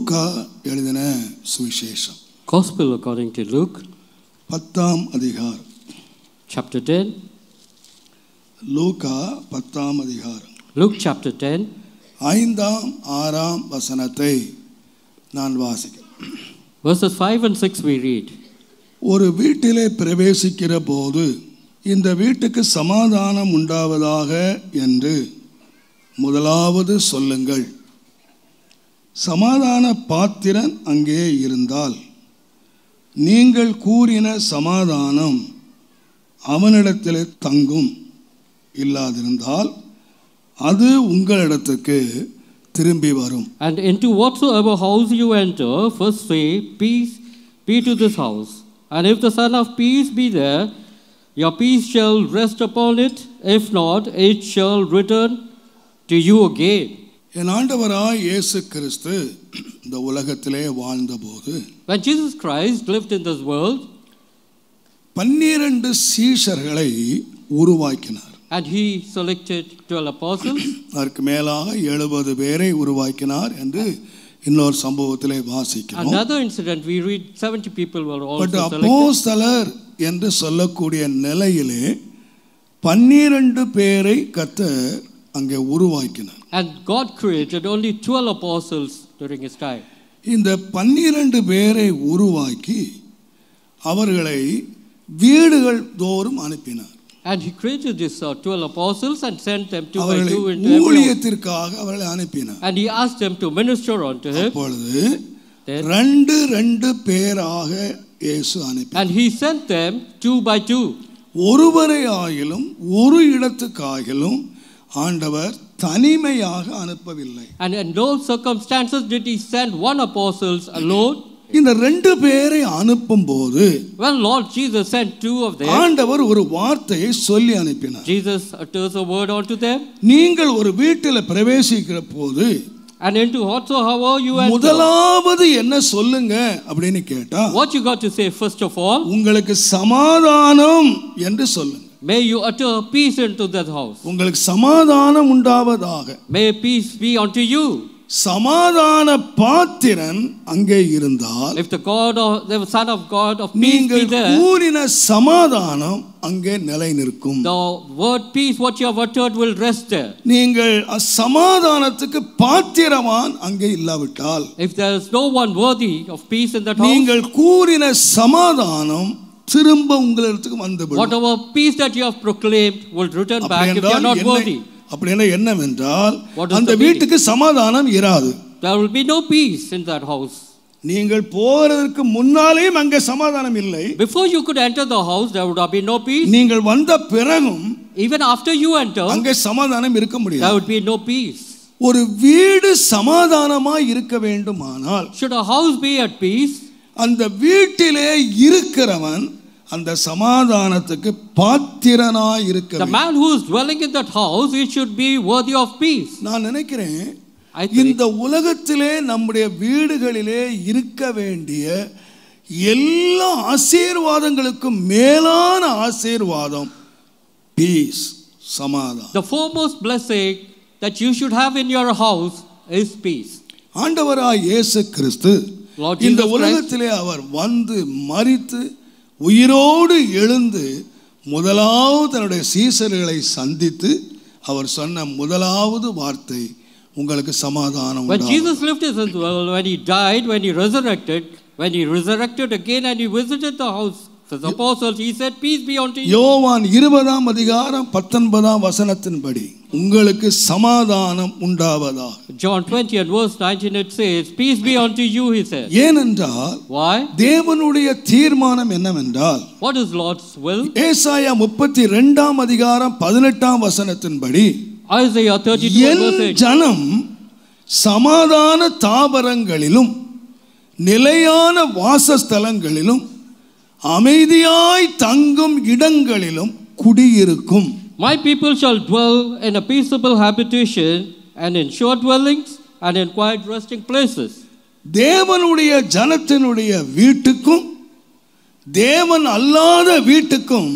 லூக்கா எழுதின சுவிசேஷம் Gospel according to Luke 10ஆம் அதிகாரம். chapter 10. லூக்கா 10ஆம் அதிகாரம். Luke chapter 10. 5ஆம் 6ஆம் வசனத்தை நான் வாசிக்கிறேன். Verses 5 and 6 we read. ஒரு வீட்டிலே பிரவேசிக்கிற போது இந்த வீட்டுக்கு சமாதானம் உண்டாவதாக என்று முதலாவது சொல்லுங்கள். சமாதான பாத்திரன் அங்கே இருந்தால் நீங்கள் கூறின சமாதானம் அவனிடத்திலே தங்கும். இல்லாதிருந்தால் அது உங்களிடத்துக்கு திரும்பி வரும். And into whatsoever house you enter, first say, peace be to this house. And if the Son of Peace be there, your peace shall rest upon it. If not, it shall return to you again. என் ஆண்டவராய் இயேசு கிறிஸ்து இந்த உலகத்திலே வாழ்ந்தபோது When Jesus Christ lived in this world, 12 சீஷர்களை உருவாக்கினார். and he selected 12 apostles. அதற்கு மேலாக 70 பேரை உருவாக்கினார் என்று இன்னொரு சம்பவத்திலே வாசிக்கிறோம். Another incident we read 70 people were also selected. அப்போஸ்தலர் என்று சொல்லக்கூடிய நிலையிலே 12 பேரை கர்த்தர் அங்கே உருவாக்கினார். And God created only 12 apostles during his time. இந்த 12 பேரை உருவாக்கி அவர்களை வீடுகள் தோறும் அனுப்பினார். And he created these 12 apostles and sent them two by two into every ஊழியத்திற்காக அவர்களை அனுப்பினார். and he asked them to minister unto him. அப்பொழுது 2 பேராக இயேசு அனுப்பினார். And he sent them two by two. ஒருவரை ஆகிலும் ஒரு இடத்துக்காகிலும் ஆண்டவர் தனிமையாக அனுப்பவில்லை. And in no circumstances did he send one apostle alone. இந்த 2 பேரை அனுப்பும்போது When Lord Jesus sent two of them, ஆண்டவர் ஒரு வார்த்தையை சொல்லி அனுப்பினார். Jesus utters a word unto them. நீங்கள் ஒரு வீட்டில் பிரவேசிக்கிற போது And into whatsoever you enter, முதலாவது என்ன சொல்லுங்க அப்படின்னு கேட்டா, what you got to say first of all, உங்களுக்கு சமாதானம் என்று சொல்லுங்க. may you utter peace into that house. உங்களுக்கு சமாதானம் உண்டாவதாக. May peace be unto you. சமாதான பாத்திரன் அங்கே இருந்தால், If the Son of God of peace be நீங்கள் there, கூறின சமாதானம் அங்கே நிலை நிற்கும். the word peace what you have uttered will rest there. நீங்கள் சமாதானத்துக்கு பாத்திரவான் அங்கே இல்லாவிட்டால், If there is no one worthy of peace in that house, நீங்கள் கூறின சமாதானம் திரும்ப உங்களிடத்துக்கு வந்துவிடும். whatever peace that you have proclaimed will return back if you are not worthy. அப்படின்னா என்னவென்றால் அந்த வீட்டுக்கு சமாதானம் இராது. There will be no peace in that house. நீங்கள் போறதற்கு முன்னாலே அங்கே சமாதானம் இல்லை. Before you could enter the house there would have been no peace. நீங்கள் வந்த பிறகும் Even after you enter அங்கே சமாதானம் இருக்க முடியாது. there would be no peace. ஒரு வீடு சமாதானமாய் இருக்க வேண்டுமானால், Should a house be at peace, அந்த வீட்டிலே இருக்கிறவன் அந்த சமாதானத்துக்கு பாத்திரனாய் இருக்க the வேண்டும். man who is dwelling in that house, he should be worthy of peace. நான் நினைக்கிறேன் I think இந்த உலகத்திலே நம்முடைய வீடுகளிலே இருக்க வேண்டிய எல்லா ஆசீர்வாதங்களுக்கும் மேலான ஆசீர்வாதம் பீஸ், சமாதானம். the foremost blessing that you should have in your house is peace. ஆண்டவராய் இயேசு கிறிஸ்து Lord Jesus இந்த Christ, உலகத்திலே அவர் வந்து மரித்து உயிரோடு எழுந்து முதலாவது தன்னுடைய சீசர்களை சந்தித்து அவர் சொன்ன முதலாவது வார்த்தை, உங்களுக்கு சமாதானம் when உண்டாகும். Jesus lived in this world, when he died, when he resurrected again and he visited the house of the apostles, he said, peace be unto you. யோவான் 20ஆம் அதிகாரம் 19ஆம் வசனத்தின்படி உங்களுக்கு சமாதானம் உண்டாவதாக. John 20 and verse 19 it says, peace be unto you, he said. ஏனென்றால் Why? தேவனுடைய தீர்மானம் என்னவென்றால், What is Lord's will? ஏசாயா 32ஆம் அதிகாரம் 18ஆம் வசனத்தின்படி, Isaiah 32 என் verse 8. ஜனம் சமாதான தாவரங்களிலும் நிலையான வாசஸ்தலங்களிலும் அமைதியாய் தங்கும் இடங்களிலும் குடியிருக்கும். My people shall dwell in a peaceable habitation and in sure dwellings and in quiet resting places. தேவனுடைய ஜனத்தினுடைய வீட்டுக்கும் தேவன் அல்லாத வீட்டுக்கும்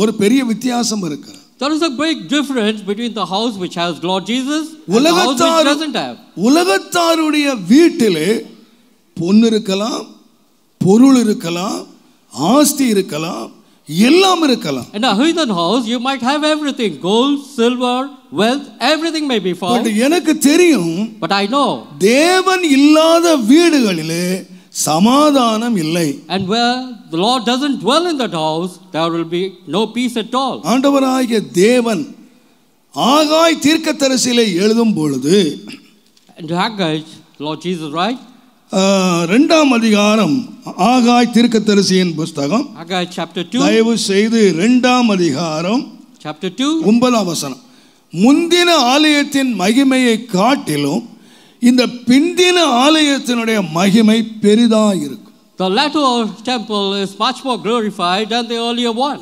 ஒரு பெரிய வித்தியாசம் இருக்கிறது. There is a big difference between the house which has Lord Jesus and the house which doesn't have. உலகத்தாருடைய வீட்டிலே பொன் இருக்கலாம், பொருள் இருக்கலாம், ஆஸ்தி இருக்கலாம், எல்லாம் இருக்கலாம். In a heathen house, you might have everything: gold, silver, wealth, everything may be found. But எனக்கு தெரியும், But I know, தேவன் இல்லாத வீடுகளிலே சமாதானம் இல்லை. and where the Lord doesn't dwell in that house, there will be no peace at all. ஆண்டவராகிய தேவன் ஆகாய் தீர்க்கதரிசியிலே எழுதும் பொழுது, And Haggai, Lord Jesus, right? 2ஆம் அதிகாரம் ஆகாய் தீர்க்கதரிசியின் புஸ்தகம், Haggai chapter 2. தயவு செய்து 2ஆம் அதிகாரம் Chapter 2. 9ஆம் வசனம். முந்தின ஆலயத்தின் மகிமையை காட்டிலும் இந்த பிந்தின ஆலயத்தினுடைய மகிமை பெரிதாயிருக்கும். The latter temple is much more glorified than the earlier one.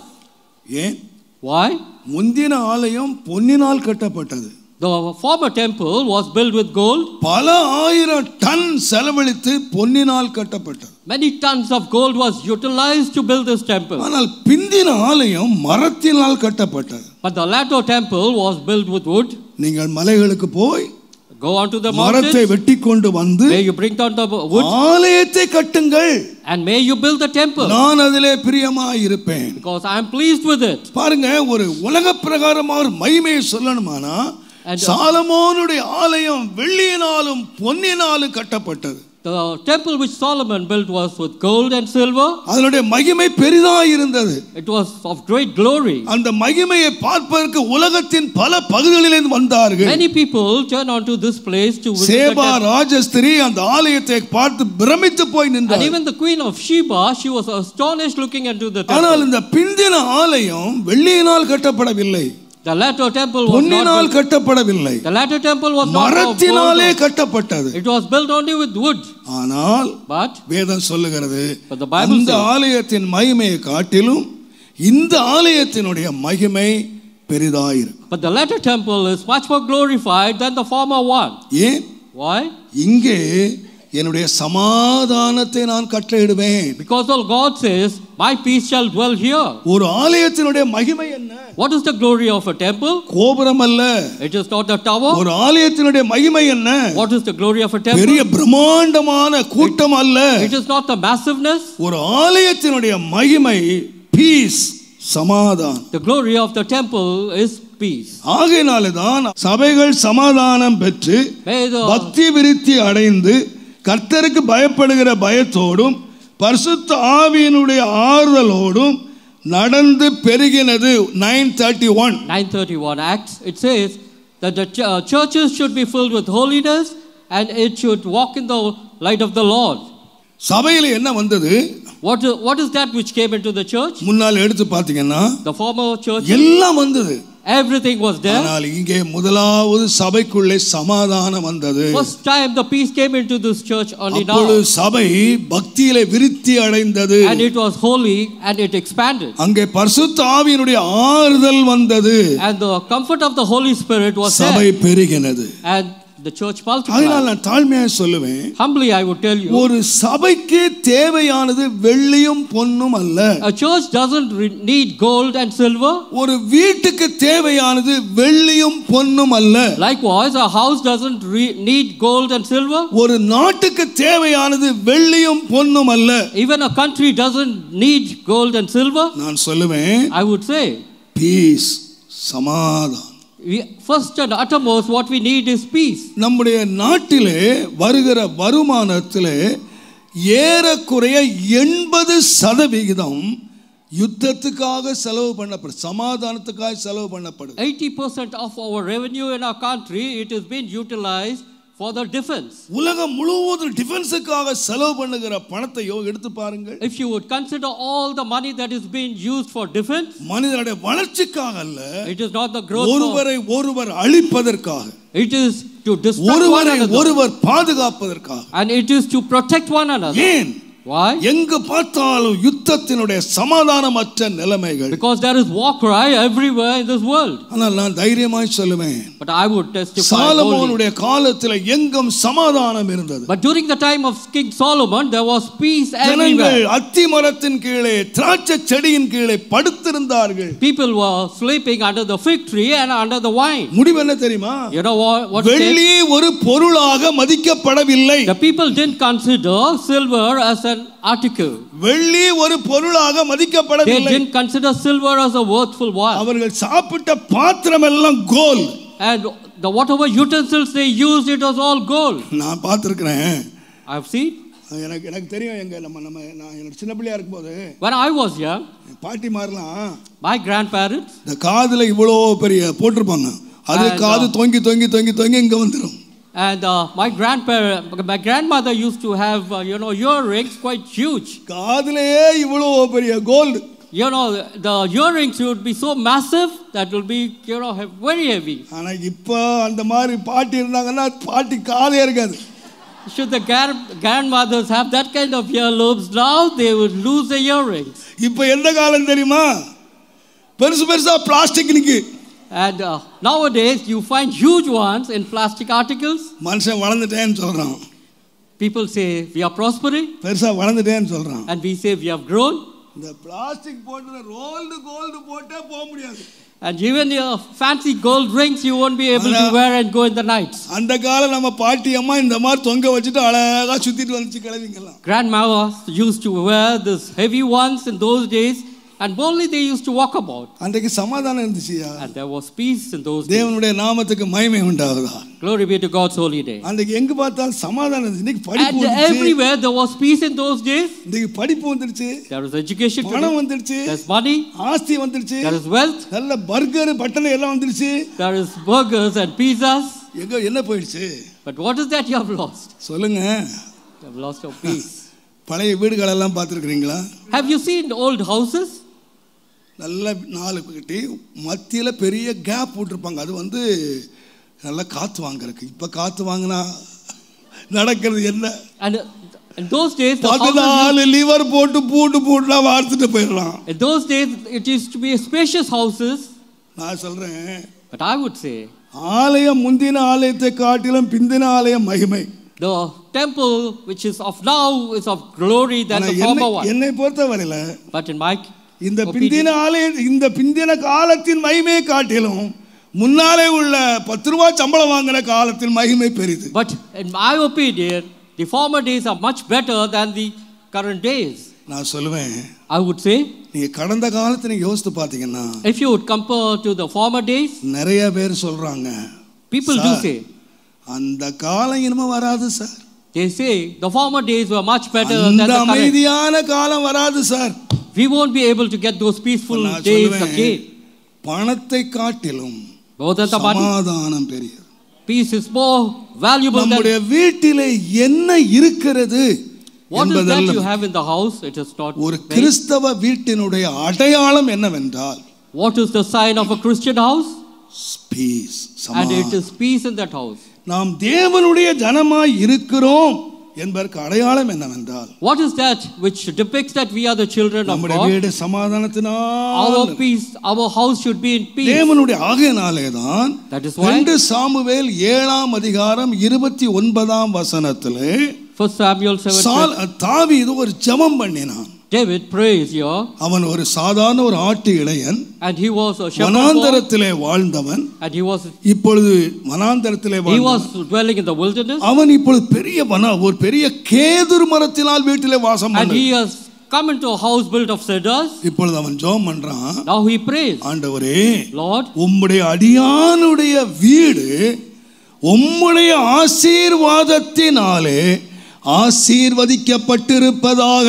ஏன்? Why? முந்தின ஆலயம் பொன்னினால் கட்டப்பட்டது. The former temple was built with gold. பல ஆயிரம் டன் செலவழித்து பொன்னினால் கட்டப்பட்டது. Many tons of gold was utilized to build this temple. ஆனால் பிந்தின ஆலயம் மரத்தினால் கட்டப்பட்டது. But the latter temple was built with wood. நீங்கள் மலைகளுக்கு போய் Go on to the மரத்தை mountains. வெட்டி கொண்டு வந்து May you bring down the wood ஆலயத்தை கட்டுங்கள், and may you build the temple, நான் அதிலே பிரியமாய் இருப்பேன். because I am pleased with it. பாருங்க, ஒரு உலக பிரகாரமாக ஒரு மகிமையை சொல்லணுமானா, சாலமோனுடைய ஆலயம் வெள்ளியினாலும் பொன்னினாலும் கட்டப்பட்டது. The temple which Solomon built was with gold and silver. அதனுடைய மகிமை பெரிதாய் இருந்தது. It was of great glory. அந்த மகிமையை பார்ப்பதற்கு உலகத்தின் பல பகுதிகளிலிருந்து வந்தார்கள். Many people turn onto this place to visit the Sheba temple. ராஜஸ்திரி அந்த ஆலயத்தை பார்த்து பிரமித்து போய் And நின்றார். even the queen of Sheba, she was astonished looking into the ஆனால் temple. இந்த பிந்தின ஆலயம் வெள்ளியினால் கட்டப்படவில்லை, The latter temple was not பொன்னினால் built. கட்டப்படவில்லை, The latter temple was not of மரத்தினாலே gold. கட்டப்பட்டது. It was built only with wood. ஆனால் But வேதம் சொல்லுகிறது, But the Bible அந்த says- ஆலயத்தின் மகிமையை காட்டிலும் இந்த ஆலயத்தினுடைய மகிமை பெரிதாயிருக்கும். But the latter temple is much more glorified than the former one. ஏன்? Why? இங்கே என்னுடைய சமாதானத்தை நான் கட்டளையிடுவேன். Because all God says, my peace shall dwell here. ஒரு ஆலயத்தினுடைய மகிமை என்ன? What is the glory of a temple? கோபுரம் அல்ல. It is not a tower. ஒரு ஆலயத்தினுடைய மகிமை என்ன? What is the glory of a temple? பெரிய பிரம்மாண்டமான கூட்டம் அல்ல. It is not the massiveness. ஒரு ஆலயத்தினுடைய மகிமை பீஸ், சமாதானம். The glory of the temple is peace. ஆகையினாலே தான் சபைகள் சமாதானம் பெற்று May the பக்தி விருத்தி அடைந்து கர்த்தருக்கு பயப்படுகிற பயத்தோடும் பரிசுத்த ஆவியினுடைய ஆறுதலோடும் நடந்து பெருகினது. 931 Acts, it says that the churches should be filled with holiness and it should walk in the light of the Lord. சபையில என்ன வந்தது? What is that which came into the church? முன்னால் எடுத்து பார்த்தீங்கன்னா The former church, எல்லாம் வந்தது. everything was there. ஆனால் இங்கே முதலாவது சபைக்குள்ளே சமாதானம் வந்தது. First time the peace came into this church only now. அப்பொழுது சபை பக்தியிலே விருத்தி அடைந்தது. And it was holy and it expanded. அங்கே பரிசுத்த ஆவியினுடைய ஆறுதல் வந்தது. And the comfort of the Holy Spirit was சபை there. பெருகினது. And the church multiplied. அதனால் நான் தாழ்மையாக சொல்லுவேன், Humbly I would tell you, ஒரு சபைக்கு தேவையானது வெள்ளியும் பொன்னும் அல்ல. a church doesn't need gold and silver. ஒரு வீட்டுக்கு தேவையானது வெள்ளியும் பொன்னும் அல்ல. Likewise, a house doesn't need gold and silver. ஒரு நாட்டுக்கு தேவையானது வெள்ளியும் பொன்னும் அல்ல. Even a country doesn't need gold and silver. நான் சொல்லுவேன், I would say, பீஸ், சமாதானம். first and uttermost what we need is peace. நம்முடைய நாட்டிலே வருகிற வருமானத்திலே ஏறக்குறைய 80% யுத்தத்துக்காக செலவு பண்ணப்படும், சமாதானத்துக்காக செலவு பண்ணப்படும். 80% of our revenue in our country, it is being utilized for the defense. உலகம் முழுவதும் டிஃபென்ஸுக்காக செலவு பண்ணுகிற பணத்தையோ எடுத்து பாருங்கள். If you would consider all the money that is being used for defense, மனிதனுடைய வளர்ச்சிக்காக அல்ல, it is not the growth of, ஒருவரை ஒருவர் அழிப்பதற்காக, it is to destroy one ஒருவரை another, ஒருவர் பாதுகாப்பதற்காக. and it is to protect one another. ஏன்? Why? எங்கு பார்த்தாலும் யுத்தத்தினுடைய சமாதானமற்ற நிலைமைகள். Because there is war cry everywhere in this world. ஆனால் நான் தைரியமாய் சொல்லுவேன். But I would testify. சாலமோனுடைய காலத்தில் எங்கும் சமாதானம் இருந்தது. But during the time of King Solomon there was peace everywhere. ஜனங்கள் அத்திமரத்தின் கீழே திராட்சை செடியின் கீழே படுத்திருந்தார்கள். People were sleeping under the fig tree and under the vine. முடிவு என்ன தெரியுமா? You know what? வெள்ளி ஒரு பொருளாக மதிக்கப்படவில்லை. The people didn't consider silver as an article. வெள்ளி ஒரு பொருளாக மதிக்கப்படவில்லை. They didn't consider silver as a worthful one. அவர்கள் சாப்பிட்ட பாத்திரம் எல்லாம் கோல். And the whatever utensils they used, it was all gold. நான் பார்த்திருக்கிறேன். I have seen. எனக்கு தெரியும் எங்க நான் என்னோட சின்ன பிள்ளையா இருக்கும்போது when I was young, பாட்டிமார்லாம் my grandparents, இந்த காதுல இவ்வளோ பெரிய போட்டிருப்பாங்க. அது காது தொங்கி தொங்கி தொங்கி தொங்கி இங்க வந்துரும். And my grandmother used to have earrings quite huge. காதுலயே இவ்வளோ பெரிய gold. You know, the earrings would be so massive that will be very heavy. ஆனா இப்போ அந்த மாதிரி பாட்டி இருந்தாங்கன்னா பாட்டி காதே இருக்காது. Should the grandmothers have that kind of earlobes now, they would lose their earrings. இப்போ எந்த காலம் தெரியுமா? பெருசு பெருசா பிளாஸ்டிக் நிக்கு. And nowadays you find huge ones in plastic articles. மனுஷன் வளர்ந்துட்டேன்னு சொல்றான். People say we are prospering. பெருசா வளர்ந்துட்டேன்னு சொல்றான். And we say we have grown. இந்த பிளாஸ்டிக் போட்டு ரோல்டு கோல்ட் போட்டே போக முடியாது. And even your fancy gold rings you won't be able to wear and go in the nights. அந்த கால நம்ம பாட்டி அம்மா இந்த மாதிரி தொங்க வச்சிட்டு அழகா சுத்திட்டு வந்துச்சு கிளவிங்கலாம். Grandma used to wear these heavy ones in those days and boldly they used to walk about. அன்றைக்கு சமாதானம் இருந்துச்சுயா. And there was peace in those days. தேவனுடைய நாமத்துக்கு மகிமை உண்டாவதாக. Glory be to God's holy name. அன்றைக்கு எங்க பார்த்தாலும் சமாதானம் இருந்துச்சு. இன்னைக்கு படிப்பு வந்துச்சு. And everywhere there was peace in those days. இன்னைக்கு படிப்பு வந்துருச்சு. There was education. பணம் வந்துருச்சு. There's money. ஆஸ்தி வந்துருச்சு. There is wealth. நல்ல பர்கர் பட்டனை எல்லாம் வந்துருச்சு. There is burgers and pizzas. எங்க என்ன போயிடுச்சு? But what is that you have lost? சொல்லுங்க. You have lost your peace. பழைய வீடுகள் எல்லாம் பார்த்திருக்கீங்களா? Have you seen old houses? நல்ல நாலு கட்டி மத்தியில பெரிய கேப் விட்டுருப்பாங்க. அது வந்து நல்லா காத்து வாங்குறதுக்கு. இப்ப காத்து வாங்கினா நடக்கிறது என்ன? And in those days the houses liver போட்டு பூட்டுலாம் வார்த்துட்டு போயிடலாம். In those days it used to be spacious houses. நான் சொல்றேன். But I would say ஆலயம் முந்தின ஆலயத்தை காட்டிலும் பிந்தின ஆலயம் மகிமை. The temple which is of now is of glory than the former one. என்னை பொறுத்தவரையில But in my இந்த பிந்தின ஆலயம் இந்த பிந்தின காலத்தின் மகிமையை காட்டிலும் முன்னாலே உள்ள 10 ரூபாய் சம்பளம் வாங்குற காலத்தின் மகிமை பெரிது. But in my opinion the former days are much better than the current days. நான் சொல்லுவேன். I would say நீங்க கடந்த காலத்தை நீங்க யோசித்து பாத்தீங்கன்னா if you would compare to the former days, நிறைய பேர் சொல்றாங்க. people do say அந்த காலம் இனிமே வராது sir. They say the former days were much better than the current. அமைதியான காலம் வராது sir. We won't be able to get those peaceful days again. பணத்தை காட்டிலும் சமாதானம் பெரியது. Peace is more valuable than நம்முடைய வீட்டிலே என்ன இருக்கிறது what is that you have in the house. It is not ஒரு கிறிஸ்தவ வீட்டினுடைய அடையாளம் என்னவென்றால் what is the sign of a Christian house? Peace. And it is peace in that house. நாம் தேவனுடைய ஜனமாய் இருக்கிறோம் என்பதற்கு அடையாளம் என்னவென்றால் what is that which depicts that we are the children of God? நம்முடைய வீடு சமாதானத்தினால் our peace, our house should be in peace. தேவனுடைய ஆகையினாலேதான் 2 Samuel 7ஆம் அதிகாரம் 29ஆம் வசனத்திலே 1 Samuel 7 தாவீது ஒரு ஜெபம் பண்ணினான். David prays here. அவன் ஒரு சாதாரண ஒரு ஆட்டு இளையன். And he was a shepherd. வனாந்தரத்திலே வாழ்ந்தவன். And he was இப்பொழுது வனாந்தரத்திலே வாழ்ந்தவன். He was dwelling in the wilderness. அவன் இப்பொழுது பெரிய ஒரு பெரிய கேதுரு மரத்தினால் வீட்டிலே வாசம் பண்ணான். And he has come into a house built of cedars. இப்பொழுது அவன் ஜெபம் பண்றான். Now he prays. ஆண்டவரே, Lord, உம்முடைய அடியானுடைய வீடு உம்முடைய ஆசீர்வாதத்தினாலே ஆசீர்வதிக்கப்பட்டிருப்பதாக.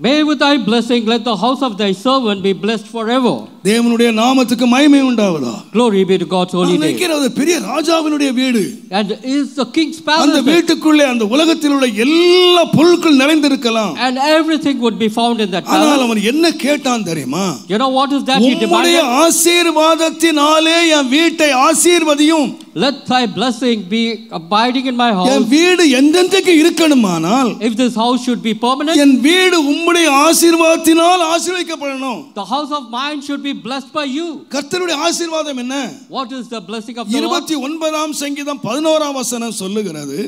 May with thy blessing let the house of thy servant be blessed forever. தேவனுடைய நாமத்துக்கு மகிமை உண்டாவதாக. Glory be to God's holy name. அது பெரிய ராஜாவினுடைய வீடு. And is the king's palace. அந்த வீட்டுக்குள்ளே அந்த உலகத்தில் உள்ள எல்லா பொருட்கள் நிறைந்திருக்கலாம். And everything would be found in that palace. ஆனால் அவன் என்ன கேட்டான் தெரியுமா? You know what is that he demanded? உம்முடைய ஆசீர்வாதத்தினாலே என் வீட்டை ஆசீர்வதியும். let thy blessing be abiding in my house. என் வீடு என்றென்றைக்கு இருக்கணுமானால், If this house should be permanent, என் வீடு உம்முடைய ஆசீர்வாதத்தினால் ஆசீர்வதிக்கப்படணும். the house of mine should be blessed by you. கர்த்தருடைய ஆசீர்வாதம் என்ன? What is the blessing of the Lord? 29ஆம் சங்கீதம் 11ஆம் வசனம் சொல்லுகிறது,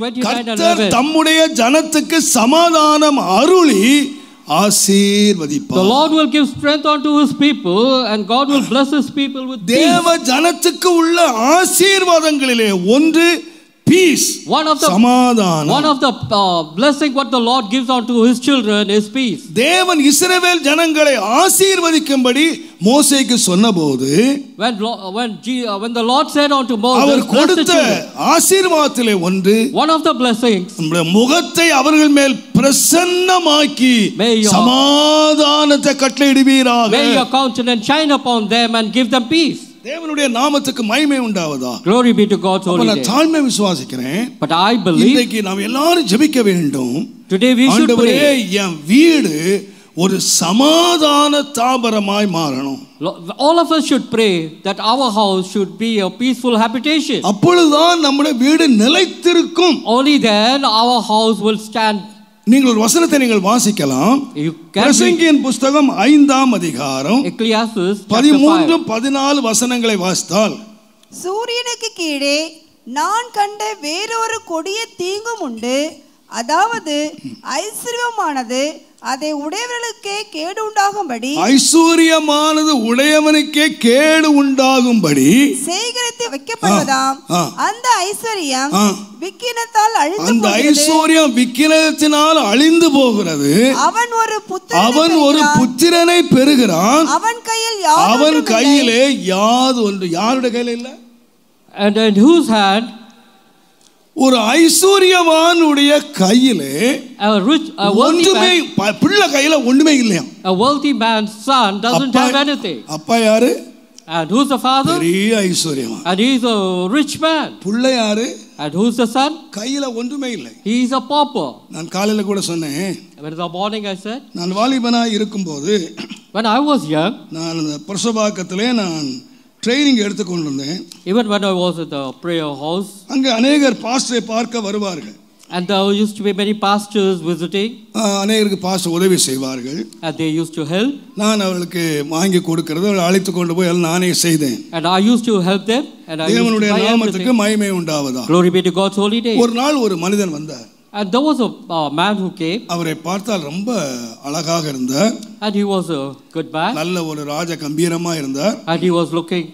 29:11. கர்த்தர் தம்முடைய ஜனத்துக்கு சமாதானம் அருளி ஆசீர்வதிப்பார். The Lord will give strength unto his people and God will bless his people with peace. தேவ ஜனத்துக்கு உள்ள ஆசீர்வாதங்களிலே ஒன்று peace, சமாதானம். One of the blessing what the Lord gives unto his children is peace. தேவன் இஸ்ரவேல் ஜனங்களை ஆசீர்வதிக்கும்படி மோசேக்கு சொன்னபோது, when the Lord said unto Moses, அவர் கொடுத்த ஆசீர்வாதத்திலே ஒன்று, one of the blessings, நம்முடைய முகத்தை அவர்கள் மேல் பிரசன்னமாக்கி சமாதானத்தை கட்டளையிடுவீராக. May your countenance shine upon them and give them peace. தேவனுடைய நாமத்துக்கு மகிமை உண்டாவதா. Glory be to God's holy name. நான் தாழ்மை விசுவாசிக்கிறேன். But I believe இன்றைக்கு நாம் எல்லாரும் ஜெபிக்க வேண்டும். Today we should pray. என் வீடு ஒரு சமாதான தாபரமாய் மாறணும். All of us should pray that our house should be a peaceful habitation. அப்பொழுதுதான் நம்முடைய வீடு நிலைத்திருக்கும். Only then our house will stand. நீங்கள் ஒரு வசனத்தை நீங்கள் வாசிக்கலாம். பிரசங்கியின் புத்தகம் 5ஆம் அதிகாரம் Ecclesiastes 13-14 வசனங்களை வாசித்தால், சூரியனுக்கு கீழே நான் கண்ட வேறொரு கொடிய தீங்கும் உண்டு, அதாவது ஐஸ்வர்யமானது அதை உடையவர்களுக்கே கேடு உண்டாகும்படி, ஐஸ்வர்யமானது உடையவனுக்கே கேடு உண்டாகும்படி சேகரித்து வைக்கப்படுவதாம். அந்த ஐஸ்வர்யம் விக்கினத்தால் அழிந்து போகிறது. அந்த ஐஸ்வர்யம் விக்கினத்தினால் அழிந்து போகிறது. அவன் ஒரு புத்திரனை பெறுகிறான். அவன் கையிலே யாது ஒன்று. யாருடைய கையில இல்ல? And in whose hand? ஒரு ஐஸ்வர்யவானுடைய கையிலே ஒன்றுமே, பிள்ளை கையில ஒண்ணுமே இல்லையா? A wealthy man's son doesn't have anything. அப்பா யாரு? And who's the father? பெரிய ஐஸ்வர்யவான். And he is a rich man. பிள்ளை யாரு? And who's the son? கையில ஒன்றுமே இல்லை. He is a pauper. நான் காலையில கூட சொன்னேன். When in the morning I said, நான் வாலிபனாய் இருக்கும்போது, when I was young, நான் பிரசவாக்கத்திலே நான் training எடுத்துக்கொண்டிருந்தேன். Even when I was at the prayer house, அங்க अनेகர் பாஸ்டரை பார்க்க வருவார்கள். And there used to be many pastors visiting. அநேகருக்கு பாஸ்டர் உதவி செய்வார்கள். And they used to help. நான் அவர்களுக்கு வாங்கி கொடுக்கிறது, அழைத்து கொண்டு போய் நானே செய்தேன். And I used to help them. And I தேவனுடைய நாமத்துக்கு மகிமை உண்டாவதாக. Glory be to God's holy name. ஒரு நாள் ஒரு மனிதன் வந்தார். And there was a man who came. அவரை பார்த்தால் ரொம்ப அழகாக இருந்தார். And he was a good man. நல்ல ஒரு ராஜ கம்பீரமா இருந்தார். And he was looking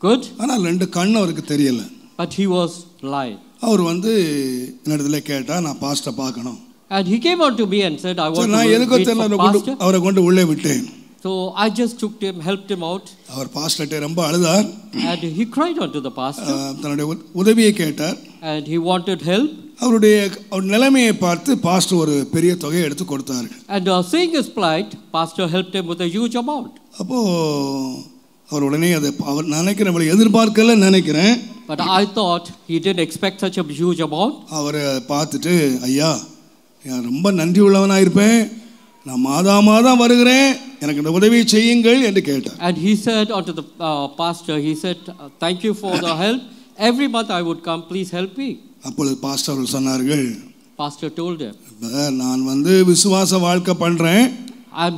good. ஆனால் ரெண்டு கண்ணு அவருக்கு தெரியல. But he was blind. அவர் என்னிடத்துல கேட்டா, நான் பாஸ்டரை பார்க்கணும். And he came on to me and said, I want to நான் எதுக்கோ தெரியல அவரை கொண்டு உள்ளே விட்டேன். So I just took him, helped him out. அவர் பாஸ்டர்ட்ட ரொம்ப அழுதார். And he cried unto the pastor. தன்னுடைய உதவியை கேட்டார். And he wanted help. அவருடைய நிலைமையை பார்த்து பாஸ்டர் ஒரு பெரிய தொகையை எடுத்து கொடுத்தார்கள். And seeing his plight, pastor helped him with a huge amount. அப்போ அவர் உடனே அதை அவர் நினைக்கிறேன், எதிர்பார்க்கல நினைக்கிறேன். But I thought he didn't expect such a huge amount. அவரை பார்த்துட்டு, ஐயா நான் ரொம்ப நன்றி உள்ளவனாக இருப்பேன், நான் மாதம் வருகிறேன், எனக்கு இந்த உதவியை செய்யுங்கள் என்று கேட்டார். And he said unto the pastor, he said, thank you for the help. Every month I would come, please help me. அப்பொழுது பாஸ்டர் அவர்கள் சொன்னார்கள், pastor told him, நான் விசுவாச வாழ்க்கை பண்றேன், I'm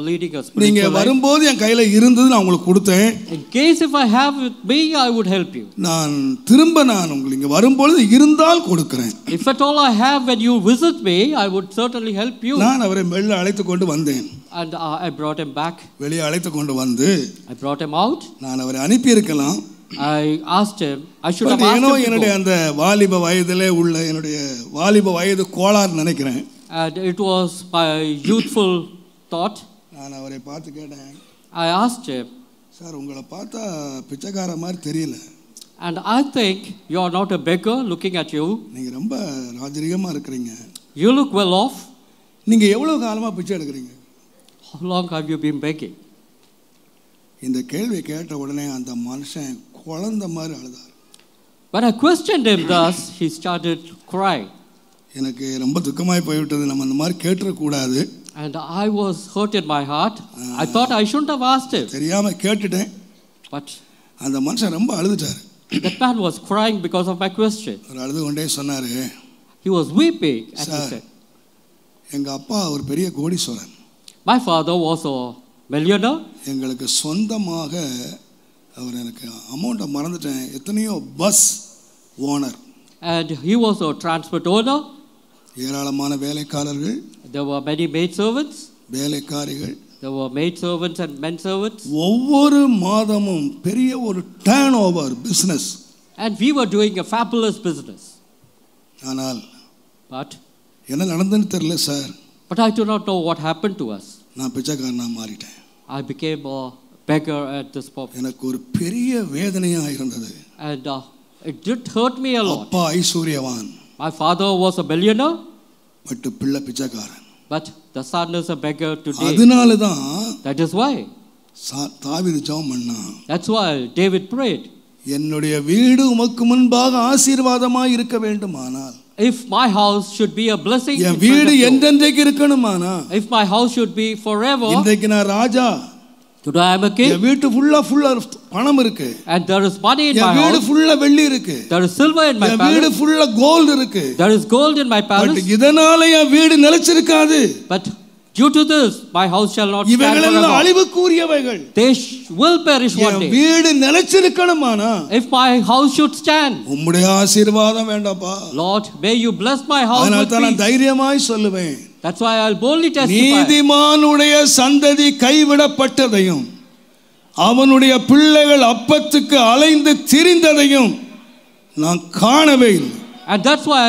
leading a spiritual life. நீங்க வரும்போது என் கையில இருந்தது நான் உங்களுக்கு கொடுத்தேன். In case if I have with me, I would help you. நான் உங்களுக்கு இங்க வரும்போது இருந்தால் கொடுக்கிறேன். If at all I have when you visit me, I would certainly help you. நான் அவரை வெளியே அழைத்து கொண்டு வந்தேன். And I brought him back. வெளியே அழைத்து கொண்டு வந்து I brought him out. நான் அவரை அனுப்பி இருக்கலாம். I asked him, I should have asked him. என்னுடைய அந்த வாலிப வயதிலே உள்ள என்னுடைய வாலிப வயது கோளாறு நினைக்கிறேன். And it was my youthful thought. நான் அவரை பார்த்து கேட்டேன். I asked him, சார் உங்களை பார்த்தா பிச்சைக்கார மாதிரி தெரியல. And I think you are not a beggar looking at you. நீங்க ரொம்ப ராஜரீகமா இருக்கீங்க. You look well off. நீங்க எவ்வளவு காலமா பிச்சை எடுக்கிறீங்க? How long have you been begging? இந்த கேள்வி கேட்ட உடனே அந்த மனுஷன் குழந்தை மாதிரி அழுதார். When I questioned him thus, he started crying. எனக்கு ரொம்ப துக்கமாய் போய்விட்டது, நம்ம அந்த மாதிரி கேட்ற கூடாது. And I was hurt in my heart. I thought I shouldn't have asked him. தெரியாம கேட்டுட்டேன். But அந்த மனுஷன் ரொம்ப அழுதுட்டார். That man was crying because of my question. அழுது கொண்டே சொன்னாரு. He was weeping and he said, எங்க அப்பா ஒரு பெரிய கோடீஸ்வரன். My father was a millionaire. எங்களுக்கு சொந்தமாக அவர் எனக்கு அமௌண்ட்டை மறந்துட்டேன். எத்தனையோ bus owner. And he was a transport owner. ஏராளமான வேலைக்காரர்கள். There were many maid servants. வேலைக்காரிகள். There were maid servants and men servants. ஒவ்வொரு மாதமும் பெரிய ஒரு turn over business. And we were doing a fabulous business. ஆனால் But என்ன நடந்ததுன்னு தெரியல sir. But I do not know what happened to us. நான் பிச்சைக்காரனா மாறிட்டேன். I became a beggar at this point. எனக்கு ஒரு பெரிய வேதனையா இருந்தது. And it did hurt me a lot. அப்பா ஐஸ்வரியவான். My father was a millionaire. But பிள்ளை பிச்சைக்காரன். But the son is a beggar today. அதனால தான் That is why. தாவீது ஜெபம் பண்ணான். That's why David prayed. என்னுடைய வீடு உமக்கு முன்பாக ஆசீர்வாதமாய் இருக்க வேண்டுமானால், if my house should be a blessing, என் வீடு என்றென்றைக்கு இருக்கணுமானா, if my house should be forever, இன்றைக்கு நான் ராஜா, today I am a king, என் வீட்டு ஃபுல்லா பணம் இருக்கு, and there is money in my house, என் வீடு ஃபுல்லா வெள்ளி இருக்கு, there is silver in my palace, என் வீடு ஃபுல்லா கோல்ட் இருக்கு, there is gold in my palace, but இதனால என் வீடு நிலைச்சிருக்காது. but due to this my house shall not stand forever. இவைகளெல்லாம் அழிவுக்குரியவைகள். They will perish one day. வீடு நிலைச்சிருக்கணுமானா, if my house should stand, உம்முடைய ஆசீர்வாதம் வேண்டாப்பா. Lord, may you bless my house with peace. நான் தைரியமாய் சொல்லுவேன். That's why I'll boldly testify. நீதிமானுடைய சந்ததி கைவிடப்பட்டதையும் அவனுடைய பிள்ளைகள் அப்பத்துக்கு அலைந்து திரிந்ததையும் நான் காணவே இல்லை. And that's why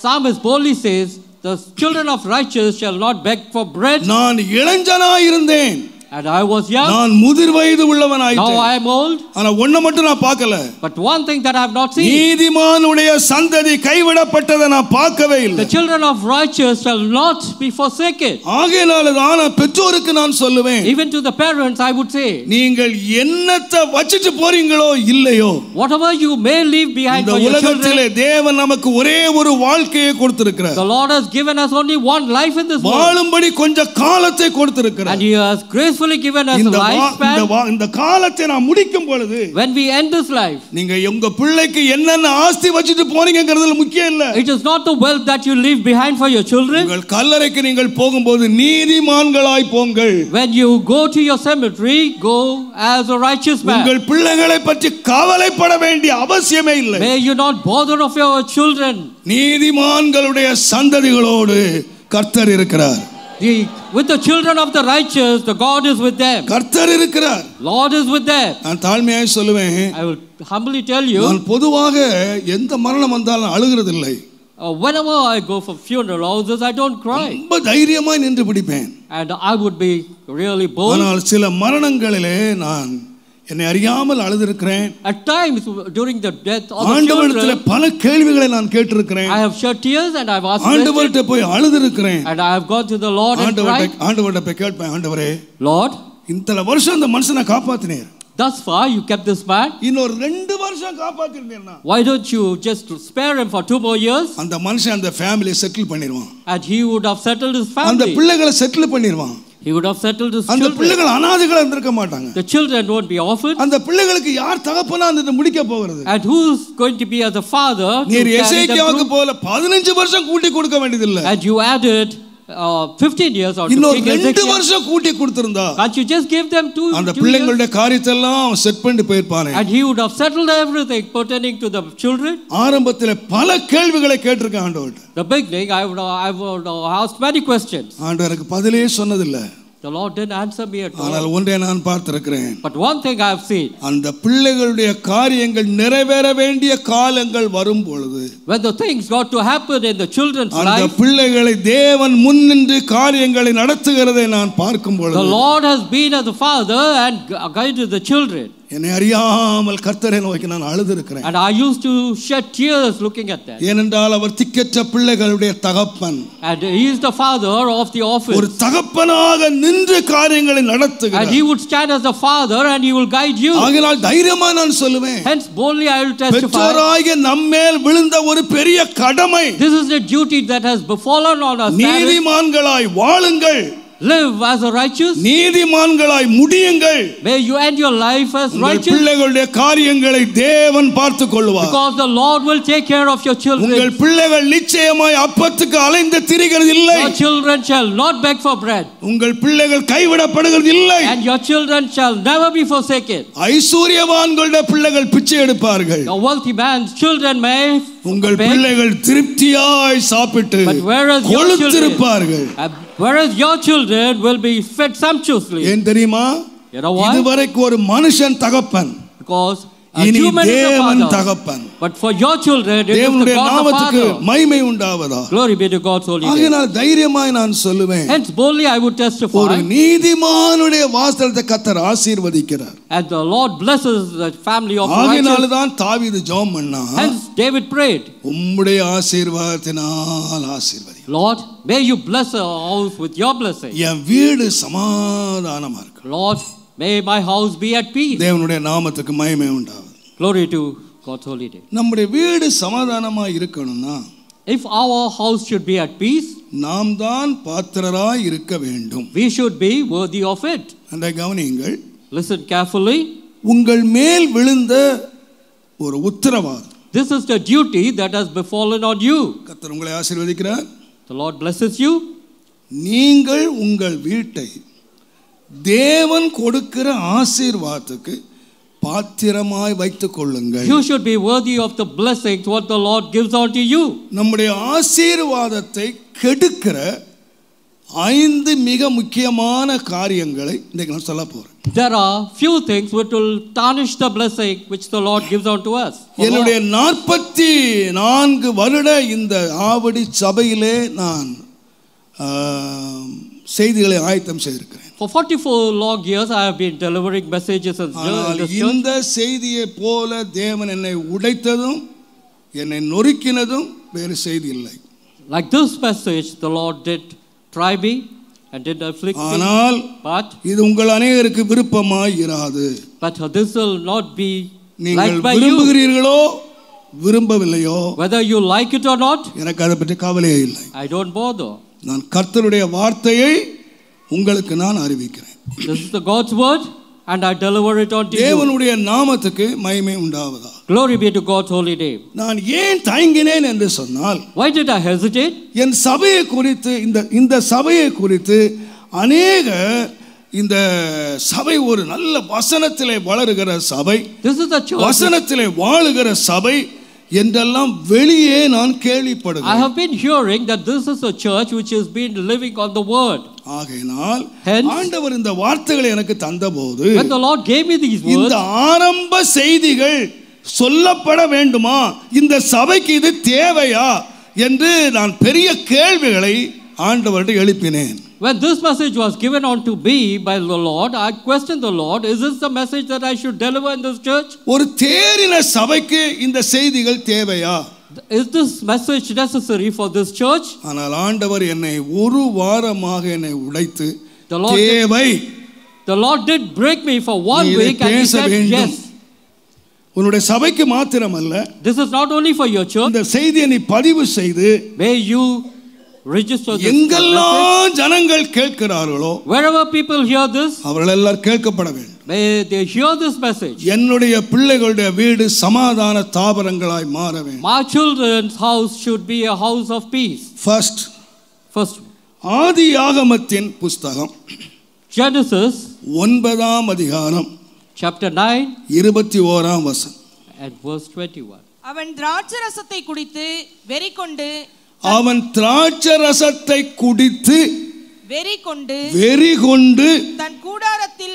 Psalmist boldly says, the children of righteous shall not beg for bread. நான் இளைஞனாய் இருந்தேன், and I was young. நான் முதிர் வயது உள்ளவனாயிட்டேன். Now I am old. ஆனா ஒண்ணு மட்டும் நான் பார்க்கல. But one thing that I have not seen. நீதிமானுடைய சந்ததி கைவிடப்பட்டதை நான் பார்க்கவே இல்லை. The children of righteous shall not be forsaken. ஆகையால தான் பெற்றோருக்கு நான் சொல்லுவேன். Even to the parents I would say. நீங்கள் என்னத்தை வச்சிட்டு போறீங்களோ இல்லையோ, whatever you may leave behind for your children. இந்த உலகத்திலே தேவன் நமக்கு ஒரே ஒரு வாழ்க்கையை கொடுத்திருக்கிறார். The Lord has given us only one life in this world. வாழும்படி கொஞ்ச காலத்தை கொடுத்திருக்கிறார். And he has gracefully given us a lifespan. இந்த காலத்தை நான் முடிக்கும் பொழுது, when we end this life, நீங்க உங்க பிள்ளைக்கு என்னென்ன ஆஸ்தி வச்சிட்டு போறீங்கங்கிறதுல முக்கியம் இல்ல. it is not the wealth that you leave behind for your children. உங்கள் கல்லறைக்கு நீங்கள் போகும்போது நீதிமான்களாய் போங்கள். when you go to your cemetery, go as a righteous man. உங்கள் பிள்ளைகளை பற்றி கவலைப்பட வேண்டிய அவசியமே இல்லை. may you not bother of your children. நீதிமான்களுடைய சந்ததிகளோடு கர்த்தர் இருக்கிறார். with the children of the righteous, the God is with them. கர்த்தர் இருக்கிறார். Lord is with them. நான் தாழ்மையாய் சொல்லுவேன். I will humbly tell you. நான் பொதுவாக எந்த மரணம் வந்தாலும் அழுகிறது இல்லை. whenever I go for funeral houses, I don't cry. ரொம்ப தைரியமாய் நின்று பிடிப்பேன். and I would be really bold. ஆனால் சில மரணங்களிலே நான் என்னை அறியாமல் அழுதிருக்கிறேன். at times during the death of the ஆண்டவரிடத்திலே பல கேள்விகளை நான் கேட்டிருக்கிறேன். I have shed tears and I have asked ஆண்டவர்கிட்ட போய் அழுதிருக்கிறேன். and I have gone to the Lord and cried. ஆண்டவர்கிட்ட போய் கேட்பேன், ஆண்டவரே, Lord, இத்தனை வருஷம் இந்த மனுஷனை காப்பாத்தினீர். thus far you kept this man. இன்னொரு 2 வருஷம் காப்பாத்திருந்தீர்னா, why don't you just spare him for 2 more years? அந்த மனுஷன் அந்த ஃபேமிலியை செட்டில் பண்ணிடுவான். and he would have settled his family. அந்த பிள்ளைகளை செட்டில் பண்ணிடுவான். he would have settled his அந்த children. பிள்ளைகள் அனாதைகளா இருந்திருக்க மாட்டாங்க. the children won't be orphaned. அந்த பிள்ளைகளுக்கு யார் தகப்பனா அந்த முடிக்க போகிறது? and who's going to be as a father? நீர் எசேக்கியாவுக்கு போல 15 வருஷம் கூட்டி கொடுக்க வேண்டியதில்லை. and you added 15 years or இன்னொரு 2 வருஷம் கூட்டி கொடுத்திருந்தா, can't you just give them 2 அந்த பிள்ளைகளுடைய காரியத்தை எல்லாம் செட் பண்ணி போயிருப்பானே. and he would have settled everything pertaining to the children. ஆரம்பத்தில் பல கேள்விகளை கேட்டிருக்க ஆண்டவர்ட்ட. the beginning I would ask many questions. ஆண்டவருக்கு பதிலே சொன்னதில்லை. the Lord didn't answer me at all. ஆனால் ஒன்றை நான் பார்த்திருக்கிறேன். but one thing I have seen, அந்த பிள்ளைகளுடைய காரியங்கள் நிறைவேற வேண்டிய காலங்கள் வரும் பொழுது, when the things got to happen in the children's life, அந்த பிள்ளைகளை தேவன் முன்னின்று காரியங்களை நடத்துகிறதை நான் பார்க்கும் பொழுது, the Lord has been as a father and guided the children. என்னை அறியாமல் கர்த்தரை நோக்கி நான் அழுதிருக்கிறேன். and I used to shed tears looking at that. ஏனென்றால் அவர் திக்கற்ற பிள்ளைகளுடைய தகப்பன். and he is the father of the orphans. ஒரு தகப்பனாக நின்று காரியங்களை நடத்துகிறார். and he would stand as a father and he will guide you. ஆகையால் தைரியமா நான் சொல்லுவேன். hence boldly I will testify. பெற்றோராகிய நம்மேல் விழுந்த ஒரு பெரிய கடமை. this is the duty that has befallen on us. நீதிமான்களாய் வாழுங்கள். live as a righteous. நீதிமான்களாய் முடியுங்கள். May you end your life as righteous. பிள்ளைகளுடைய காரியங்களை தேவன் பார்த்துக் கொள்வார். Because the Lord will take care of your children. உங்கள் பிள்ளைகள் நிச்சயமாய் அப்பத்துக்கு அலைந்து திரிகிறது இல்லை. Your children shall not beg for bread. உங்கள் பிள்ளைகள் கைவிடப்படுகிறது இல்லை. And your children shall never be forsaken. ஐஸ்வரியவான்களுடைய பிள்ளைகள் பிச்சை எடுப்பார்கள். The wealthy man's children may உங்கள் பிள்ளைகள் திருப்தியாய் சாப்பிட்டு கொழுத்திருப்பார்கள். Whereas your children will be fed sumptuously. ஏன் தெரியுமா? You know why? இதுவரைக்கும் ஒரு மனுஷன் தகப்பன். Because இனி தேவன் தகப்பன். But for your children, it is the தேவனுடைய God the நாமத்துக்கு Father. மகிமை உண்டாவதா. Glory be to God's holy name. ஆகையால் தைரியமாய் நான் சொல்லுவேன். Hence boldly I would testify. ஒரு நீதிமானுடைய வாசல்தை கர்த்தர் ஆசீர்வதிக்கிறார். And the Lord blesses the family of righteous. ஆகையால் தான் தாவீது ஜெபம் பண்ணான். Hence David prayed. உம்முடைய ஆசீர்வாதத்தினால் ஆசீர்வதி. Lord, may you bless our house with your blessing. என் வீடு சமாதானமா இருக்கு. Lord, may my house be at peace. தேவனுடைய நாமத்துக்கு மகிமை உண்டாவதாக. Glory to God's holy name. நம்முடைய வீடு சமாதானமா இருக்கணும்னா, if our house should be at peace, நாம் தான் பாத்திரராய் இருக்க வேண்டும். we should be worthy of it. அந்த கவனியுங்கள். Listen carefully. உங்கள் மேல் விழுந்த ஒரு உத்தரவாதம். This is the duty that has befallen on you. கர்த்தர் உங்களை ஆசீர்வதிக்கிறார். The Lord blesses you. நீங்கள் உங்கள் வீட்டை தேவன் கொடுக்கிற ஆசீர்வாதத்துக்கு பாத்திரமாய் வைத்துக் கொள்ளுங்கள். You should be worthy of the blessings what the Lord gives unto you. நம்முடைய ஆசீர்வாதத்தை கெடுக்கிற 5 மிக முக்கியமான காரியங்களை இன்றைக்கு நான் சொல்ல போறேன். There are few things which will tarnish the blessing which the Lord gives unto us. என்னுடைய 44 வருட இந்த ஆவடி சபையிலே நான் செய்திகளை ஆயத்தம் செய்திருக்கிறேன். For 44 long years I have been delivering messages in this church. இந்த செய்தியை போல தேவன் என்னை உடைத்ததும் என்னை நொறுக்கினதும் வேறு செய்தி இல்லை. Like this message the Lord did try me and did afflict me. ஆனால் but இது உங்கள் அனைவருக்கு விருப்பமாய் இராது. But this will not be liked by you. விரும்புகிறீர்களோ விரும்பவில்லையோ, whether you like it or not, எனக்கு அதை பற்றி கவலையே இல்லை. I don't bother. நான் கர்த்தருடைய வார்த்தையை உங்களுக்கு நான் அறிவிக்கிறேன். This is the God's word and I deliver it unto you. தேவனுடைய நாமத்துக்கு மகிமை உண்டாவதாக. Glory be to God's holy name. நான் ஏன் தயங்கினேன் என்று சொன்னால், why did I hesitate? என் சபையை குறித்து இந்த சபையை குறித்து அநேக இந்த சபை ஒரு நல்ல வசனத்திலே வளருகிற சபை, this is the church வசனத்திலே வாழுகிற சபை என்றெல்லாம் வெளியே நான் கேள்விப்படுகிறேன். I have been hearing that this is a church which has been living on the word. ஆகையால் ஆண்டவர் இந்த வார்த்தைகளை எனக்கு தந்தபோது, when the Lord gave me these words, இந்த ஆரம்ப செய்திகள் சொல்லப்பட வேண்டுமா, இந்த சபைக்கு இது தேவையா என்று நான் பெரிய கேள்விகளை ஆண்டவரிடம் எழுப்பினேன். when this message was given unto me by the Lord, I questioned the Lord, is this the message that I should deliver in this church? ஒரு தேறின சபைக்கு இந்த செய்திகள் தேவையா? Is this message necessary for this church? ஆனால் ஆண்டவர் என்னை ஒரு வாரமாக என்னை உடைத்து தேவை. The Lord did break me for 1 week and he said yes. உன்னுடைய சபைக்கு மாத்திரமல்ல, this is not only for your church, இந்த செய்தியை நீ பதிவு செய்து may you register this. எங்கெல்லாம் ஜனங்கள் கேட்கிறார்களோ, wherever people hear this, அவர்கள் எல்லாரும் கேட்கப்பட வேண்டும். may they hear this message. என்னுடைய பிள்ளைகளுடைய வீடு சமாதான தாபரங்களாய் மாற வேண்டும். my children's house should be a house of peace. first ஆதியாகமத்தின் புத்தகம் Genesis 9ஆம் அதிகாரம் chapter 9 21ஆம் வசனம் and verse 21. அவன் திராட்சரசத்தை குடித்து வெறி கொண்டு வெறி கொண்டு தன் கூடாரத்திலே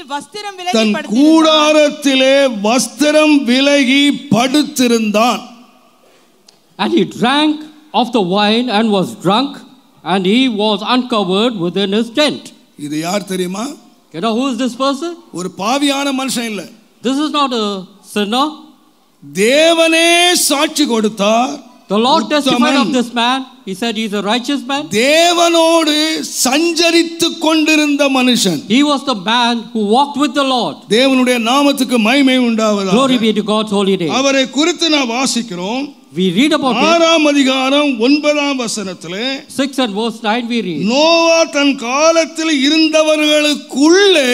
வஸ்திரம் விலகி படுத்திருந்தான். and he drank of the wine and was drunk and he was uncovered within his tent. இது யார் தெரியுமா? You know who is this person? ஒரு பாவியான மனுஷன் இல்ல. This is not a sinner. தேவனே சாட்சி கொடுத்தார். The Lord testified of this man. He said he is a righteous man. தேவனோடு சஞ்சரித்துக் கொண்டிருந்த மனுஷன். He was the man who walked with the Lord. தேவனுடைய நாமத்துக்கு மகிமை உண்டாவதாக. Glory be to God's holy name. அவரை குறித்து நாம் வாசிக்கிறோம். We read about it. 6ஆம் அதிகாரம் 9ஆம் வசனத்திலே 6 and verse 9 we read. Noah தன் காலத்தில் இருந்தவர்களுக்குள்ளே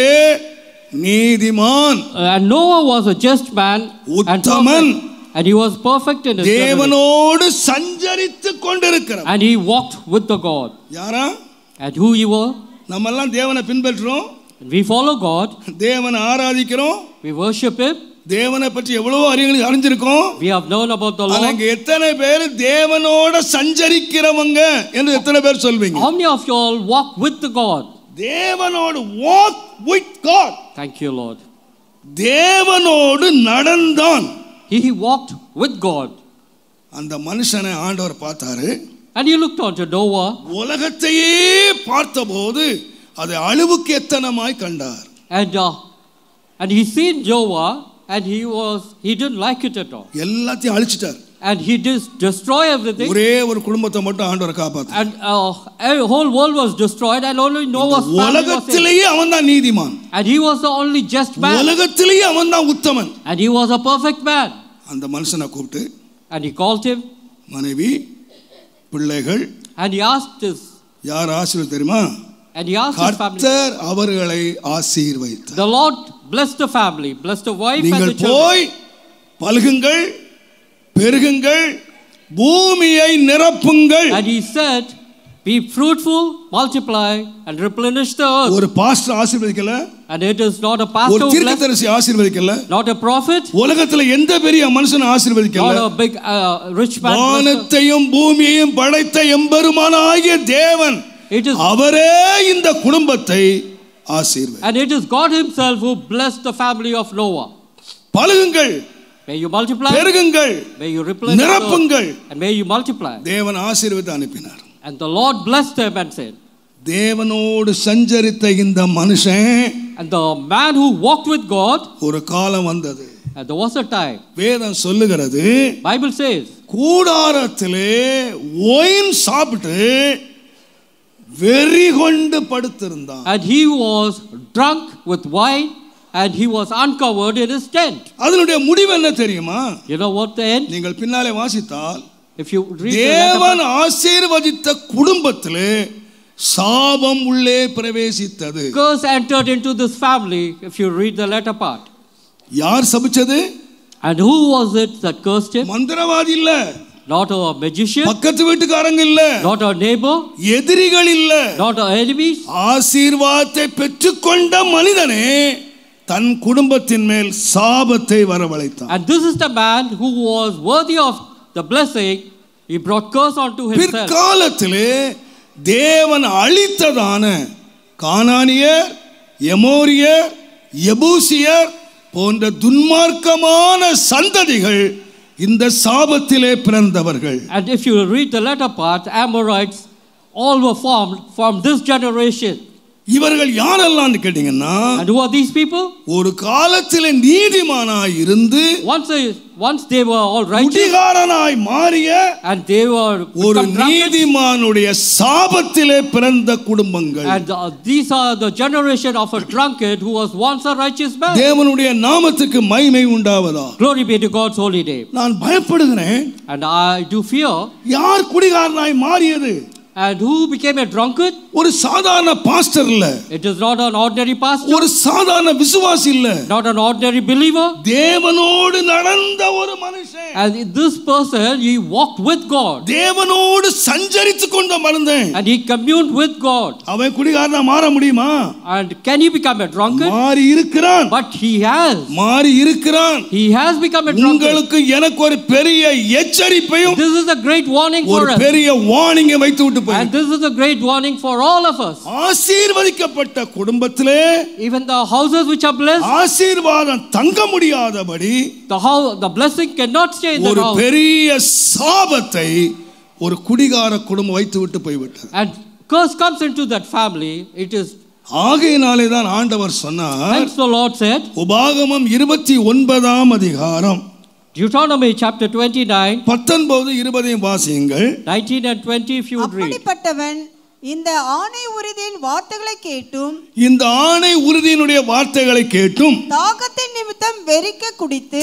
நீதிமான். And Noah was a just man Uthaman. And he was perfect in his generation. தேவனோடு சஞ்சரித்துக் கொண்டிருக்கிறார். And he walked with the God. யாரா? And who he was? நம்ம எல்லாம் தேவனை பின்பற்றுறோம். We follow God. தேவனை ஆராதிக்கிறோம். We worship him. தேவனை பற்றி எவ்வளவு அறிஞ்சிருக்கோம். We have known about the Lord. அங்க எத்தனை பேர் தேவனோட சஞ்சரிக்கிறவங்க என்று எத்தனை பேர் சொல்வீங்க? How many of you all walk with the God? தேவனோடு walk with God. Thank you, Lord. தேவனோடு நடந்தான். He walked with God. அந்த மனுஷனை ஆண்டவர் பார்த்தாரு. And he looked onto Noah. உலகத்தையே பார்த்தபோது அதை அழிவுக்கு எத்தனமாய் கண்டார். And he seen Noah and he didn't like it at all. எல்லாத்தையும் அழிச்சிட்டார். And he destroy everything. ஒரே ஒரு குடும்பத்தை மட்டும் ஆண்டவர் காப்பாத்தார். And whole world was destroyed and only Noah's family was saved. உலகத்திலேயே அவன்தான் நீதிமான். And he was the only just man. உலகத்திலேயே அவன்தான் உத்தமன். And he was a perfect man. அந்த மனுஷனை கூப்பிட்டு And he called him. மனைவி பிள்ளைகள். And he asked his. யார் ஆசீர்வாதம் தெரியுமா? And he asked his family. கர்த்தர் அவர்களை ஆசீர்வதித்தார். The Lord blessed the family, blessed the wife and the நீங்கள் children. போய் பல்குங்கள் பெருகுங்கள் பூமியை நிரப்புங்கள். And he said, be fruitful, multiply and replenish the earth. ஒரு pastor ஆசீர்வதிக்கல. And it is not a pastor, ஒரு தீர்க்கதரிசி ஆசீர்வதிக்கல. not a prophet, உலகத்துல எந்த பெரிய மனுஷன் ஆசீர்வதிக்கல. not a big rich man. வானத்தையும் பூமியையும் படைத்த எம்பெருமானாகிய தேவன் அவரே இந்த குடும்பத்தை ஆசீர்வதி. And it is God himself who blessed the family of Noah. பலுகுங்கள், may you multiply, பெருகுங்கள், may you replenish, நிரப்புங்கள், and may you multiply. தேவன் ஆசீர்வதித்து அனுப்பினார். And the Lord blessed them and said, தேவனோடு சஞ்சரித்த இந்த மனுஷன், and the man who walked with God, ஒரு காலம் வந்தது. and there was a time. வேதம் சொல்லுகிறது, Bible says, கூடாரத்திலே ஒயின் சாப்பிட்டு வெறி கொண்டு படுத்திருந்தான். And he was drunk with wine and he was uncovered in his tent. அதனுடைய முடிவு என்ன தெரியுமா? You know what the end? நீங்கள் பின்னாலே வாசித்தால், if you read தேவன் ஆசீர்வதித்த குடும்பத்திலே சாபம் உள்ளே பிரவேசித்தது. Curse entered into this family if you read the latter part. யார் சபிச்சது? And who was it that cursed him? மந்திரவாதி இல்ல, not a magician, பக்கத்து வீட்டுக்காரங்க இல்ல, not a neighbor, எதிரிகள் இல்ல, not our enemies. ஆசீர்வாதத்தை பெற்றுக்கொண்ட மனிதனே தன் குடும்பத்தின் மேல் சாபத்தை வரவழைத்தான். And this is the man who was worthy of the blessing. He brought curse onto himself. பிற்காலத்திலே தேவன் அழித்ததான கானானியர், எமோரியர், எபூசியர் போன்ற துன்மார்க்கமான சந்ததிகள் இந்த சாபத்திலே பிறந்தவர்கள். And if you read the latter part, Amorites all were formed from this generation. இவர்கள் யாரெல்லாம் கேட்டீங்கன்னா, and who are these people? ஒரு காலத்திலே நீதிமானாய் இருந்து once they were all righteous, குடிகாரனாய் மாறிய and they were ஒரு நீதிமானுடைய சாபத்திலே பிறந்த குடும்பங்கள். and these are the generation of a drunkard who was once a righteous man. தேவனுடைய நாமத்துக்கு மகிமை உண்டாவதாக. Glory be to God's holy name. நான் பயப்படுகிறேன். And I do fear. யார் குடிகாரனாய் மாறியது? And who became a drunkard? ஒரு சாதாரண பாஸ்டர் இல்ல. It is not an ordinary pastor. ஒரு சாதாரண விசுவாசி இல்ல. Not an ordinary believer. தேவனோடு நடந்த ஒரு மனுஷன். And this person, he walked with God. தேவனோடு சஞ்சரித்துக் கொண்ட மனிதன். And he communed with God. அவன் குடிகாரனா மாற முடியுமா? And can he become a drunkard? மாறி இருக்கிறான். But he has. மாறி இருக்கிறான். He has become a drunkard. உங்களுக்கு எனக்கு ஒரு பெரிய எச்சரிப்பையும், this is a great warning for us. ஒரு பெரிய வார்னிங் வைத்து விட்டு போய். And this is a great warning for all of us. ஆசீர்வதிக்கப்பட்ட குடும்பத்திலே, even the houses which are blessed, ஆசீர்வாதம் தங்க முடியாதபடி the blessing cannot stay in the house. ஒரு பெரிய சாபத்தை ஒரு குடிகார குடும்பம் வைத்து விட்டு போய்விட்டது. And curse comes into that family. It is ஆகையினாலே தான் ஆண்டவர் சொன்னார், hence the Lord said, உபாகமம் 29ஆம் அதிகாரம் Deuteronomy chapter 29 19-20 வாசியுங்கள். 19 and 20 if you would read. அப்படிப்பட்டவன் இந்த ஆணை உறுதியின் வார்த்தைகளை கேட்டும், இந்த ஆணை உறுதியினுடைய வார்த்தைகளை கேட்டும், தாகத்தின் நிமித்தம் வெறிக்க குடித்து,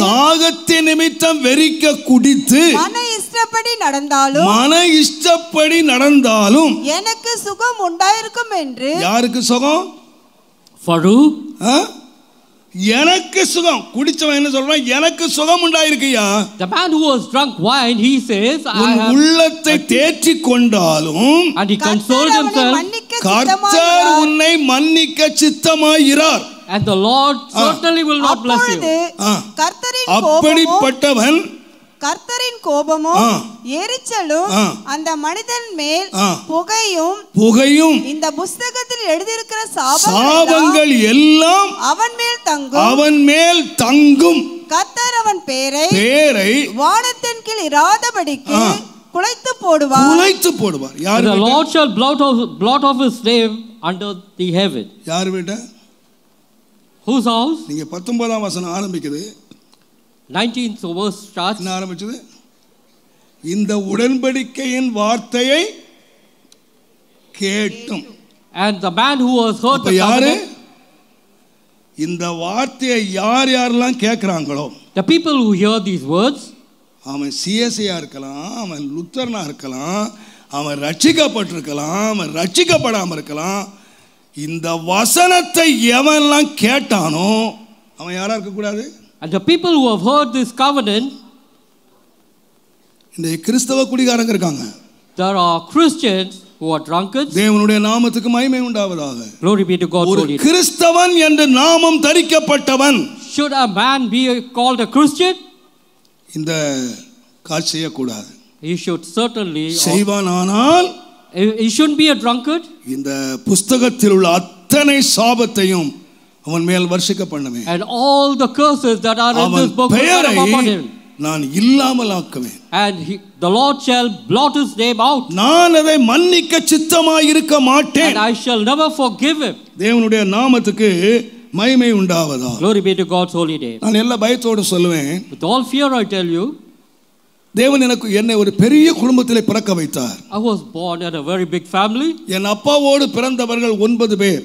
மன இஷ்டப்படி நடந்தாலும் எனக்கு சுகம் உண்டாயிருக்கும் என்று. யாருக்கு சுகம்? Faru, எனக்கு சுகம். குடிச்சவன் என்ன சொல்றான்? எனக்கு சுகம் உண்டாயிருக்குயா. The man who was drunk wine, he says, உள்ளத்தை தேற்றிக் கொண்டாலும், and he consoled himself, கர்த்தர் உன்னை மன்னிக்க சித்தமாயிரார். and the Lord certainly will not bless you. அப்படிப்பட்டவன் கர்த்தரின் கோபமும் எரிச்சலும் அந்த மனிதன் மேல் புகையும் இந்த புத்தகத்தில் எழுதியிருக்கிற சாபங்கள் எல்லாம் அவன் மேல் தங்கும். கர்த்தர் அவன் பேரை வானத்தின் கீழ் இராதபடிக்கு குலைத்து போடுவார். யார்? The Lord shall blot off his name under the heaven. யார் வீட்ட? Whose house? நீங்க 19ஆம் வசனம் ஆரம்பிக்குது. 19th verse starts. என்ன ஆரம்பிச்சது? இந்த உடன்படிக்கையின் வார்த்தையை கேட்டும். And the man who was heard the covenant. இந்த வார்த்தையை யாரெல்லாம் கேக்குறாங்களோ, the people who hear these words, அவன் சிஎஸ்ஐயா இருக்கலாம், அவன் லுத்தரனா இருக்கலாம், அவன் ரட்சிக்கப்பட்டிருக்கலாம், அவன் ரட்சிக்கப்படாம இருக்கலாம். இந்த வசனத்தை எவன்லாம் கேட்டானோ அவன் யாரா இருக்க கூடாது? And the people who have heard this covenant, இந்த கிறிஸ்தவ குடிகாரங்க இருக்காங்க. There are Christians who are drunkards. தேவனுடைய நாமத்துக்கு மகிமை உண்டாவதாக. Glory be to God. ஒரு கிறிஸ்தவன் என்ற நாமம் தரிக்கப்பட்டவன், should a man be called a Christian, இந்த காட்சி செய்யக்கூடாது. he should certainly செய்வானானால் he shouldn't be a drunkard. இந்த புத்தகத்தில் உள்ள அத்தனை சாபத்தையும் அவன் மேல் வர்ஷிக்க பண்ணுவேன். And all the curses that are in this book will come upon him. நான் இல்லாமல் ஆக்குவேன். And the Lord shall blot his name out. நான் அதை மன்னிக்க சித்தமாய் இருக்க மாட்டேன். And I shall never forgive him. தேவனுடைய நாமத்துக்கு மகிமை உண்டாவதாக. Glory be to God's holy name. நான் எல்லா பயத்தோடு சொல்லுவேன். With all fear I tell you, தேவன் என்னை ஒரு பெரிய குடும்பத்திலே பிறக்க வைத்தார். I was born in a very big family. என் அப்பாவோடு பிறந்தவர்கள் 9 பேர்.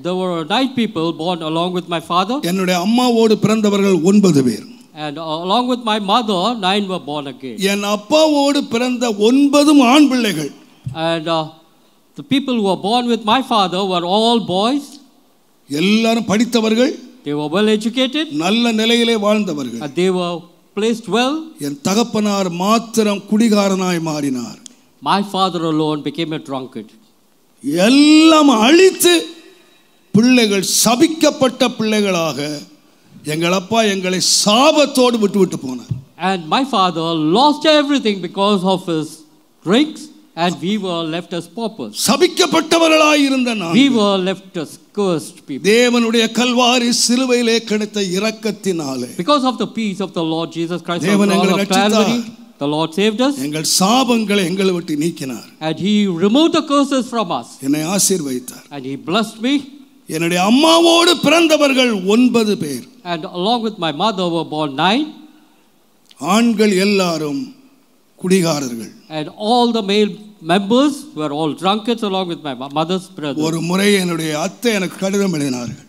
There were 9 people born along with my father. என்னுடைய அம்மாவோடு பிறந்தவர்கள் 9 பேர். And along with my mother, 9 were born again. என் அப்பாவோடு பிறந்த 9 ஆண் பிள்ளைகள். And the people who were born with my father were all boys. எல்லாரும் படித்தவர்கள். They were well educated. நல்ல நிலையிலே வாழ்ந்தவர்கள். And they were placed well. என் தகப்பனார் மாத்திரம் குடிகாரனாய் மாறினார். My father alone became a drunkard. எல்லாம் அழித்து பிள்ளைகள் சபிக்கப்பட்ட பிள்ளைகளாக எங்கள் அப்பா எங்களை சாபத்தோடு விட்டு போனார். And my father lost everything because of his drinks, and we were left as paupers. சபிக்கப்பட்டவர்களாய் இருந்த நான், we were left as cursed people. தேவனுடைய கல்வாரி சிலுவையிலே கிடைத்த இரக்கத்தினாலே, because of the peace of the Lord Jesus Christ, தேவன் எங்களை ரட்சித்தார். The Lord saved us. எங்கள் சாபங்களை எங்களை விட்டு நீக்கினார். And he removed the curses from us. என்னை ஆசீர்வதித்தார். And he blessed me. என்னுடைய அம்மாவோடு பிறந்தவர்கள் 9 பேர். And along with my mother were born 9. ஆண்கள் எல்லாரும் குடிகாரர்கள். And all the male members were all drunkards along with my mother's brothers. ஒரு முறை என்னுடைய அத்தை எனக்கு கடிதம் எழுதினார்கள்.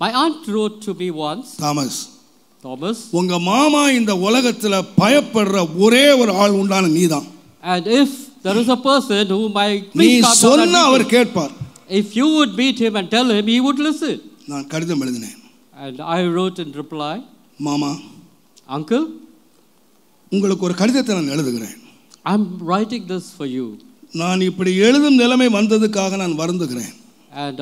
My aunt wrote to me once, Thomas, உங்க மாமா இந்த உலகத்துல பயப்படுற ஒரே ஒரு ஆள் உண்டான நீதான். And if there is a person whom I நீ சொன்னா அவர் கேட்பார். If you would meet him and tell him, he would listen. நான் கடிதம் எழுதினேன். And I wrote in reply, மாமா, uncle, உங்களுக்கு ஒரு கடிதத்தை நான் எழுதுகிறேன். I'm writing this for you. நான் இப்படி எழுதும் நிலைமை வந்ததுக்காக நான் வருந்துகிறேன். And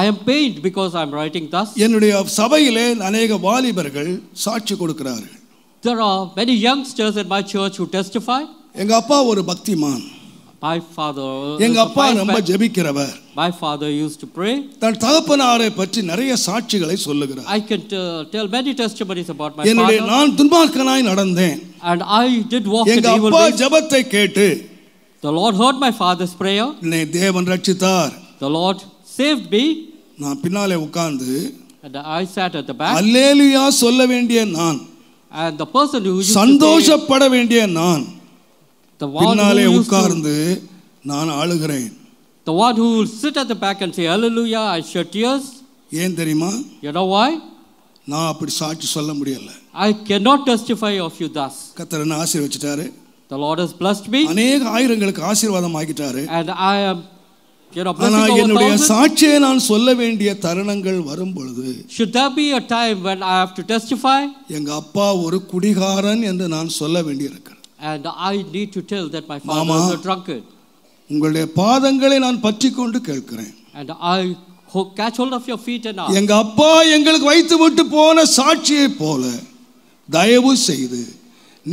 I am pained because I am writing thus. என்னுடைய சபையிலே अनेक வாலிபர்கள் சாட்சி கொடுக்கிறார்கள். There are many youngsters in my church who testify. எங்க அப்பா ஒரு பக்திமான். My father, எங்க அப்பா ரொம்ப ஜெபிக்கிறவர். My father used to pray. தன் தகப்பனாரை பற்றி நிறைய சாட்சிகளை சொல்லுகிறார். I can tell many testimonies about my father. நான் துன்மார்க்கனாய் நடந்தேன். And I did walk in evil ways. எங்க அப்பா ஜெபத்தை கேட்டு, the Lord heard my father's prayer. என்னை தேவன் ரட்சித்தார். The Lord saved me. நான் பின்னாலே உட்கார்ந்து, and I sat at the back. அல்லேலூயா சொல்ல வேண்டிய நான், and the person who used சந்தோஷப்பட வேண்டிய நான், the one பின்னாலே உட்கார்ந்து நான் அழுகிறேன். The one who will sit at the back and say hallelujah, I shed tears. ஏன் தெரியுமா? You know why? நான் அப்படி சாட்சி சொல்ல முடியல. I cannot testify of you thus. கர்த்தர் என்ன ஆசீர்வதிச்சாரு. The Lord has blessed me. அநேக ஆயிரங்களுக்கு ஆசீர்வாதம் ஆகிட்டாரு. And I am, ஆனா என்னுடைய சாட்சியை நான் சொல்ல வேண்டிய தருணங்கள் வரும் பொழுது, should there be a time when I have to testify? எங்க அப்பா ஒரு குடிகாரன் என்று நான் சொல்ல வேண்டியிருக்கிறது. And I need to tell that my father was a drunkard. உங்களுடைய பாதங்களை நான் பற்றிக்கொண்டு கேட்கிறேன். And I catch hold of your feet and ask. எங்க அப்பா எங்களுக்கு வைத்து விட்டு போன சாட்சியை போல தயவு செய்து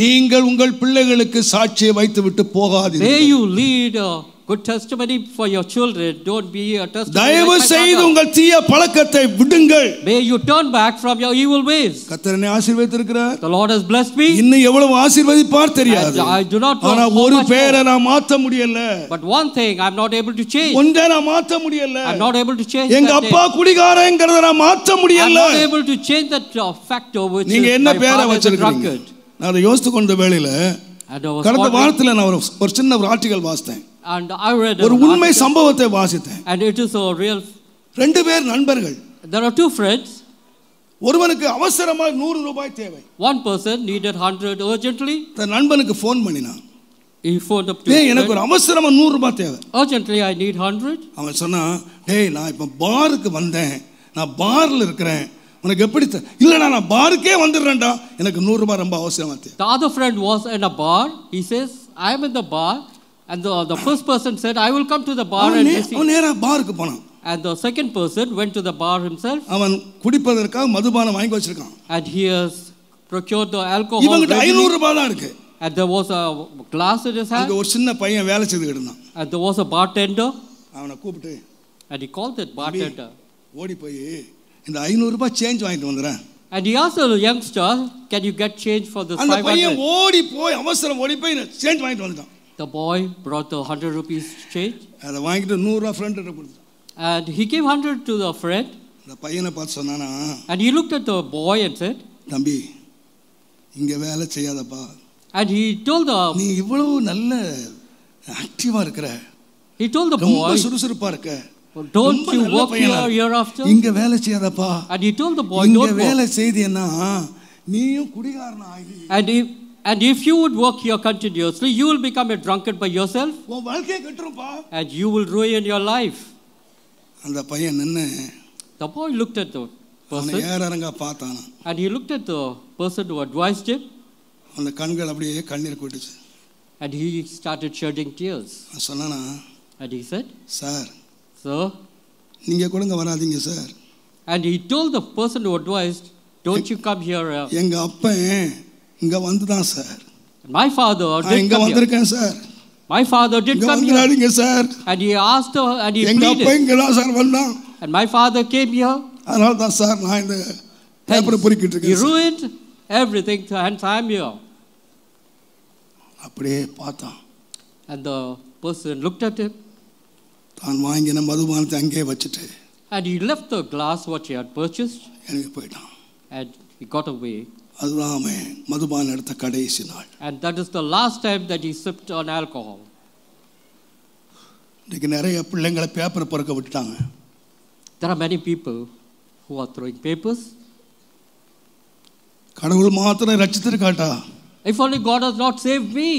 நீங்கள் உங்கள் பிள்ளைகளுக்கு சாட்சியை வைத்து விட்டு போகாதீர்கள். May you lead a good testimony for your children. Don't be a testimony. தயவு செய்து உங்கள் தீய பழக்கத்தை விடுங்கள். May you turn back from your evil ways. கர்த்தர் என்னை ஆசீர்வதித்திருக்கிறார். The Lord has blessed me. இன்னும் எவ்வளவு ஆசீர்வதிப்பார் தெரியாது. I do not know. ஆனா ஒரு பேரை நான் மாத்த முடியல. But one thing I'm not able to change. ஒன்றை நான் மாத்த முடியல. I'm not able to change. எங்க அப்பா குடிகாரங்கறத நான் மாத்த முடியல. I'm not able to change that factor which நீங்க is என்ன my பேரை father வச்சிருக்கீங்க? நான் அதை யோசித்து கொண்ட வேளையில கடந்த வாரத்துல நான் ஒரு சின்ன ஒரு ஆர்டிகல் வாசித்தேன். And I read ஒரு உண்மை சம்பவத்தை வாசித்தேன். And it is a real. ரெண்டு பேர் நண்பர்கள். There are two friends. ஒருவனுக்கு அவசரமா 100 ரூபாய் தேவை. One person needed 100 urgently. தன் நண்பனுக்கு ஃபோன் பண்ணினான். He phoned up to எனக்கு ஒரு அவசரமா 100 ரூபாய் தேவை. Urgently I need 100. அவன் சொன்னான், "டேய் நான் இப்ப பாருக்கு வந்தேன். நான் பார்ல இருக்கறேன். உனக்கு எப்படி இல்லடா நான் பாருக்கே வந்துறேன்டா. எனக்கு 100 ரூபாய் ரொம்ப அவசியமா தேவை." The other friend was in a bar. He says, "I am in the bar." And the first person said, "I will come to the bar and receive." அவன் நேரா பாருக்கு போனான். And the second person went to the bar himself. அவன் குடிப்பதற்காக மதுபானம் வாங்கி வச்சிருக்கான். And he has procured the alcohol. இவங்கிட்ட 500 ரூபாய் தான் இருக்கு. And there was a glass in his hand. அங்க ஒரு சின்ன பையன் வேலை செய்துட்டு இருந்தான். And there was a bartender. அவனை கூப்பிட்டு, And he called that bartender. ஓடி போய் இந்த 500 ரூபாய் சேஞ்ச் வாங்கிட்டு வந்துறேன். And he asked the youngster, "Can you get change for this 500?" அந்த பையன் ஓடி போய் அவசரம் ஓடி போய் சேஞ்ச் வாங்கிட்டு வந்துட்டான். The boy brought the 100 rupees change. அதை வாங்கிட்டு 100 ரூபாய் ஃப்ரெண்ட்கிட்ட கொடுத்தான். And he gave 100 to the friend. அந்த பையனை பார்த்து சொன்னானா, And he looked at the boy and said, "தம்பி இங்க வேலை செய்யாதப்பா. And he told நீ இவ்வளவு நல்ல ஆக்டிவா இருக்கற. He told the ரொம்ப boy, சுறுசுறுப்பா இருக்க. "Don't you work here after?" இங்க வேலை செய்யாதப்பா. And he told the boy, "இங்க "Don't வேலை work." செய்தேன்னா நீயும் குடிகாரனா ஆகி. And if you would work here continuously, you will become a drunkard by yourself. உன் வாழ்க்கையை கெட்டுரும்பா. And you will ruin your life. அந்த பையன் நின்னு The boy looked at the அவனை person. ஏறறங்க பார்த்தானா. And he looked at the person who advised him. அந்த கண்கள் அப்படியே கண்ணீர் கொட்டுச்சு. And he started shedding tears. சொன்னானா, And he said, "sir "Sir." நீங்க கொடுங்க வராதீங்க sir." And he told the person who advised, "Don't you come here." எங்க அப்பன் இங்க வந்துதான் சார். My father did இங்க come here. வந்திருக்கேன் சார். My father did இங்க come here. வந்துறாதீங்க sir. And he asked her and he எங்க அப்பன் pleaded. இங்க தான் சார் வந்தான். And my father came here. அதனால தான் சார் நான் இந்த பேப்பரை பொறுக்கிட்டு He இருக்கேன். ruined everything and I'm here. அப்படியே பார்த்தான். And the person looked at him. தான் வாங்கின மதுபானத்தை அங்கேயே வச்சுட்டு And he left the glass what he had purchased. எனக்கு போயிட்டான். And he got away. அதுதான் அவன் மதுபானம் எடுத்த கடைசி நாள். And that is the last time that he sipped on alcohol. இன்னைக்கு நிறைய பிள்ளைங்களை பேப்பர் பொறுக்க விட்டுட்டாங்க. There are many people who are throwing papers. கடவுள் மாத்திரம் ரட்சித்திருக்காட்டா. If only God has not saved me.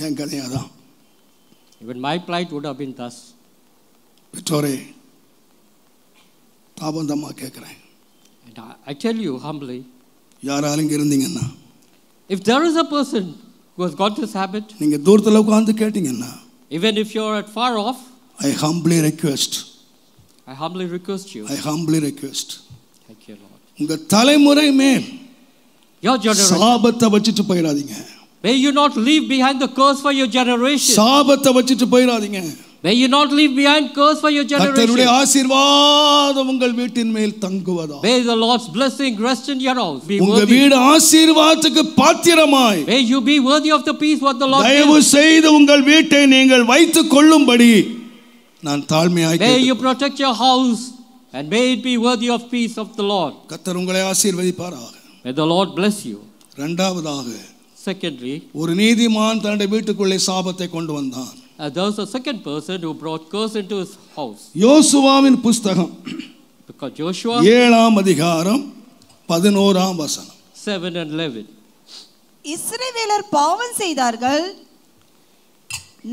N கதையாதான். Even my plight would have been thus. பெற்றோரே தாபந்தமா கேட்கிறேன். And I tell you humbly, யாராலும் இங்க இருந்தீங்கன்னா, if there is a person who has got this habit, நீங்க தூரத்துல உட்கார்ந்து கேட்டீங்கன்னா, even if you're at far off, I humbly request. I humbly request you. I humbly request. Thank you, Lord. உங்க தலைமுறை மேல் Your generation. சாபத்தை வச்சிட்டு போயிடாதீங்க. May you not leave behind the curse for your generation. சாபத்தை வச்சிட்டு போயிடாதீங்க. May you not leave behind curse for your கர்த்தருடைய generation. ஆசீர்வாதம் உங்கள் வீட்டின் மேல் தங்குவதாக. May the Lord's blessing rest in your house. Be உங்க worthy. வீடு ஆசீர்வாதத்துக்கு பாத்திரமாய். May you be worthy of the peace what the Lord தயவு gives. செய்து உங்கள் வீட்டை நீங்கள் வைத்துக் கொள்ளும்படி நான் தாழ்மையாய் May you protect your house and may it be worthy of peace of the Lord. கர்த்தர் உங்களை ஆசீர்வதிப்பாராக. May the Lord bless you. இரண்டாவதாக, Secondly, ஒரு நீதிமான் தன்னுடைய வீட்டுக்குள்ளே சாபத்தை கொண்டு வந்தான். there was a second person who brought curse into his house. யோசுவாவின் புஸ்தகம் Because Joshua 7 அதிகாரம் 11 வசனம். 7 and 11. இஸ்ரவேலர் பாவம் செய்தார்கள்,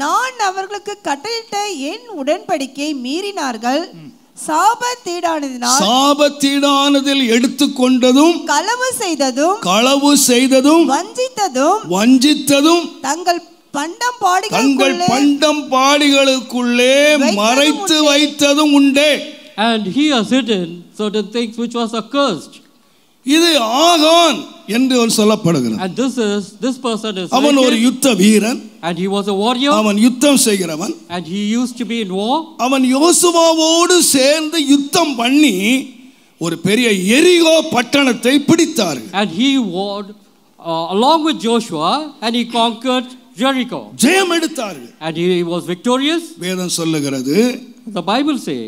நான் அவர்களுக்கு கட்டளையிட்ட என் உடன்படிக்கை மீறினார்கள், சாபத்தீடானதில் எடுத்துக்கொண்டதும் களவு செய்ததும் வஞ்சித்ததும் தங்கள் பண்டம் பாடிகளுக்குள்ளே மறைத்து வைத்ததும் உண்டே. And he has hidden certain things which was accursed. இது ஆகான் என்று சொல்லப்படுகிறது. And this person is அவன் ஒரு யுத்த வீரன். And he was a warrior. அவன் யுத்தம் செய்கிறவன். And he used to be in war. அவன் யோசுவாவோடு சேர்ந்து யுத்தம் பண்ணி ஒரு பெரிய எரிகோ பட்டணத்தை பிடித்தார்கள். And he warred along with Joshua and he conquered Jericho. ஜெயம் எடுத்தார்கள். And he was victorious. வேதம் சொல்லுகிறது, the Bible say,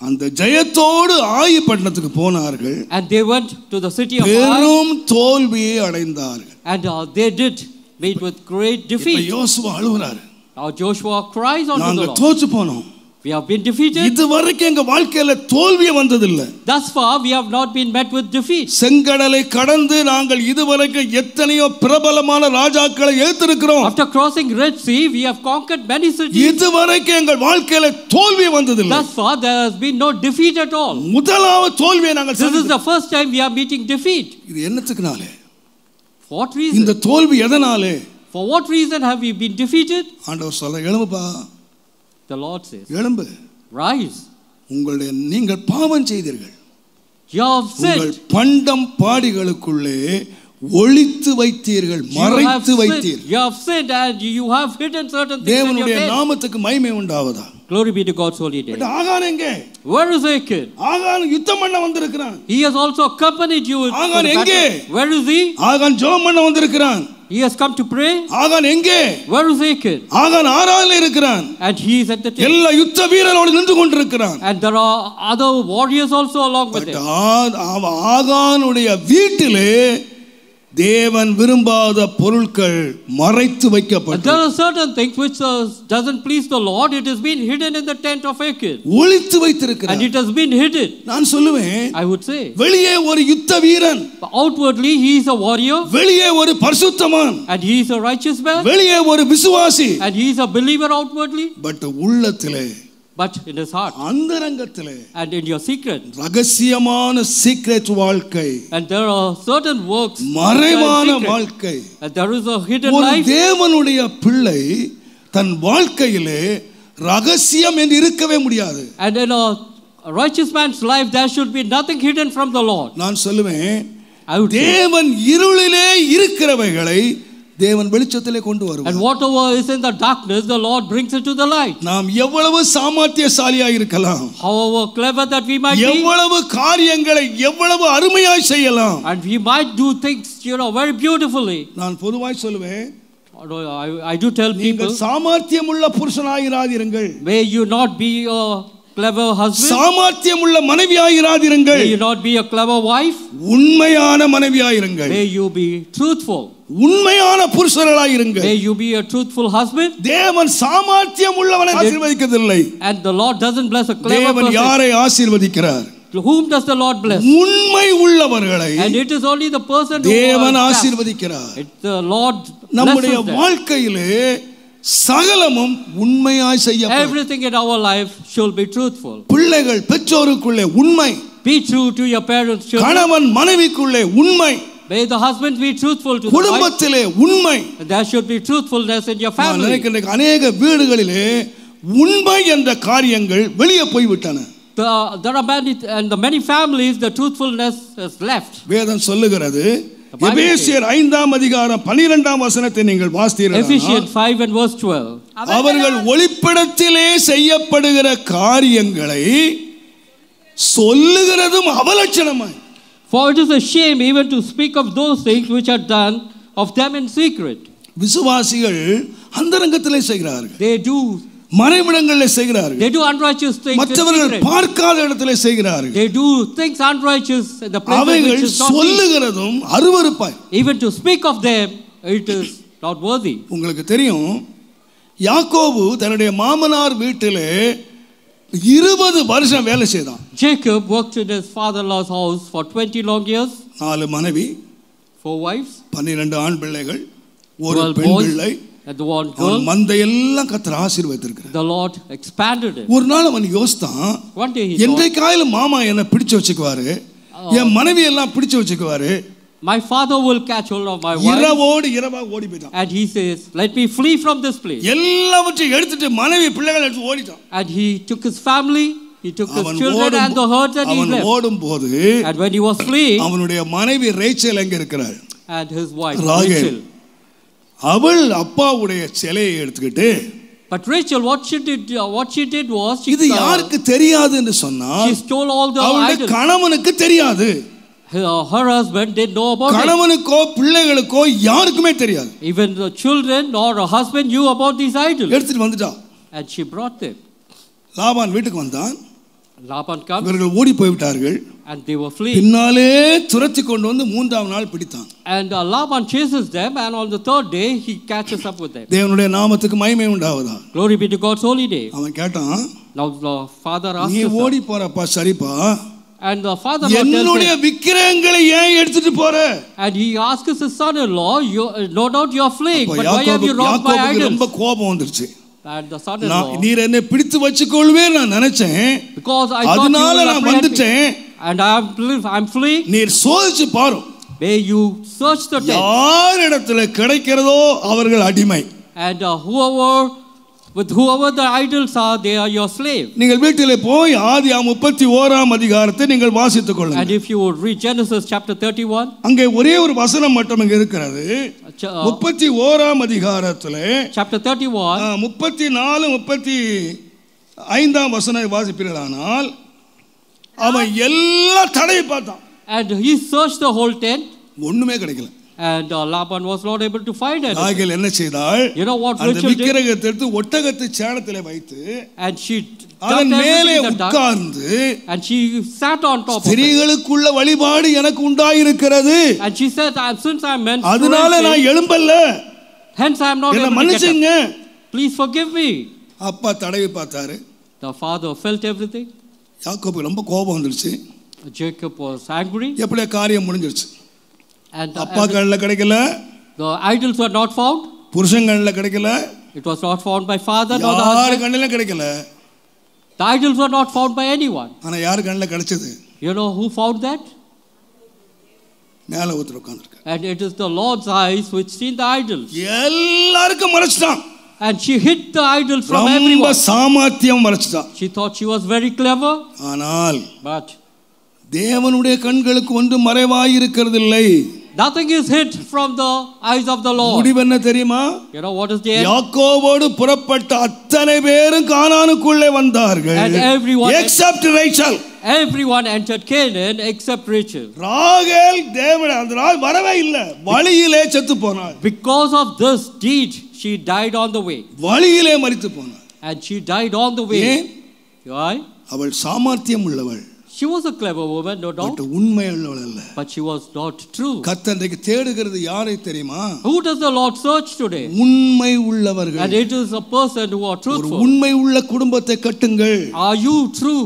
அந்த ஜெயத்தோடு ஆயி பட்டணத்துக்கு போனார்கள். And they went to the city of Ai. பெரும் தோல்வியை அடைந்தார்கள். And they did meet with great defeat. யோசுவா அழுகிறார். Now Joshua cries unto the Lord. நாங்க தோற்று போனோம். We have been defeated. இதுவரைக்கும் எங்க வாழ்க்கையில தோல்வி வந்ததில்லை. Thus far we have not been met with defeat. செங்கடலை கடந்து நாங்கள் இதுவரைக்கும் எத்தனையோ பிரபலமான ராஜாக்களை எதிர்த்திருக்கிறோம். After crossing Red Sea we have conquered many cities. இதுவரைக்கும் எங்கள் வாழ்க்கையில தோல்வி வந்ததில்லை. Thus far there has been no defeat at all. முதலாவது தோல்வியை நாங்கள் This is the first time we are meeting defeat. இது என்னத்துக்குனாலே? For what reason? இந்த தோல்வி எதனாலே? For what reason have we been defeated? ஆண்டவர் சொல்ல, எழும்புப்பா. The Lord says, எழும்பு. Rise. நீங்கள் பாவம் செய்தீர்கள். You have sinned. பண்டம் பாடிகளுக்குள்ளே ஒளித்து வைத்தீர்கள், மறைத்து வைத்தீர்கள். You have sinned and you have hidden certain things in your தேவனுடைய head. நாமத்துக்கு மகிமை உண்டாவதா? Glory be to God's holy name. ஆகான் எங்கே? Where is Achan? ஆகான் யுத்தம் பண்ண வந்திருக்கிறான். He has also accompanied you. ஆகான் எங்கே? Where is he? ஆகான் ஜெபம் பண்ண வந்திருக்கிறான். He has come to pray. ஆகான் எங்கே? Where is Achan? ஆகான் ஆராயிலே இருக்கிறான். And he is at the temple. எல்லா யுத்த வீரரோடு நின்று கொண்டிருக்கிறான். And there are other warriors also along with him. ஆகானுடைய வீட்டிலே தேவன் விரும்பாத பொருட்கள் மறைத்து வைக்கப்பட்டது. There are certain things which doesn't please the Lord. It has been hidden in the tent of Achan. ஒளித்து வைத்திருக்கிறார். And it has been hidden. நான் சொல்லுவேன், I would say, வெளியே ஒரு யுத்த வீரன், outwardly he is a warrior. வெளியே ஒரு பரிசுத்தமான், and he is a righteous man. வெளியே ஒரு விசுவாசி, and he is a believer outwardly. But உள்ளத்திலே, but in his heart, அந்தரங்கத்திலே, and in your secret, ரகசியமான சீக்ரெட் வாழ்க்கை, and there are certain works, மறைவான வாழ்க்கை, and there is a hidden life. ஒரு தேவனுடைய பிள்ளை தன் வாழ்க்கையிலே ரகசியம் என்று இருக்கவே முடியாது. and in a righteous man's life there should be nothing hidden from the Lord. நான் சொல்லுவேன், தேவன் இருளிலே இருக்கிறவைகளை தேவன் வெளிச்சத்திலே கொண்டு வருவார். And whatever is in the darkness the Lord brings it to the light. நாம் எவ்வளவு சாமர்த்தியசாலியாய் இருக்கலாம், however clever that we might be, எவ்வளவு காரியங்களை எவ்வளவு அருமையாய் செய்யலாம், and we might do things very beautifully. நான் பொதுவாய் சொல்லுவேன், I do tell people, நீங்கள் சாமர்த்தியமுள்ள புருஷனாயிராதீர்கள். May you not be a clever husband. சாமர்த்தியமுள்ள மனைவியாயிராதீர்கள். May you not be a clever wife. உண்மையான மனைவியாயிருங்கள். May you be truthful. உண்மையான புருஷர்களாயிருங்கள். May you be a truthful husband. தேவன் சாமர்த்தியமுள்ளவனை ஆசீர்வதிக்கவில்லை. And the Lord doesn't bless a clever person. தேவன் யாரை ஆசீர்வதிக்கிறார்? Whom does the Lord bless? உண்மை உள்ளவர்களை and it is only the person who தேவன் ஆசீர்வதிக்கிறார். the Lord நம்முடைய வாழ்க்கையிலே சகலமும் உண்மையாய் செய்யப்படும். Everything in our life should be truthful. பிள்ளைகள் பெற்றோருக்குள்ளே உண்மை. Be true to your parents. கணவன் மனைவிக்குள்ளே உண்மை. May the husband be truthful to குடும்பத்திலே உண்மை. There should be truthfulness in your family. அநேக வீடுகளிலே உண்மை என்ற காரியங்கள் வெளியே போய்விட்டன. There are many families the truthfulness is left. வேதம் சொல்லுகிறது, எபேசியர் 5:12 நீங்கள் வாசித்தீர்கள். Ephesians 5 and verse 12. அவர்கள் ஒளிப்படத்திலே செய்யப்படுகிற காரியங்களை சொல்லுகிறதும் அவலட்சணமாய். For it is a shame even to speak of those things which are done of them in secret. விசுவாசிகள் அந்தரங்கத்திலே செய்கிறார்கள். They do மறைவிடங்களிலே செய்கிறார்கள். They do unrighteous things. மற்றவர்கள் பார்க்காத இடத்திலே செய்கிறார்கள். They do things unrighteous in the places அவைகள் which is not சொல்லுகிறதும் அருவருப்பாய். Even to speak of them it is not worthy. உங்களுக்கு தெரியும், யாக்கோபு தன்னுடைய மாமனார் வீட்டிலே 20 வருஷம் வேலை செய்தான். Jacob worked in his father-in-law's house for 20 long years. 4 மனைவி, 4 wives, 12 ஆண் பிள்ளைகள், ஒரு 12 பெண் boys, பிள்ளை. and the one girl. மந்தையெல்லாம் கர்த்தர் ஆசீர்வதித்திருக்கிறார். The Lord expanded it. ஒரு நாள் அவன் யோசித்தான், One day he thought, என்றைக்காயிலும் மாமா என்ன பிடிச்சு வச்சுக்குவாரு, என் மனைவி எல்லாம் பிடிச்சு வச்சுக்குவாரு, my father will catch hold of my wife. இரவோடு இரவா ஓடி போயிட்டான். And he says, let me flee from this place. எல்லாவற்றையும் எடுத்துட்டு மனைவி பிள்ளைகள் எடுத்து ஓடிட்டான். And he took his family, he took his children and the herds, and he அவன் left. ஓடும்போது And when he was fleeing, அவனுடைய மனைவி ரேச்சல் எங்க இருக்கிறாள்? and his wife Rachel. Rachel. அவள் அப்பாவுடைய சிலையை எடுத்துக்கிட்டு, But Rachel, what she did was, இது யாருக்கு தெரியாது என்று சொன்னால், she stole all the அவளுடைய idols. கணவனுக்கு தெரியாது. Her husband didn't know about it. கணவனுக்கோ பிள்ளைகளுக்கோ யாருக்குமே தெரியாது. Even the children or her husband knew about these idols. எடுத்துட்டு வந்துட்டா. And she brought them. Laban வீட்டுக்கு வந்தான். Laban comes, இவர்கள் ஓடி போய்விட்டார்கள். and they were fleeing. பின்னாலே துரத்தி கொண்டு வந்து மூன்றாம் நாள் பிடித்தான். And Laban chases them, and on the third day he catches up with them. தேவனுடைய நாமத்துக்கு மகிமை உண்டாவதா. Glory be to God's holy name. அவன் கேட்டான், Now the father asked நீ his ஓடி son, போறப்பா சரிப்பா, and the father-in-law என்னுடைய tells him, விக்கிரகங்களை ஏன் எடுத்துட்டு போற? and he asks his son-in-law, no doubt you are fleeing, but why have you robbed my யாக்கோபுக்கு ரொம்ப idols? கோபம் வந்துருச்சு. And the son-in-law, நீர் என்னை பிடித்து வச்சுக்கொள்வே நான் நினைச்சேன், because I thought you அதனால will நான் apprehend me, வந்துட்டேன், and I'm fleeing. நீர் சோதிச்சு பாரு, May you search the tent, யார் இடத்துல கிடைக்கிறதோ அவர்கள் அடிமை. and whoever the idols are, they are your slave. நீங்கள் வீட்டிலே போய் ஆதியாகமம் 31ஆம் அதிகாரத்தை நீங்கள் வாசித்துக் And கொள்ளுங்கள். if you would read Genesis chapter 31, அங்கே ஒரே ஒரு வசனம் மட்டும் இங்க இருக்கிறது. 31ஆம் அதிகாரத்திலே chapter 31, 34 35ஆம் வசனம் வாசிப்பீர்களானால், அவன் எல்லா தடையை பார்த்தான், and he searched the whole tent, ஒண்ணுமே கிடைக்கல. and Laban was not able to find it. ராகேல் என்ன செய்தாள்? You know what அந்த Rachel did? விக்கிரகத்தை எடுத்து ஒட்டகத்தை சேணத்திலே வைத்து And she அதன் dumped மேலே everything in the dung, உட்கார்ந்து, and she sat on top of it. ஸ்திரீகளுக்குள்ள வழிபாடு எனக்கு உண்டாயிருக்கிறது, And she said, since I'm அதனால menstruating, நான் எழும்பல்ல, hence I'm not என்ன able to get மன்னிச்சுங்க. up. Please forgive me. அப்பா தடவி பார்த்தாரு. The father felt everything. யாக்கோபுக்கு ரொம்ப கோபம் வந்துருச்சு. Jacob was angry, எப்படியே காரியம் முடிஞ்சிருச்சு. and அப்பா கண்ணில் கிடைக்கல, the idols were not found. புருஷன் கண்ணில் கிடைக்கல, It was not found by father nor the யாரு husband. கண்ணிலும் கிடைக்கல. The idols were not found by anyone. ஆனா யாரு கண்ணில் கிடைச்சது? You know who found that? மேல ஒருத்தர் உட்கார்ந்திருக்கார். And it is the Lord's eyes which seen the idols. எல்லாருக்கும் மறைச்சிட்டான். And she hid the idols from ரொம்ப everyone. சாமர்த்தியம் மறைச்சிட்டான். She thought she was very clever, ஆனால் but தேவனுடைய கண்களுக்கு ஒன்றும் மறைவாய் இருக்கிறதில்லை. nothing is hid from the eyes of the Lord. முடிவு என்ன தெரியுமா? You know what is the end? யாக்கோபோடு புறப்பட்ட அத்தனை பேரும் கானானுக்குள்ளே வந்தார்கள், And everyone except Rachel. Everyone entered Canaan except Rachel. ராகேல் தேவன் அந்த நாள் வரவே இல்லை, வழியிலே செத்து போனாள். Because of this deed, she died on the way. வழியிலே மரித்து போனாள். And she died on the way. Why? அவள் சாமர்த்தியம் உள்ளவள், She was a clever woman, no doubt, உண்மை உள்ளவள் அல்ல. but she was not true. கர்த்தர் இன்றைக்கு தேடுகிறது யாரை தெரியுமா? Who does the Lord search today? உண்மை உள்ளவர்கள். And it is a person who are ஒரு truthful. உண்மை உள்ள குடும்பத்தை கட்டுங்கள். Are you true?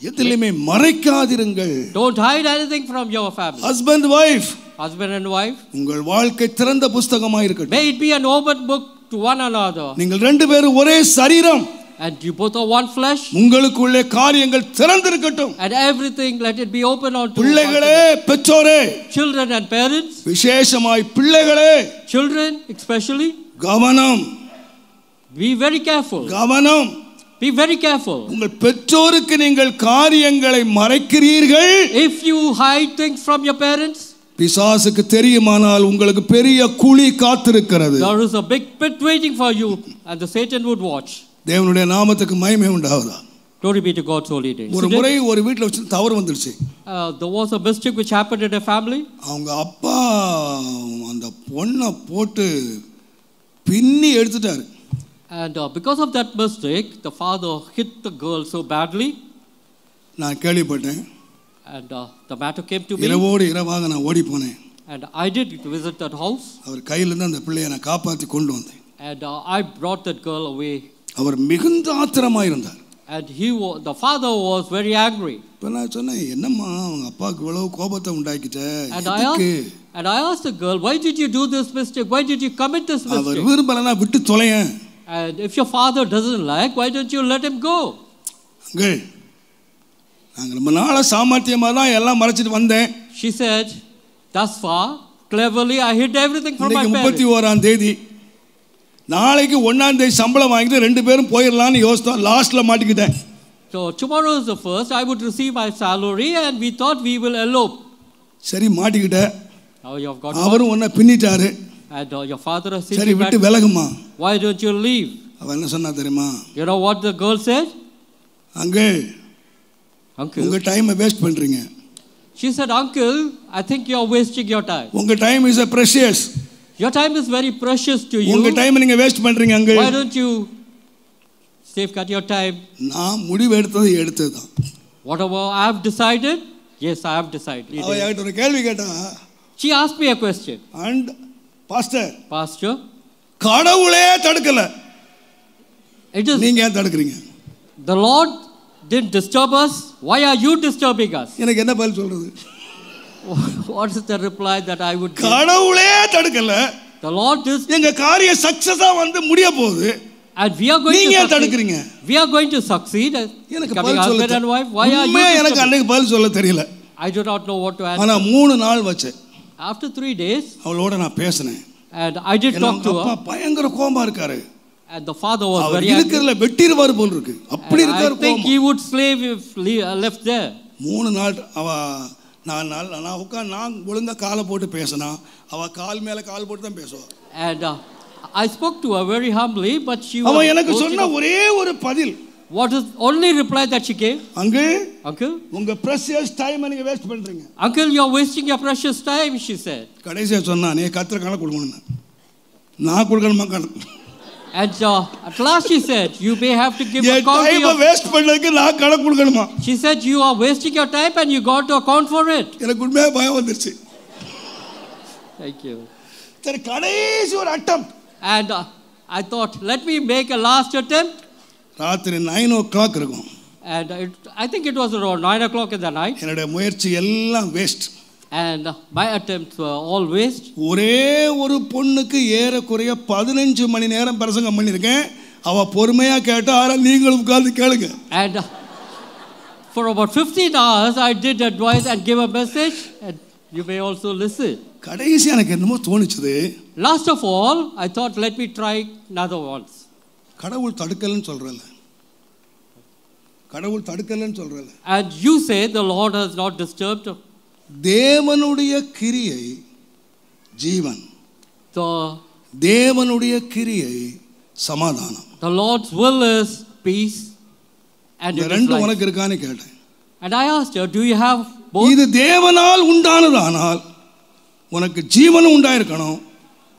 எதிலுமே மறைக்காதிருங்கள். Don't hide anything from your family. Husband wife, Husband and wife, உங்கள் வாழ்க்கை திறந்த புஸ்தகமாய் இருக்கட்டும். may it be an open book to one another. நீங்கள் ரெண்டு பேரும் ஒரே சரீரம், And you both are one flesh. உங்களுக்குள்ளே காரியங்கள் திறந்திருக்கட்டும். And everything, let it be open unto பிள்ளைகளே, பெற்றோரே, children and parents, விசேஷமாய் பிள்ளைகளே, children especially, கவனம், be very careful. கவனம். Be very careful. உங்கள் பெற்றோருக்கு நீங்கள் காரியங்களை மறைக்கிறீர்கள், If you hide things from your parents, பிசாசுக்கு தெரியுமானால் உங்களுக்கு பெரிய குழி காத்திருக்கிறது. there is a big pit waiting for you, and the Satan would watch. தேவனுடைய நாமத்துக்கு மகிமை உண்டாவதா. Glory be to God's holy name. ஒரு முறை ஒரு வீட்டில் வச்சு தவறு வந்துருச்சு. There was a mistake which happened in a family. அவங்க அப்பா அந்த பொண்ணை போட்டு பின்னி எடுத்துட்டாரு. And because of that mistake, the father hit the girl so badly. நான் கேள்விப்பட்டேன். And the matter came to me. இரவோடு இரவாக நான் ஓடி போனேன். And I did visit that house. அவர் கையிலிருந்து அந்த பிள்ளையை நான் காப்பாற்றி கொண்டு வந்தேன். And I brought that girl away. அவர் மிகுந்த ஆத்திரமாக இருந்தார். And the father was very angry. இப்போ நான் சொன்னேன், என்னம்மா அவங்க அப்பாவுக்கு இவ்வளவு கோபத்தை உண்டாக்கிட்ட? And I asked the girl, why did you do this mistake? Why did you commit this mistake? அவர் விரும்பலனா விட்டு தொலையேன். And if your father doesn't like, why don't you let him go? Uncle, நாங்க ரொம்ப நாளா சாமர்த்தியமா தான் எல்லாம் மறைச்சிட்டு வந்தேன். She said, thus far, cleverly I hid everything from my parents. 31ஆம் தேதி, நாளைக்கு 1ஆம் தேதி சம்பளம் வாங்கிட்டு ரெண்டு பேரும் போயிடலாம்னு யோசித்தோம். லாஸ்ட்ல மாட்டிக்கிட்டேன். So tomorrow is the first. I would receive my salary, and we thought we will elope. சரி, மாட்டிக்கிட்டேன். Now you have got. அவரும் ஒன்ன பின்னிட்டாரு. And your father has said, சரி விட்டு விலகுமா. Why don't you leave? அவ என்ன சொன்னா தெரியுமா? You know what the girl said? Uncle, உங்க டைமை வேஸ்ட் பண்றீங்க. She said, Uncle, I think you are wasting your time. உங்க time is a precious. Your time is very precious to you. உங்க டைமை நீங்க வேஸ்ட் பண்றீங்க uncle. Why don't you safeguard your time? நான் முடிவு எடுத்ததுதான். Whatever I have decided, yes, I have decided. அவ என்கிட்ட ஒரு கேள்வி கேட்டா. She asked me a question. And pastor, கடவுளே தடுக்கல. It is நீங்க ஏன் தடுக்குறீங்க? The Lord didn't disturb us. Why are you disturbing us? எனக்கு என்ன பதில் சொல்றது? What is the reply that I would give? கடவுளே தடுக்கல. The Lord is. எங்க காரியம் சக்சஸா வந்து முடிய போகுது. And we are going நீங்க to தடுக்குறீங்க. We are going to succeed. எனக்கு பதில் சொல்ல and wife. Why are you? எனக்கு அன்னைக்கு பதில் சொல்ல தெரியல. I do not know what to answer. ஆனா 3 நாள் வச்சேன். After 3 days, அவளோட நான் பேசினேன். And I did talk to her. அப்பா பயங்கர கோபமா இருக்காரு. And the father was very angry. இருக்கிறல வெட்டிருவார் போல இருக்கு. அப்படி இருக்காரு கோபம். I think he would slave if left there. 3 நாள் அவ நான் உட்கார்ந்து நான் ஒழுங்கா காலை போட்டு பேசினா அவ கால் மேல கால் போட்டு தான் பேசுவா. And I spoke to her very humbly, but she was. அவ எனக்கு சொன்ன ஒரே ஒரு பதில். What is only reply that she gave? Uncle, உங்க precious time நீங்க வேஸ்ட் பண்றீங்க. Uncle, you are wasting your precious time, she said. கடைசியா சொன்னா நீ கத்திர கணக்கு கொடுக்கணும். நான் கொடுக்கணுமா கணக்கு? And at last she said, you may have to give account. time waste பண்ணதுக்கு நான் கணக்கு கொடுக்கணுமா? She said, you are wasting your time and you got to account for it. எனக்கு உண்மையா பயம் வந்துருச்சு. Thank you. சரி, கடைசி ஒரு attempt. And I thought, let me make a last attempt. ராத்திரி 9 o'clock இருக்கும். And I think it was around 9 o'clock in the night. என்னோட முயற்சி எல்லாம் waste. And my attempts were all waste. ஒரே ஒரு பொண்ணுக்கு ஏறக்குறைய 15 மணி நேரம் பிரசங்கம் பண்ணிருக்கேன். அவ பொறுமையா கேட்டா நீங்களும் உட்கார்ந்து கேளுங்க. And for about 15 hours I did advise and give a message, and you may also listen. கடைசி எனக்கு என்னமோ தோணுச்சுது. Last of all, I thought, let me try another once. கடவுள் தடுக்கலன்னு சொல்றல. கடவுள் தடுக்கலன்னு சொல்றல. And you say the Lord has not disturbed. தேவனுடைய கிரியை ஜீவன். தேவனுடைய கிரியை சமாதானம். The Lord's will is peace and it is life. உனக்கு இருக்கான்னு கேட்டேன். And I asked her, do you have both? இது தேவனால் உண்டானதானால் உனக்கு ஜீவனும் உண்டாயிருக்கணும்,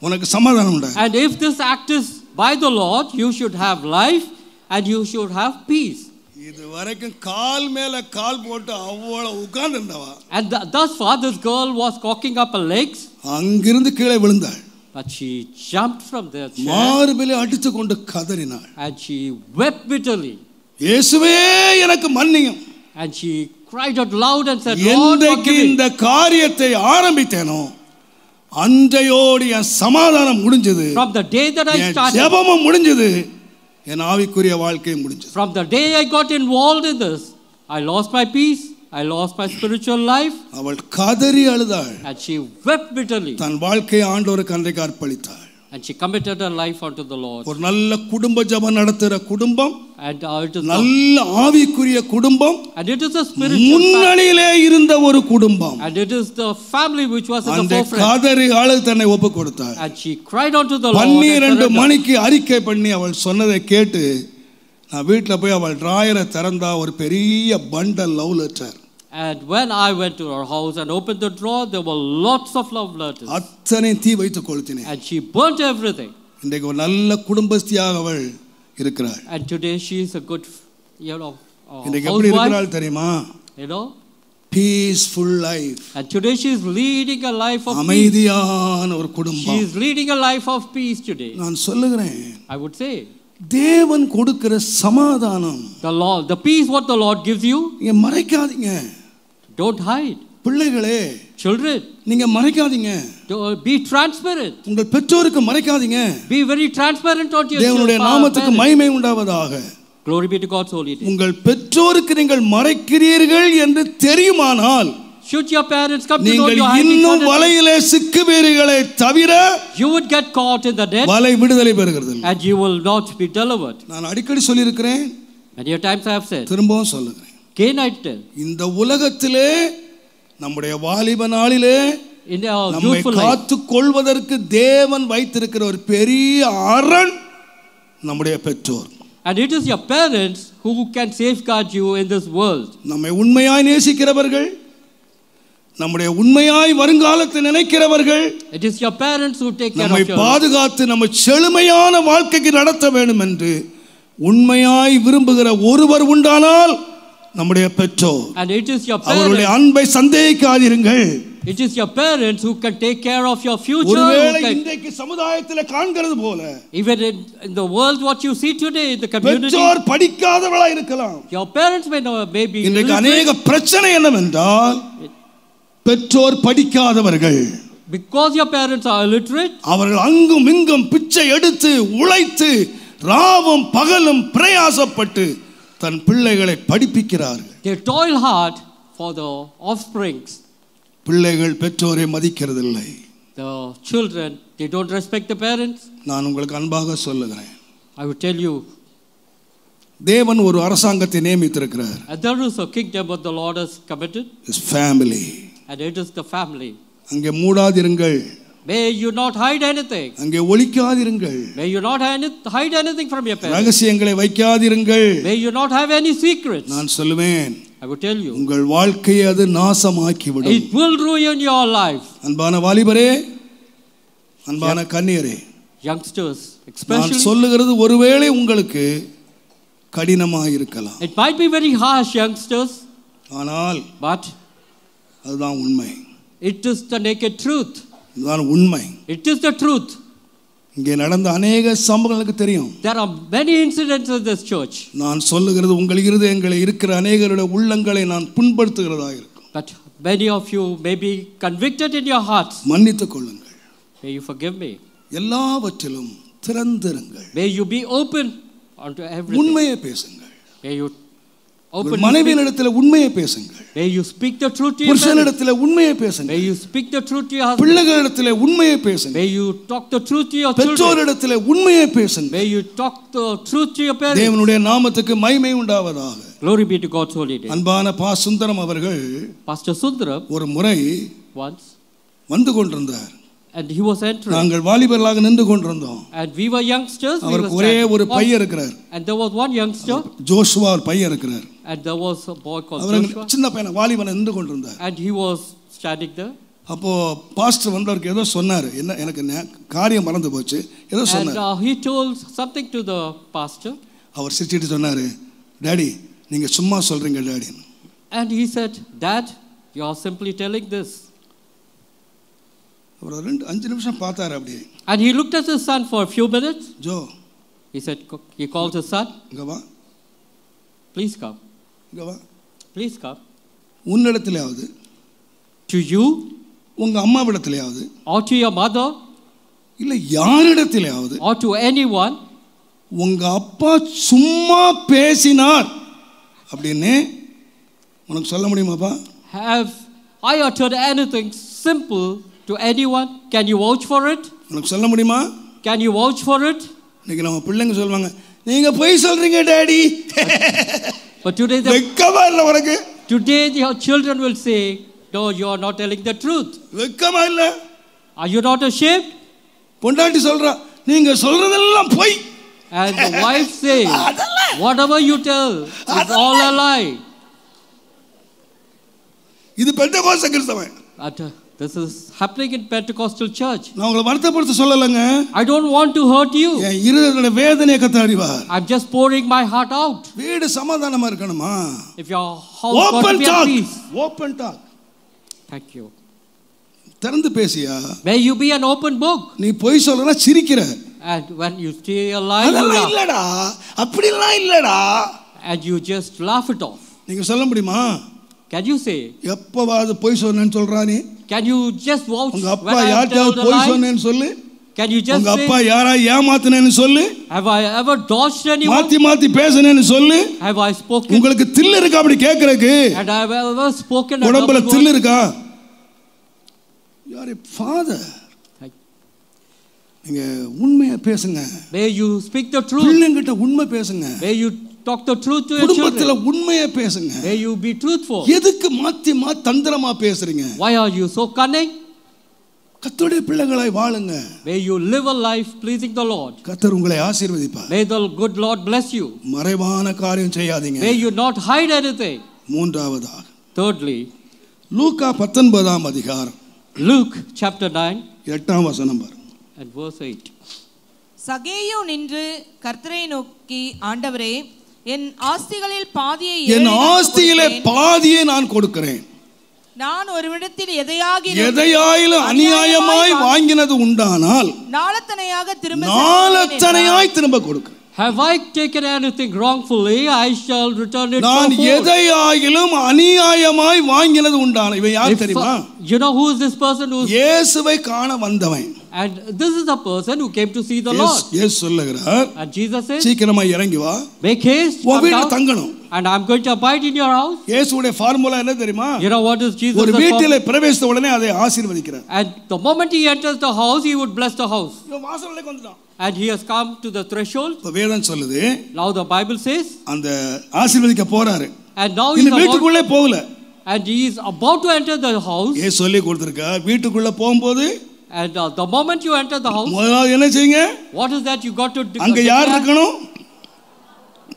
உனக்கு சமாதானம் உண்டாயிருக்கணும். And if this act is by the Lord, you should have life and you should have peace. இது வரைக்கும் கால் மேல கால் போட்டு அவ்வளவு உட்கார்ந்து இருந்தவா. And thus far this girl was cocking up her legs. அங்கிருந்து கீழே விழுந்தாள். But she jumped from there. மார்பிலே அடித்து கொண்டு கதறினாள். And she wept bitterly. இயேசுவே எனக்கு மன்னியும். And she cried out loud and said, Lord, forgive me. இந்த காரியத்தை ஆரம்பித்தேனோ அன்றையோடு என் சமாதானம் முடிஞ்சது. From the day that I started, ஜெபமும் முடிஞ்சது, என் ஆவிக்குரிய வாழ்க்கை முடிஞ்சது. From the day I got involved in this, I lost my peace, I lost my spiritual life. அவள் கதறி அழுதாள். And she wept bitterly. தன் வாழ்க்கையை ஆண்டவருக்கு அன்றைக்கு அர்ப்பணித்தாள். And she committed her life unto the Lord. ஒரு நல்ல குடும்ப ஜெபம் நடத்துற குடும்பம், and it is நல்ல ஆவிக்குரிய குடும்பம், and it is a spiritual முன்னணியிலே இருந்த ஒரு குடும்பம். And it is the family which was in the forefront. கதறி அழுது தன்னை ஒப்புக் கொடுத்தாள். And she cried unto the Lord. 12 மணிக்கு அறிக்கை பண்ணி அவள் சொன்னதை கேட்டு நான் வீட்டில் போய் அவள் டிராயரை திறந்தா ஒரு பெரிய bundle love letter. And when I went to her house and opened the drawer, there were lots of love letters. அத்தனை தீ வைத்து கொளுத்தினேன். And she burnt everything. இன்றைக்கு ஒரு நல்ல குடும்பஸ்தியாக அவள் இருக்கிறாள். And today she is a good, இன்றைக்கு எப்படி இருக்கிறாள் தெரியுமா? Peaceful life. And today she is leading a life of அமைதியான ஒரு குடும்பம். She is leading a life of peace today. நான் சொல்லுகிறேன், I would say, தேவன் கொடுக்கிற சமாதானம், the peace what the Lord gives you, நீங்க மறைக்காதீங்க. don't hide. பிள்ளைகளே, Children, நீங்க மறைக்காதீங்க. be transparent. உங்கள் பெற்றோருக்கு மறைக்காதீங்க. Be very transparent on your தேவனுடைய நாமத்துக்கு மகிமை உண்டாவதாக. Glory be to God's holy name. உங்கள் பெற்றோருக்கு நீங்கள் மறைக்கிறீர்கள் என்று தெரியுமானால், should your parents come to know நீங்கள் you are hiding இன்னும் வலையிலே சிக்குவீர்களே தவிர, you would get caught in the net வலை விடுதலை பெறுகிறது. and you will not be delivered. நான் அடிக்கடி சொல்லியிருக்கிறேன், many times I have said, திரும்பவும் சொல்லுகிறேன். again I tell, இந்த உலகத்திலே நம்முடைய வாலிப நாளிலே in our நம்மை youthful life, காத்துக் கொள்வதற்கு தேவன் வைத்திருக்கிற ஒரு பெரிய அரண் நம்முடைய பெற்றோர். and it is your parents who can safeguard you in this world. நம்மை உண்மையாய் நேசிக்கிறவர்கள், நம்முடைய உண்மையாய் வருங்காலத்தை நினைக்கிறவர்கள், it is your parents who take care நம்மை of you, பாதுகாத்து நம்ம செழுமையான வாழ்க்கைக்கு நடத்த வேண்டும் என்று உண்மையாய் விரும்புகிற ஒருவர் உண்டானால் நம்முடைய பெற்றோர். and it is your அவருடைய parents, அன்பை சந்தேகிக்காதீர்கள். it is your parents who can take care of your future. ஒருவேளை இன்றைக்கு சமுதாயத்தில் காண்கிறது போல Even in the world what you see today in the community, பெற்றோர் படிக்காதவர்களாய் இருக்கலாம். your parents may be இன்றைக்கு illiterate. அநேக பிரச்சனை என்னவென்றால், பெற்றோர் படிக்காதவர்கள், because your parents are illiterate, அவர்கள் அங்கும் இங்கும் பிச்சை எடுத்து உழைத்து ராவும் பகலும் பிரயாசப்பட்டு தன் பிள்ளைகளை படிப்பிக்கிறார்கள். they toil hard for the offsprings. பிள்ளைகள் பெற்றோரை மதிக்கிறதில்லை. The children, they don't respect the parents. நான் உங்களுக்கு அன்பாக சொல்லுகிறேன், I would tell you, தேவன் ஒரு அரசாங்கத்தை நியமித்திருக்கிறார். and there is a kingdom what the Lord has committed, His family. and it is the family. அங்கே மூடாதிருங்கள், May you not hide anything. அங்கே ஒளிக்காதிருங்கள், May you not hide anything from your parents. ரகசியங்களை வைக்காதிருங்கள். May you not have any secrets. நான் சொல்லுவேன், I would tell you, உங்கள் வாழ்க்கையை அது நாசமாக்கிவிடும். it will ruin your life. அன்பான வாலிபரே, அன்பான கன்னியரே, Youngsters, நான் especially, சொல்லுகிறது ஒருவேளை உங்களுக்கு கடினமாக இருக்கலாம், it might be very harsh, youngsters, ஆனால் but அதுதான் உண்மை. it is the naked truth. இதுதான் உண்மை. It is the truth. இங்கே நடந்த அநேக சம்பவங்களுக்கு தெரியும். There are many incidents in this church. நான் சொல்லுகிறது உங்கள் இருதயங்களில் இருக்கிற அநேகருடைய உள்ளங்களை நான் புண்படுத்துகிறதா இருக்கும். But many of you may be convicted in your hearts. மன்னித்துக் கொள்ளுங்கள். May you forgive me. எல்லாவற்றிலும் திறந்திருங்கள். May you be open unto everything. உண்மையை பேசுங்கள். May you open. மனைவியினிடத்தில் உண்மையை பேசுங்கள். May you speak the truth to your parents. புருஷனிடத்தில் உண்மையை பேசுங்கள். May you speak the truth to your husband. பிள்ளைகளிடத்தில் உண்மையை பேசுங்கள். May you talk the truth to your children. பெற்றோரிடத்தில் உண்மையை பேசுங்கள். May you talk the truth to your parents. தேவனுடைய நாமத்துக்கு மகிமை உண்டாவதாக. Glory be to God's holy name. அன்பான சுந்தரம் அவர்கள் Pastor Sundaram ஒரு முறை once, வந்து கொண்டிருந்தார். and he was entering, நாங்கள் வாலிபர்களாக நின்று கொண்டிருந்தோம். and we were youngsters. We were அவருக்கு ஒரே ஒரு பையன் இருக்கிறார். and there was one youngster, Joshua ஒரு பையன் இருக்கிறார். and there was a boy called our Joshua, சின்ன பையன் வாலிபன் நின்று கொண்டிருந்தார். and he was standing there. அப்போ பாஸ்டர் வந்து அவருக்கு ஏதோ சொன்னார். என்ன எனக்கு காரியம் மறந்து போச்சு. ஏதோ And சொன்னார். he told something to the pastor. அவர் சிரிச்சிட்டு சொன்னார், டாடி நீங்க சும்மா சொல்றீங்க daddy. And he said, Dad, you are simply telling this. அவர் 5 நிமிஷம் பார்த்தார் அப்படியே. And he looked at his son for a few minutes. Joe, He said, he called his son, இங்க வா, please come, இங்க வா. please come. உன்னிடத்திலேயாவது, To you உங்க அம்மாவிடத்திலேயாவது, or to your mother இல்ல யாரிடத்திலேயாவது, or to anyone, உங்க அப்பா சும்மா பேசினார் அப்படின்னு உனக்கு சொல்ல முடியுமாப்பா? have I uttered anything simple to anyone? Can you vouch for it? உனக்கு சொல்ல முடியுமா? Can you vouch for it? இன்னைக்கு நம்ம பிள்ளைங்க சொல்லுவாங்க, நீங்க போய் சொல்றீங்க டாடி. But today வெக்கமா இல்ல உனக்கு? today your children will say, no, you are not telling the truth. வெக்கமா இல்ல? Are you not ashamed? பொண்டாட்டி சொல்றா, நீங்க சொல்றதெல்லாம் பொய். And the wife says, whatever you tell is all a lie. இது பெந்தகோஸ்து கிறிஸ்தவன். This is happening in Pentecostal church. நான் உங்களை வருத்தப்படுத்த சொல்லலங்க. I don't want to hurt you. என் இருதயத்தோட வேதனையை கர்த்தர் அறிவார். I'm just pouring my heart out. வீடு சமாதானமா இருக்கணுமா? If your house got to be at peace. Open talk. Thank you. திறந்து பேசியா? May you be an open book. நீ பொய் சொல்றனா சிரிக்கிற. And when you stay alive, you அதெல்லாம் laugh. இல்லடா, அப்படிலாம் இல்லடா. And you just laugh it off. நீங்க சொல்ல முடியுமா? Can you say? எப்பவாவது பொய் சொன்னேன்னு சொல்றா நீ? Can you just vouch உங்க when அப்பா I have யார்கிட்டயாவது told a பொய் lie? சொன்னேன்னு சொல்லு. Can you just உங்க அப்பா say, யாரா ஏமாத்துனேன்னு சொல்லு. have I ever dodged anyone? மாத்தி மாத்தி பேசுனேன்னு சொல்லு. Have I spoken? உங்களுக்கு தில்லு இருக்கா அப்படி கேக்குறதுக்கு? And I have ever spoken a உடம்புல double தில்லு word? இருக்கா? You are a father. நீங்க உண்மையா பேசுங்க. May you speak the truth. பிள்ளைங்கிட்ட உண்மை பேசுங்க. May you talk the truth to your குடும்பத்துல children. உண்மையா பேசுங்க. May you be truthful. எதுக்கு மாத்தி தந்திரமா பேசுறீங்க? Why are you so cunning? கர்த்தருடைய பிள்ளைகளாய் வாழுங்க. May you live a life pleasing the Lord. கர்த்தர் உங்களை ஆசீர்வதிப்பார். May the good Lord bless you. மறைவான காரியம் செய்யாதீங்க. May you not hide anything. மூன்றாவதாக Thirdly, லூக்கா 19 அதிகாரம் Luke chapter 9 8 வசனம் பாருங்க. and verse 8. சகேயு நின்று கர்த்தரை நோக்கி, ஆண்டவரே, என் ஆஸ்திகளில் பாதியை என் ஏழைகளுக்கு ஆஸ்தியிலே கொடுக்கிறேன். பாதியை நான் கொடுக்கிறேன். நான் ஒருவிடத்தில் எதையாகிலும் எதையாயிலும் அநியாயமாய் வாங்கினது உண்டானால் நாளத்தனையாக திரும்ப நாளத்தனையாய் திரும்ப கொடுக்கிறேன். Have I taken anything wrongfully? I shall return it நான் fourfold. எதையாயிலும் அநியாயமாய் வாங்கினது உண்டான. இவன் யார் தெரியுமா? You know who is this person who? இயேசுவை காண வந்தவன். And this is the person who came to see the Lord. இயேசு சொல்லுகிறார், And Jesus says, சீக்கிரமா இறங்கி வா, make haste, உன் come வீட்டுல down, தங்கணும். and I'm going to abide in your house. இயேசுவுடைய ஃபார்முலா என்ன தெரியுமா? You know what is Jesus? ஒரு வீட்டிலே பிரவேசித்த உடனே அதை ஆசீர்வதிக்கிறார். And the moment he enters the house, he would bless the house. இவன் வாசல்லைக்கு வந்துட்டான். And he has come to the threshold. இப்ப வேதம் சொல்லுது, Now the Bible says, அந்த ஆசீர்வதிக்க போறாரு. and now he இந்த is about, வீட்டுக்குள்ளே போகல. and he is about to enter the house. இயேசு சொல்லி கொடுத்திருக்கா, வீட்டுக்குள்ள போகும்போது And the moment you enter the house, முதலாவது என்ன செய்யுங்க? what is that you got to do? அங்க யார் இருக்கணும்?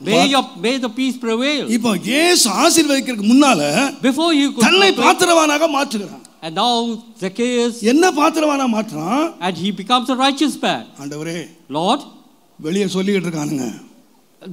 May the peace prevail. இப்போ இயேசு ஆசீர்வதிக்கிறதுக்கு முன்னால Before you could தன்னை complain, பாத்திரவானாக மாற்றுகிறான். and now Zacchaeus, என்ன பாத்திரவானா மாற்றுறான்? and he becomes a righteous man. ஆண்டவரே, Lord, வெளியே சொல்லிட்டு இருக்கானுங்க,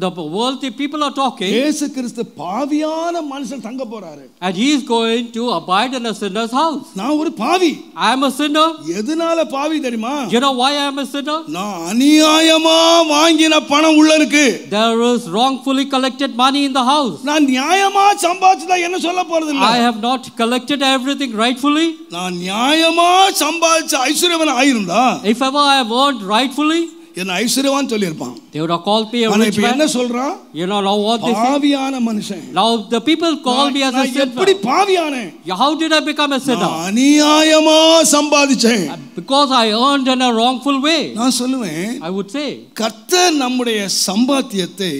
the worldly people are talking, இயேசு கிறிஸ்து பாவியான மனுஷன் தங்க போறாரு. and he is going to abide in a sinner's house. நான் ஒரு பாவி. I am a sinner. எதனால பாவி தெரியுமா? You know why I am a sinner? நான் அநியாயமா வாங்கின பணம் உள்ள இருக்கு. There is wrongfully collected money in the house. நான் நியாயமா சம்பாதிச்சதா என்ன சொல்ல போறது இல்ல. I have not collected everything rightfully. நான் நியாயமா சம்பாதிச்ச ஐஸ்வர்யவான் ஆயிருந்தா, If ever I have earned rightfully, என்ன ஐஸ்வர்யவான் சொல்லியிருப்பான். they would have called me a ஆனா rich இப்ப என்ன man. சொல்றான்? You know now what they say? பாவியான மனுஷன். Now the people call me as a நான் எப்படி sinner. பாவியானேன்? How did I become a sinner? நான் அநியாயமா சம்பாதிச்சேன். Because I earned in a wrongful way. நான் சொல்லுவேன், I would say, கர்த்தர் நம்முடைய சம்பாத்தியத்தை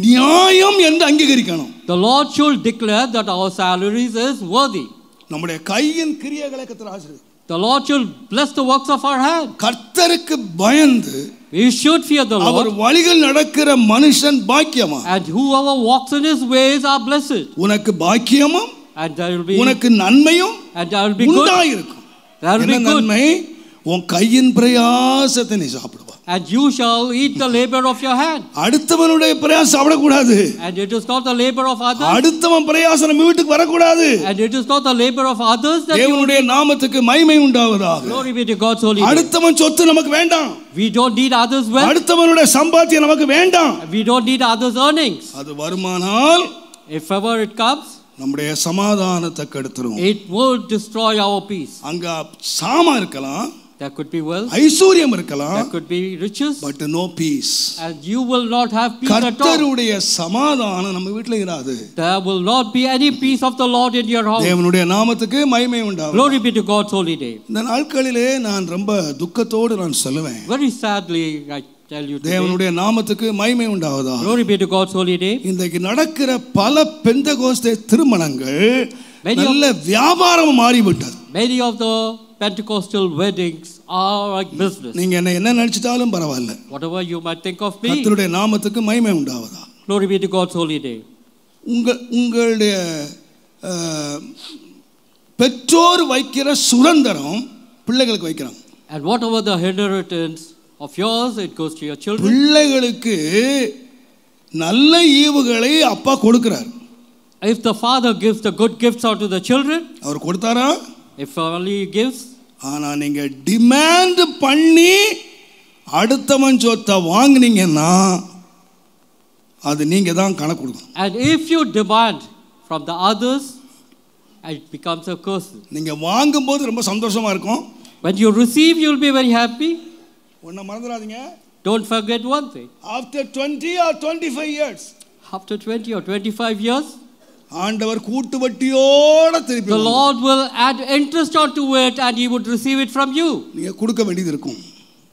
நியாயம் என்று அங்கீகரிக்கணும். the Lord should declare that our salaries is worthy. நம்முடைய கையின் கிரியைகளை கர்த்தர் ஆசீர்வதி. The Lord should bless the works of our hand. கர்த்தருக்கு பயந்து We should fear the our Lord. வழிகள் நடக்கிற மனுஷன் பாக்கியமா. And whoever walks in his ways are blessed. உனக்கு பாக்கியமும் And there will be, உனக்கு நன்மையும் and there will be good. உண்டாயிருக்கும். There will என்ன be good. நன்மை? உன் கையின் பிரயாசத்தை நீ சாப்பிடுவா. And you shall eat the labor of your hand. அடுத்தவனுடைய பிரயாசம் சாப்பிடக்கூடாது. And it is not the labor of others. அடுத்தவன் பிரயாசம் நம்ம வீட்டுக்கு வரக்கூடாது. And it is not the labor of others that you. தேவனுடைய நாமத்துக்கு மகிமை உண்டாவதாக. Glory be to God's holy name. அடுத்தவன் சொத்து நமக்கு வேண்டாம். We don't need others' wealth. அடுத்தவனுடைய சம்பாத்தியம் நமக்கு வேண்டாம். We don't need others' earnings. அது வருமானால் If ever it comes, நம்முடைய சமாதானத்தை கெடுத்துரும். it would destroy our peace. அங்க சாமா இருக்கலாம், There could be wealth, ஐஸ்வர்யம் இருக்கலாம், there could be riches, but no peace. and you will not have peace at all. கர்த்தருடைய சமாதானம் நம்ம வீட்ல இராது. There will not be any peace of the Lord in your house. தேவனுடைய நாமத்துக்கு மகிமை உண்டாகும். Glory be to God's holy name. இந்த நாட்களிலே நான் ரொம்ப துக்கத்தோடு நான் சொல்லுவேன், Very sadly, I tell you today, தேவனுடைய நாமத்துக்கு மகிமை உண்டாவதா. glory be to God's holy name. இன்றைக்கு நடக்கிற பல பெந்தகோஸ்தே திருமணங்கள் Many of- நல்ல வியாபாரம் மாறிவிட்டது. Many of the Pentecostal weddings are like business. நீங்க என்ன நினைச்சிட்டாலும் பரவாயில்ல, Whatever you might think of me, கர்த்தருடைய நாமத்துக்கு மகிமை உண்டாவதா. glory be to God's holy name. உங்களுடைய பெற்றோர் வைக்கிற சுதந்திரம் பிள்ளைகளுக்கு வைக்கிறாங்க. And whatever the inheritance of yours, it goes to your children. பிள்ளைகளுக்கு நல்ல ஈவுகளை அப்பா கொடுக்கிறார். If the father gives the good gifts out to the children, அவர் கொடுத்தாரா? if only he gives, ஆனா நீங்க டிமாண்ட் பண்ணி அடுத்தவன் சொத்தை வாங்குனீங்கன்னா அது நீங்க தான் கணக்கு கொடுக்கணும். And if you demand from the others, it becomes a curse. நீங்க வாங்கும்போது ரொம்ப சந்தோஷமா இருக்கும். When you receive, you will be very happy. ஒன்ன மறந்துடாதீங்க. Don't forget one thing. After 20 or 25 years, After 20 or 25 years, ஆண்டவர் கூட்டு வட்டியோட திருப்பி the Lord will add interest onto it and he would receive it from you. நீங்க கொடுக்க வேண்டியது இருக்கும்.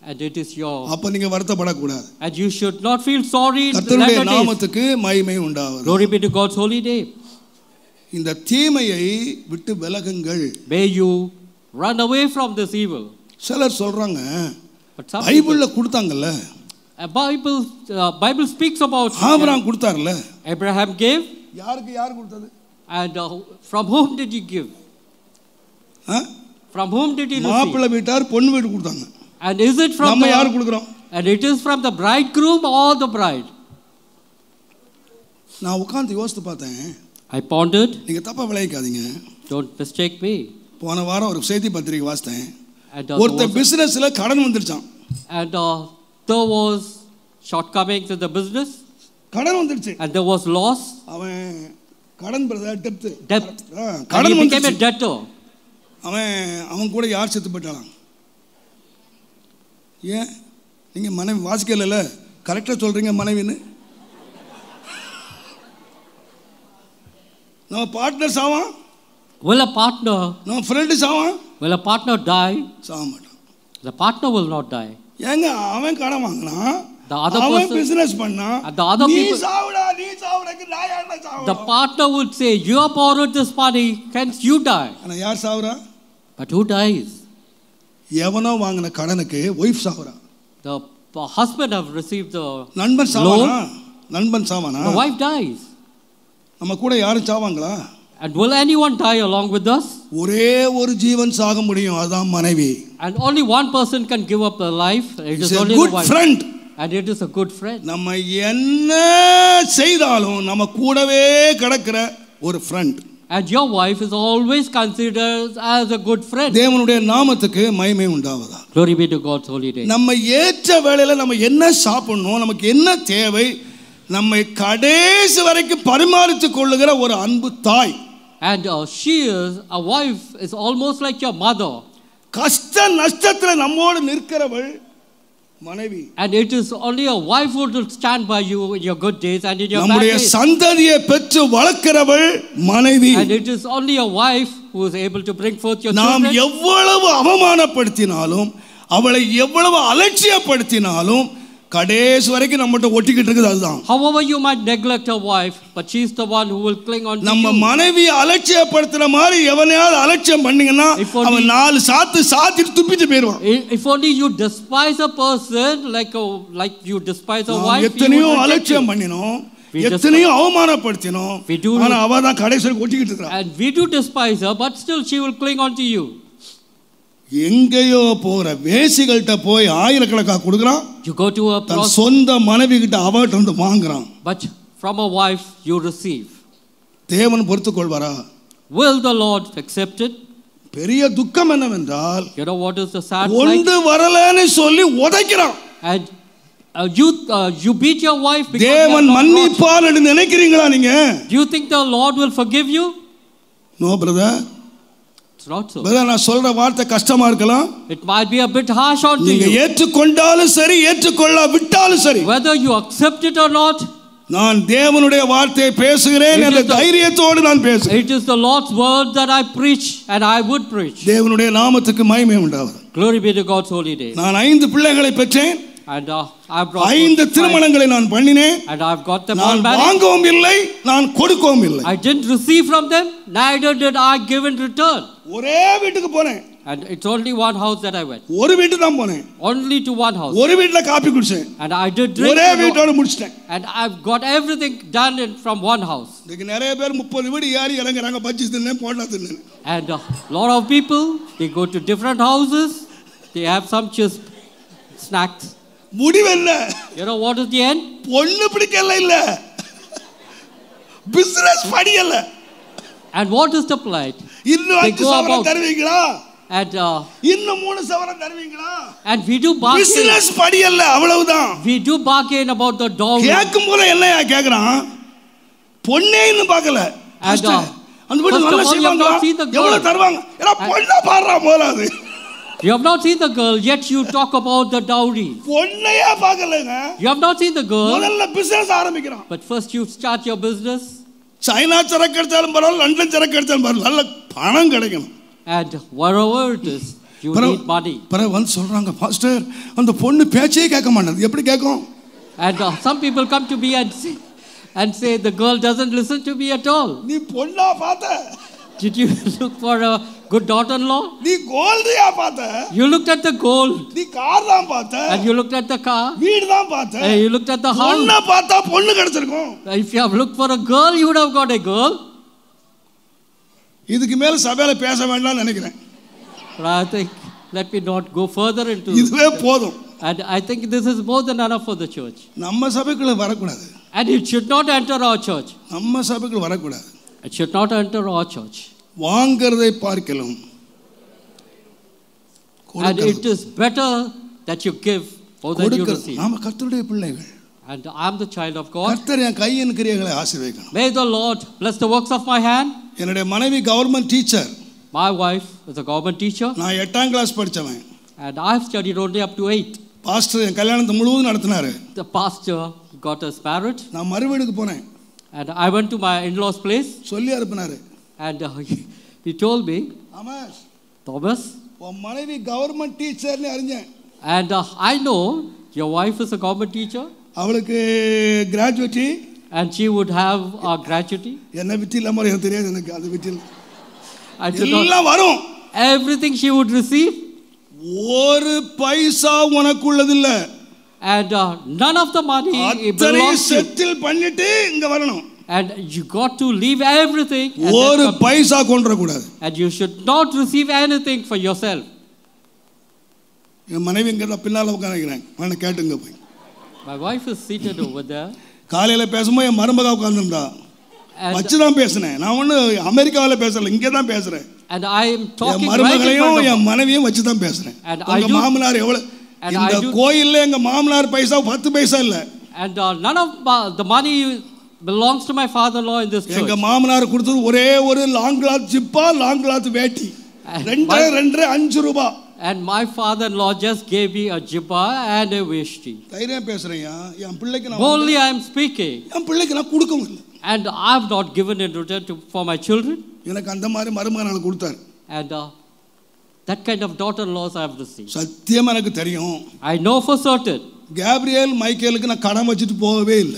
And it is your. அப்ப நீங்க வருத்தப்படக்கூடாது. And you should not feel sorry in the கர்த்தருடைய latter days. நாமத்துக்கு மகிமை உண்டாவதாக. Glory be to God's holy name. இந்த தீமையை விட்டு விலகுங்கள். May you run away from this evil. சிலர் சொல்றாங்க But some பைபிள்ல கொடுத்தாங்கல்ல, Bible speaks about ஆபிரகாம் கொடுத்தார்ல, Abraham gave. யாருக்கு யார் கொடுத்தது? And from whom did he give? From whom did he receive? மாப்பிள்ளை வீட்டார் பொண்ணு வீட்டு கொடுத்தாங்க. And is it from நம்ம யார் கொடுக்கிறோம்? And it is from the bridegroom or the bride? நான் உட்கார்ந்து யோசித்து பார்த்தேன். I pondered. நீங்க தப்பா விளையாதீங்க. Don't mistake me. போன வாரம் ஒரு செய்தி பத்திரிகை வாசித்தேன். And ஒருத்த பிசினஸ்ல கடன் வந்துருச்சான். And there was shortcomings in the business. கடன் வந்துருச்சு. And there was loss. அவன் கடன் பிரதர் Debt. கடன் He became a வந்துருச்சு. debtor. அவன் கூட யார் செத்து போயிட்டான்? ஏன் நீங்க மனைவி வாசிக்கல கரெக்டா சொல்றீங்க மனைவின்னு? நம்ம பார்ட்னர் சாவான். Will a partner? நம்ம ஃப்ரெண்ட் சாவான். Will a partner die? சாவ மாட்டான். The partner will not die. ஏங்க அவன் கடன் வாங்கினான். The other அவன் person. பிசினஸ் பண்ணா. And the other நீ people. சாவுடா நீ சாவுறக்கு நான் என்ன சாவுறேன்? The partner would say, "You have borrowed this money, hence you die." ஆனா யார் சாவுறா? But who dies? எவனோ வாங்கின கடனுக்கு wife சாவுறா. The husband have received the நண்பன் சாவானா? நண்பன் சாவானா? The wife dies. நம்ம கூட யாரும் சாவாங்களா? And will anyone die along with us? ஒரே ஒரு ஜீவன் சாக முடியும், அதான் மனைவி. And only one person can give up their life. It is only good the wife. friend. And it is a good friend. நம்ம என்ன செய்தாலும் நம்ம கூடவே கிடக்கிற ஒரு friend. And your wife is always considered as a good friend. தேவனுடைய நாமத்துக்கு மகிமை உண்டாவதாக. Glory be to God's holy name. நம்ம ஏற்ற வேளையில நம்ம என்ன சாப்பிடணும், நமக்கு என்ன தேவை, நம்மை கடைசி வரைக்கும் பரிமாறித்து கொள்ளுகிற ஒரு அன்பு தாய். And she is a wife is almost like your mother. கஷ்ட நஷ்டத்துல நம்மோடு நிற்கிறவள் மனைவி. And it is only a wife who will stand by you in your good days and in your bad நம்முடைய days. சந்ததியை பெற்று வளர்க்கிறவள் மனைவி. And it is only a wife who is able to bring forth your நாம் children. எவ்வளவு அவமானப்படுத்தினாலும் அவளை எவ்வளவு அலட்சியப்படுத்தினாலும் கடைசி வரைக்கும் நம்மகிட்ட ஒட்டிக்கிட்டு இருக்குது அதுதான். However you might neglect your wife, but she is the one who will cling on to நம்ம you. மனைவியை அலட்சியப்படுத்துற மாதிரி எவனையாவது அலட்சியம் பண்ணீங்கன்னா அவன் நாலு சாத்திட்டு துப்பிட்டு போயிடுவான். If only you despise a person like you despise a wife, எத்தனையோ அலட்சியம் பண்ணினோம், எத்தனையோ அவமானப்படுத்தினோம், ஆனா அவ தான் கடைசி வரைக்கும் ஒட்டிக்கிட்டு இருக்கா. And we do despise her, but still she will cling on to you. எங்கேயோ போற வேசிகள்கிட்ட போய் ஆயிரக்கணக்காக கொடுக்குறான். You go to a தன் சொந்த மனைவி கிட்ட அவட்ட வந்து வாங்குறான். But from a wife you receive. தேவன் பொறுத்துக் கொள்வாரா? Will the Lord accept it? பெரிய துக்கம் என்னவென்றால், you know what is the sad ஒன்று வரலன்னு சொல்லி உதைக்கிறான். And you beat your wife because தேவன் மன்னிப்பார் என்று நினைக்கிறீங்களா நீங்க? Do you think the Lord will forgive you? No brother. It's not so. brother, நான் சொல்ற வார்த்தை கஷ்டமா இருக்கலாம். It might be a bit harsh on you. நீங்க ஏற்றுக்கொண்டாலும் சரி ஏற்றுக்கொள்ளா விட்டாலும் சரி, whether you accept it or not, நான் தேவனுடைய வார்த்தையை பேசுகிறேன் என்ற தைரியத்தோடு நான் பேசுகிறேன். It is the Lord's word that I preach and I would preach. தேவனுடைய நாமத்துக்கு மகிமை உண்டாவதாக. Glory be to God's holy name. நான் 5 பிள்ளைகளை பெற்றேன். And I brought 5 திருமணங்களை நான் பண்ணினேன். And I've got them all நான் married. வாங்கவும் இல்லை, நான் கொடுக்கவும் இல்லை. I didn't receive from them, neither did I give in return. ஒரே வீட்டுக்கு போனேன். And it's only one house that I went. ஒரு வீட்டுக்கு தான் போனேன். Only to one house. ஒரு வீட்ல காபி குடிச்சேன். And I did drink. ஒரே வீட்டோட முடிச்சிட்டேன். And I've got everything done from one house. இன்னைக்கு நிறைய பேர் 30 வீடு ஏறி இறங்குறாங்க, bajji தின்னேன், bonda தின்னேன். And a lot of people, they go to different houses, they have some just snacks. முடிவு என்ன? You know what is the end? பொண்ணு பிடிக்கல இல்ல, business படியல. And what is the plight? இன்னும் 5 சவரம் தருவீங்களா? And இன்னும் 3 சவரன் தருவீங்களா? and we do bargain. Business படி அல்ல, அவ்வளவுதான். We do bargain about the dowry. கேட்கும் போது என்னையா கேக்குறான்? பொண்ணே இன்னும் பார்க்கல. And அந்த வீட்டு first நல்லா of all, you have செய்வாங்க. not seen the girl. எவ்வளவு தருவாங்க? ஏடா பொண்ணா பாறா போறாது. You have not seen the girl, yet you talk about the dowry. பொண்ணையே பார்க்கலங்க. You have not seen the girl. முதல்ல பிசினஸ் ஆரம்பிக்கிறான். But first you start your business. China சரக்கு எடுத்தாலும் பரவாயில்ல, லண்டன் சரக்கு எடுத்தாலும் பரவாயில்ல, நல்ல பணம் கிடைக்கணும். And wherever it is, you need money. பிறகு வந்து சொல்றாங்க, பாஸ்டர் அந்த பொண்ணு பேச்சே கேட்க மாட்டேங்குது. எப்படி கேட்கும்? And some people come to me and say the girl doesn't listen to me at all. நீ பொண்ணா பார்த்த? Did you look for a good daughter-in-law? நீ கோல்டியா பார்த்த? You looked at the gold. நீ கார் தான் பார்த்த? And you looked at the car. வீடு தான் பார்த்த? And you looked at the house. பொண்ணா பார்த்தா பொண்ணு கிடைச்சிருக்கும். If you have looked for a girl, you would have got a girl. இதுக்கு மேல சபையில பேச வேண்டாம்னு நினைக்கிறேன். But I think let me not go further into இதுவே போதும். And I think this is more than enough for the church. நம்ம சபைக்குள்ள வரக்கூடாது. And it should not enter our church. நம்ம சபைக்குள்ள வரக்கூடாது. It should not enter our church. வாங்குறதை பார்க்கலாம். And it is better that you give more than you receive. நாம கர்த்தருடைய பிள்ளைகள். And I am the child of God. கர்த்தர் என் கையின் கிரியைகளை ஆசீர்வதிக்கணும். May the Lord bless the works of my hand. என்னுடைய மனைவி government teacher. My wife is a government teacher. நான் 8ஆம் கிளாஸ் படிச்சவன். And I have studied only up to 8. Pastor என் கல்யாணத்தை முழுவதும் நடத்தினாரு. The pastor got us married. நான் மறுவீடுக்கு போனேன். And I went to my in-laws' place. சொல்லி அனுப்பினாரு. And he told me, Thomas, உன் மனைவி government டீச்சர்னு அறிஞ்சேன். and I know your wife is a government teacher. அவளுக்கு gratuity. And she would have a gratuity. என்ன விட்டு இல்லாம எனக்கு தெரியாது, எனக்கு அது விட்டு எல்லாம் வரும். Everything she would receive. ஒரு பைசா உனக்குள்ளது இல்ல. And none of the money belongs to you. Settle பண்ணிட்டு இங்க வரணும். And you got to leave everything. ஒரு பைசா கொண்டு வரக்கூடாது. And you should not receive anything for yourself. என் மனைவி இங்க பின்னால உட்கார்ந்திருக்காங்க. நான் கேட்டுங்க போய். My wife is seated over there. காலையில பேசும்போது என் மருமகா உட்கார்ந்திருந்தா. வச்சுதான் பேசுனேன். நான் ஒண்ணு அமெரிக்காவில பேசல, இங்க தான் பேசுறேன். And I am talking right in front of என் மனைவியும் வச்சு தான் பேசுறேன். உங்க மாமனார் எவ்வளவு? இந்த கோயில்ல எங்க மாமனார் பைசா 10 பைசா இல்ல. And none of the money belongs to my father-in-law in this church. எங்க மாமனார் கொடுத்தது ஒரே ஒரு லாங் கிளாத் ஜிப்பா, லாங் கிளாத் வேட்டி. 5 ரூபாய். And my father-in-law just gave me a jibba and a veshti. தைரியா பேசுறேன்யா. என் பிள்ளைக்கு நான் Only I am speaking. என் பிள்ளைக்கு நான் கொடுக்கவும் இல்ல. And I have not given in return for my children. எனக்கு அந்த மாதிரி மருமகன் எனக்கு கொடுத்தார். And that kind of daughter-in-laws I have received. சத்தியமா எனக்கு தெரியும். I know for certain. Gabriel மைக்கேலுக்கு நான் கடன் வச்சிட்டு போகவே இல்ல.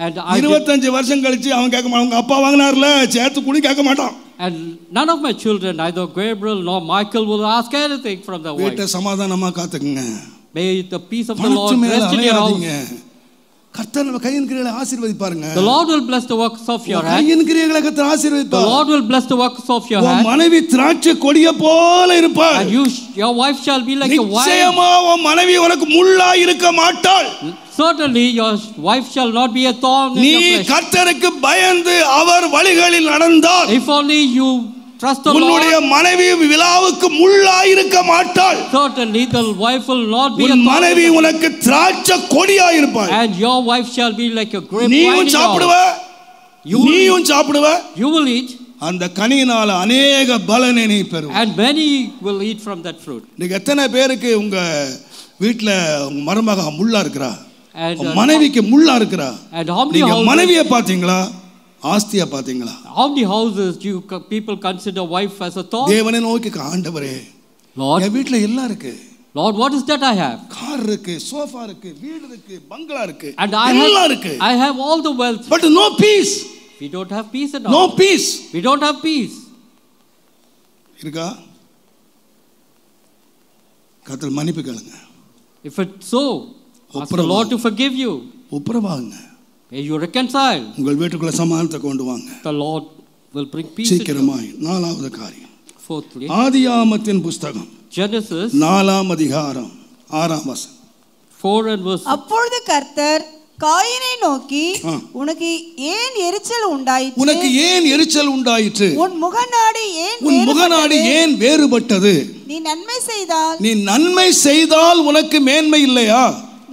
And 25 வருஷம் கழிச்சு அவன் கேட்க மாட்டான். அவங்க அப்பா வாங்குனார்ல சேர்த்து குடி கேட்க மாட்டான். And none of my children, neither Gabriel nor Michael, will ask anything from the wife. வீட்டை சமாதானமா காத்துக்குங்க. May the peace of the Lord rest in your house. கர்த்தர் நம்ம கையின் கிரியைகளை ஆசீர்வதிப்பாருங்க. The Lord will bless the works of your hand. கையின் கிரியைகளை கர்த்தர் ஆசீர்வதிப்பார். The Lord will bless the works of your hand. உன் மனைவி திராட்சை கொடியை போல இருப்பாள். And your wife shall be like a vine. நிச்சயமா உன் மனைவி உனக்கு முள்ளா இருக்க மாட்டாள். Certainly your wife shall not be a thorn in your flesh. நீ கர்த்தருக்கு பயந்து அவர் வழிகளில் நடந்தால், if only you trust the Lord, உன்னுடைய மனைவி விலாவுக்கு முள்ளா இருக்க மாட்டாள். certainly the wife will not be a thorn. உன் மனைவி உனக்கு திராட்சை கொடியா இருப்பாள். And your wife shall be like a grapevine. நீயும் சாப்பிடுவ, நீயும் சாப்பிடுவ, you will eat. அந்த கனியினால அநேக பலனை நீ பெறுவாய். And many will eat from that fruit. நீங்க எத்தனை பேருக்கு உங்க வீட்ல உங்க மருமக முள்ளா இருக்கறா? And மனைவிக்கு முள்ளா இருக்கறா? And how many நீங்க houses, மனைவியை பாத்தீங்களா? ஆஸ்தியா பாத்தீங்களா? how many houses do you people consider wife as a thorn? தேவனை நோக்கி ஆண்டவரே, Lord, என் வீட்ல எல்லாம் இருக்கு. Lord, what is that I have? Car இருக்கு, சோஃபா இருக்கு, வீடு இருக்கு, பங்களா இருக்கு, And எல்லாம் இருக்கு. I have all the wealth. But no peace. We don't have peace at all. No peace. We don't have peace. இருக்கா? கர்த்தர் மன்னிப்பு கேளுங்க. If it's so, ask the Lord to forgive you. ஒப்புரவாகுங்க. May you reconcile. உங்கள் வீட்டுக்குள்ள சமாதானத்தை கொண்டு வாங்க. The Lord will bring peace. சீக்கிரமாய். நாலாவது காரியம். Fourthly, ஆதியாகமத்தின் புத்தகம் Genesis 4ஆம் அதிகாரம் 6ஆம் வசனம். 4 and verse. அப்பொழுது கர்த்தர் காயினை நோக்கி உனக்கு ஏன் எரிச்சல் உண்டாயிற்று? உனக்கு ஏன் எரிச்சல் உண்டாயிற்று? உன் முகநாடி ஏன் வேறுபட்டது? நீ நன்மை செய்தால் உனக்கு மேன்மை இல்லையா?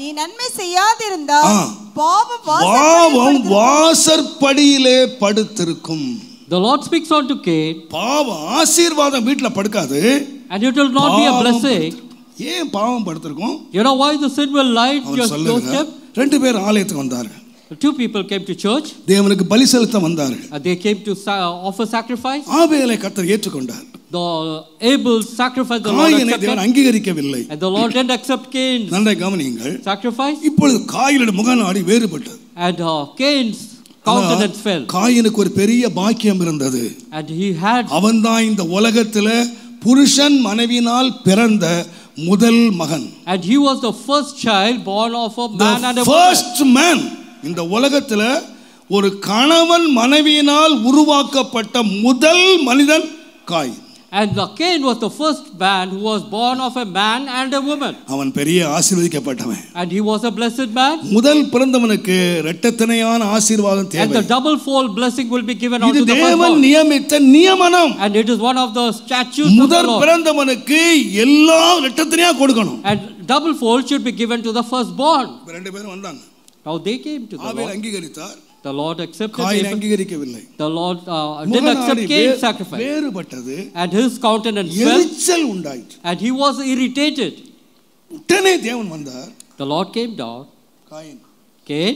நீ நன்மை செய்யாதிருந்தால் பாவம் வாசற்படியிலே படுத்திருக்கும். The Lord speaks unto Cain. பாவம் ஆசீர்வாதம் வீட்ல படுக்காது. And it will not be a blessing. ஏன் பாவம் படுத்திருக்கும்? You know why the sin will lie your doorstep? ரெண்டு பேர் ஆலயத்துக்கு வந்தார்கள். Two people came to church. தேவனுக்கு பலி செலுத்த வந்தார்கள். They came to offer sacrifice. ஆபேலை கர்த்தர் ஏற்றுக்கொண்டார். The Abel's sacrifice the Lord accepted. தேவன் அங்கீகரிக்கவில்லை. And the Lord didn't accept Cain's கவனியுங்கள். sacrifice. இப்பொழுது காயினுடைய முகநாடி வேறுபட்டது. And Cain's countenance fell. காயினுக்கு ஒரு பெரிய பாக்கியம் இருந்தது. And he had அவன்தான் இந்த உலகத்தில புருஷன் மனைவியினால் பிறந்த முதல் மகன். And he was the first child born of a man and a woman. First man. இந்த உலகத்தில ஒரு கணவன் மனைவியினால் உருவாக்கப்பட்ட முதல் மனிதன் coin. And Cain was the first man who was born of a man and a woman. அவன் பெரிய ஆசீர்வதிக்கப்பட்டவன். And he was a blessed man. முதல் பிறந்தவனுக்கு இரட்டத்தனையான ஆசீர்வாதம் தேவை. And the double fold blessing will be given unto the firstborn. இது தேவன் நியமித்த நியமனம். And it is one of the statutes of the முதல் Lord. பிறந்தவனுக்கு எல்லாம் இரட்டத்தனையா கொடுக்கணும். And double fold should be given to the firstborn. ரெண்டு பேரும் வந்தாங்க. Now they came to the Abel Lord. அங்கீகரித்தார். The Lord accepted coin him. அங்கீகரிக்கவில்லை. The Lord didn't accept Cain's sacrifice. வேறுபட்டது. And his countenance fell. எரிச்சல் உண்டாயிற்று. And he was irritated. உடனே தேவன் வந்தார். The Lord came down. Coin, Cain,